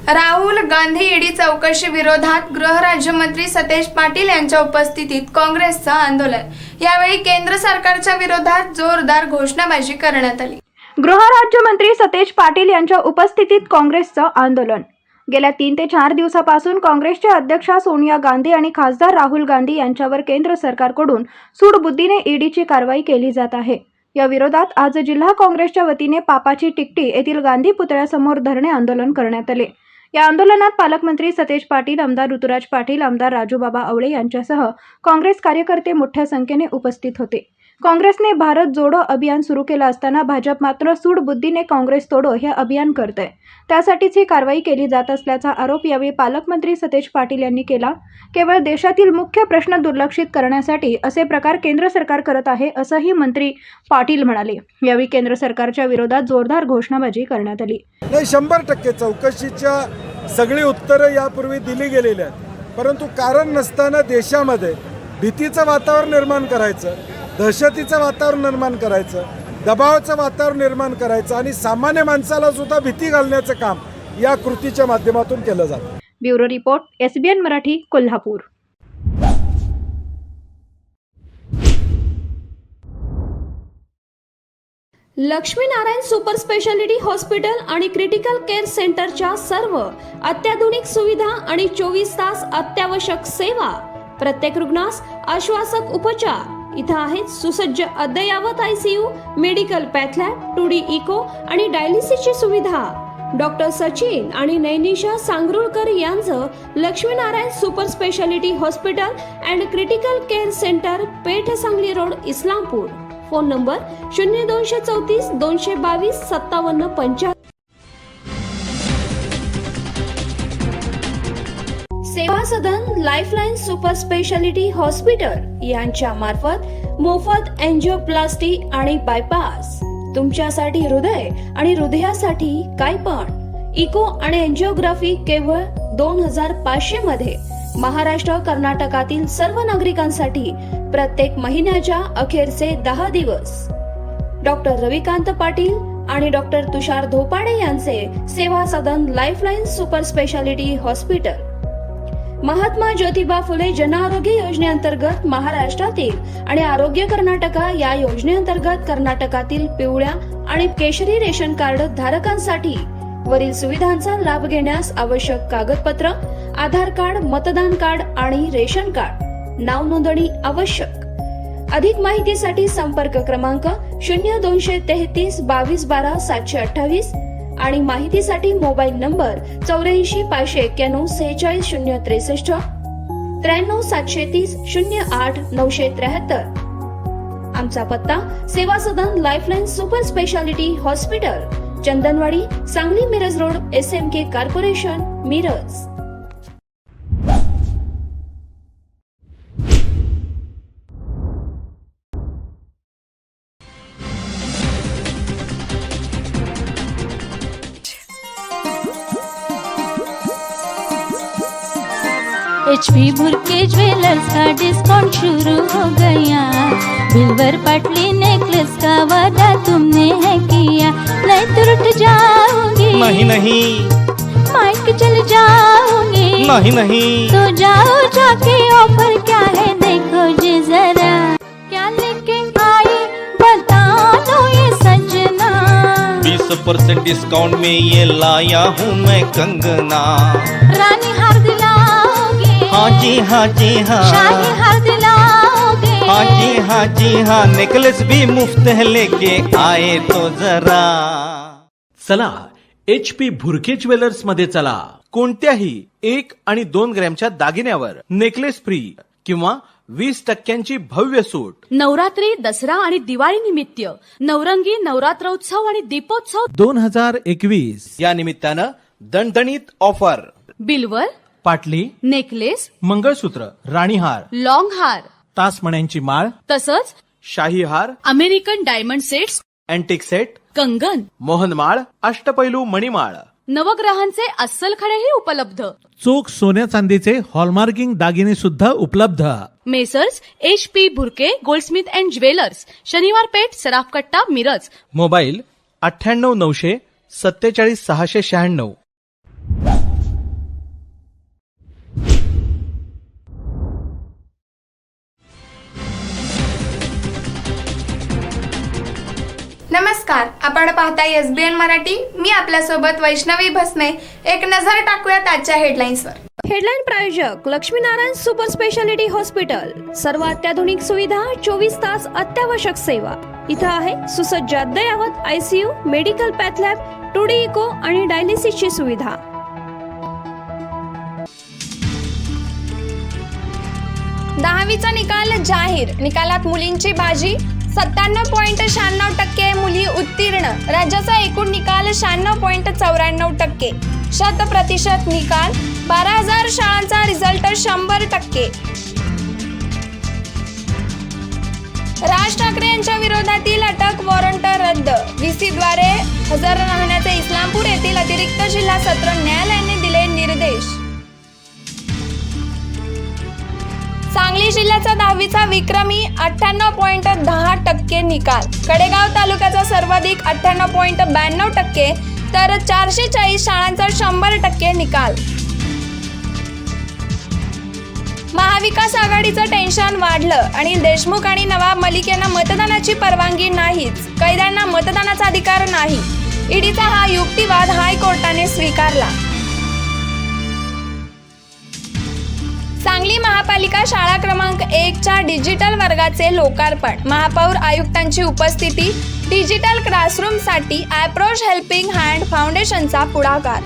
S1: Rahul Gandhi ED चौकशी विरोधात गृहराज्यमंत्री सतेज पाटील यांच्या उपस्थितीत काँग्रेसचं आंदोलन. यावेळी केंद्र सरकारच्या विरोधात जोरदार घोषणाबाजी करण्यात आली.
S3: गृहराज्यमंत्री सतेज पाटील यांच्या उपस्थितीत काँग्रेसचं आंदोलन. गेल्या 3 ते 4 दिवसापासून काँग्रेसच्या अध्यक्षा सोनिया गांधी आणि खासदार राहुल गांधी यांच्यावर केंद्र सरकारकडून सूडबुद्धीने ईडीची कारवाई केली जात आहे. या विरोधात आज जिल्हा काँग्रेसच्या वतीने पापाची टिकटी येथील गांधी पुतळ्यासमोर धरणे आंदोलन करण्यात आले. या आंदोलनात पालकमंत्री सतेज पाटील, आमदार ऋतुराज पाटील, आमदार राजूबाबा आवळे यांच्यासह काँग्रेस कार्यकर्ते मोठ्या संख्येने उपस्थित होते. काँग्रेसने भारत जोडो अभियान सुरू केलं असताना भाजप मात्र सूडबुद्धीने काँग्रेस तोडो हे अभियान करतंय. त्यासाठीच ही कारवाई केली जात असल्याचा आरोप यावेळी पालकमंत्री सतेज पाटील यांनी केला. केवळ देशातील मुख्य प्रश्न दुर्लक्षित करण्यासाठी असे प्रकार केंद्र सरकार करत आहे, असंही मंत्री पाटील म्हणाले. यावेळी केंद्र सरकारच्या विरोधात जोरदार घोषणाबाजी करण्यात आली.
S16: नाही, 100% चौकशीच्या सगळी उत्तरं यापूर्वी दिली गेलेली आहेत, परंतु कारण नसताना देशामध्ये भीतीचं वातावरण निर्माण करायचं, दहशतीचं वातावरण निर्माण करायचं, दबावाचं वातावरण निर्माण करायचं आणि सामान्य माणसाला सुद्धा भीती घालण्याचं काम या कृतीच्या माध्यमातून केलं जातं.
S3: Bureau report SBN Marathi, Kolhapur.
S2: Laxminarayan super speciality hospital आणि क्रिटिकल केअर सेंटरच्या सर्व अत्याधुनिक सुविधा आणि 24 तास अत्यावश्यक सेवा. प्रत्येक रुग्णास आश्वासक उपचार. इथं आहेत सुसज्ज अद्ययावत ICU, medical path lab, 2D echo आणि डायलिसिसची सुविधा. डॉक्टर सचिन आणि नैनिशा सांगरुळकर यांचं Laxminarayan super speciality hospital and critical care centre, Peth Sangli road, Islampur. Phone number 0234 222 5775. Seva Sadan lifeline super speciality hospital यांच्या मार्फत मोफत एंजिओप्लास्टी आणि बायपास. तुमच्यासाठी हृदय आणि हृदयासाठी काय पण इको आणि एंजिओग्राफी केवळ 2500 मध्ये. महाराष्ट्र कर्नाटकातील सर्व नागरिकांसाठी प्रत्येक महिन्याच्या अखेरचे 10 दिवस डॉक्टर रविकांत पाटील आणि डॉक्टर तुषार धोपाडे यांचे Seva Sadan lifeline super speciality hospital. Mahatma Jyotiba Phule जन आरोग्य योजनेअंतर्गत महाराष्ट्रातील आणि आरोग्य कर्नाटका या योजनेअंतर्गत कर्नाटकातील पिवळ्या आणि केशरी रेशन कार्ड धारकांसाठी वरील सुविधांचा लाभ घेण्यास आवश्यक कागदपत्र आधार कार्ड, मतदान कार्ड आणि रेशन कार्ड. नाव नोंदणी आवश्यक. अधिक माहितीसाठी संपर्क क्रमांक 0233 22 12 728 आणि माहितीसाठी मोबाईल नंबर 84 591 46 063 93 730 08 973. आमचा पत्ता Seva Sadan lifeline super speciality hospital, Chandanwadi, Sangli Miraj road, SMK corporation, Miraj.
S9: HP Bhurke jewellers का डिस्काउंट शुरू हो गया. बिल्वर पटली नेकलेस का वादा तुमने है किया, नहीं तो रुठ जाओगी.
S10: नहीं नहीं
S9: माइक चल जाओगी.
S10: नहीं नहीं
S9: तो जाओ जाके ऑफर क्या है देखो जी जरा. क्या लेके आई बता दो ये सजना.
S10: 20% डिस्काउंट में ये लाया हूँ मैं कंगना.
S9: रानी हार दिलाओगे.
S10: हाँ जी हाँ जी हाँ.
S9: शाही हार दिलाओगे.
S10: हाँ जी हाँ. नेकलेस भी मुफ्त है लेके आए तो जरा.
S11: चला HP भुरके ज्वेलर्स मध्ये चला. कोणत्याही 1 आणि 2 ग्रॅमच्या दागिन्यावर नेकलेस फ्री किंवा 20% भव्य सूट.
S12: नवरात्री, दसरा आणि दिवाळी निमित्त नवरंगी नवरात्रोत्सव आणि दीपोत्सव
S11: 2021
S22: या निमित्तानं दणदणीत ऑफर.
S12: बिल्वर,
S11: पाटली,
S12: नेकलेस,
S11: मंगळसूत्र, राणीहार,
S12: लॉंग हार,
S11: तासमण्यांची माळ,
S12: तसंच
S11: शाही हार,
S12: American diamond sets,
S11: antique set,
S12: कंगन,
S11: मोहनमाळ, अष्टपैलू मणिमाळ,
S12: नवग्रहांचे अस्सल खडेही उपलब्ध.
S11: चोख सोन्या चांदीचे हॉलमार्किंग दागिने सुद्धा उपलब्ध.
S12: Messrs HP Bhurke Goldsmith and jewellers, शनिवार पेठ, सराफ कट्टा, मिरज.
S11: मोबाईल 98 900 47 696.
S1: नमस्कार, आपण पाहताय SBN मराठी. मी आपल्यासोबत वैष्णवी भस्मे. एक नजर टाकूयात आजच्या हेडलाईन्सवर.
S2: हेडलाईन प्रायोजक लक्ष्मीनारायण सुपर स्पेशालिटी हॉस्पिटल. सर्व अत्याधुनिक सुविधा, 24 तास अत्यावश्यक सेवा. इथं आहे सुसज्ज अद्ययावत ICU, medical path lab, 2D echo आणि डायलिसिसची सुविधा.
S1: दहावीचा निकाल जाहीर. निकालात मुलींची बाजी. 97.96% मुली उत्तीर्ण. राज्याचा एकूण निकाल 96.94%. 100% निकाल. 12,000 शाळांचा रिझल्ट 100%. राज ठाकरे यांच्या विरोधातील अटक वॉरंट रद्द. VC द्वारे हजर राहण्याचे इस्लामपूर येथील अतिरिक्त जिल्हा सत्र न्यायालयाने दिले निर्देश. सांगली जिल्ह्याचा 10वीचा विक्रमी 98.10% निकाल. कडेगाव तालुक्याचा सर्वाधिक 98.92%, तर 440 शाळांचा 100% निकाल. महाविकास आघाडीचं टेन्शन वाढलं. अनिल देशमुख आणि नवाब मलिक यांना मतदानाची परवानगी नाहीच. कैद्यांना मतदानाचा अधिकार नाही. ईडीचा हा युक्तिवाद हायकोर्टाने स्वीकारला. सांगली महापालिका शाळा क्रमांक 1च्या डिजिटल वर्गाचे लोकार्पण. महापौर आयुक्तांची उपस्थिती. डिजिटल क्लासरूमसाठी अप्रोच हेल्पिंग हँड फाउंडेशनचा पुढाकार.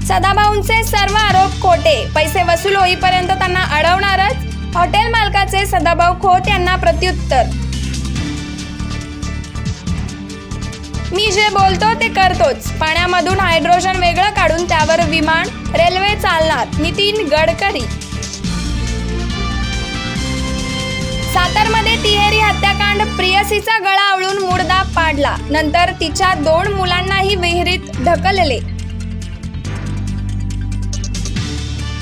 S1: सदाभाऊंचे सर्व आरोप खोटे. पैसे वसूल होईपर्यंत त्यांना अडवणारच. हॉटेल मालकाचे सदाभाऊ खोत यांना प्रत्युत्तर. मी जे बोलतो ते करतोच. पाण्यामधून हायड्रोजन वेगळं काढून त्यावर विमान, रेल्वे चालणार. नितीन गडकरी. सातारमध्ये तिहेरी हत्याकांड. प्रियसीचा गळा आवळून मुर्दा पाडला. नंतर तिच्या 2 मुलांनाही विहिरीत ढकलले.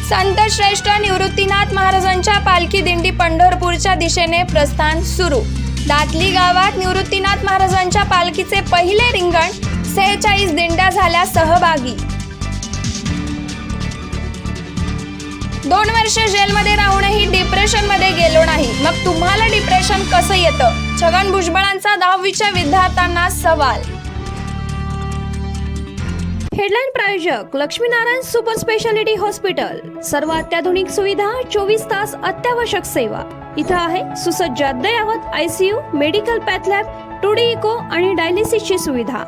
S1: संत श्रेष्ठ निवृत्तीनाथ महाराजांच्या पालखी दिंडी पंढरपूरच्या दिशेने प्रस्थान सुरू. दातली गावात निवृत्तीनाथ महाराजांच्या पालखीचे पहिले रिंगण, 46 दिंड्या झाल्या सहभागी. 2 वर्ष जेलमध्ये राहूनही डिप्रेशनमध्ये गेलो नाही, मग तुम्हाला डिप्रेशन कसं येतं? छगन भुजबळांचा 10वीच्या विद्यार्थ्यांना सवाल.
S2: हेडलाईन प्रायोजक लक्ष्मीनारायण सुपर स्पेशालिटी हॉस्पिटल. सर्व अत्याधुनिक सुविधा, 24 तास अत्यावश्यक सेवा. इथं आहे सुसज्ज अद्ययावत ICU, medical path lab, 2D echo आणि डायलिसिसची सुविधा.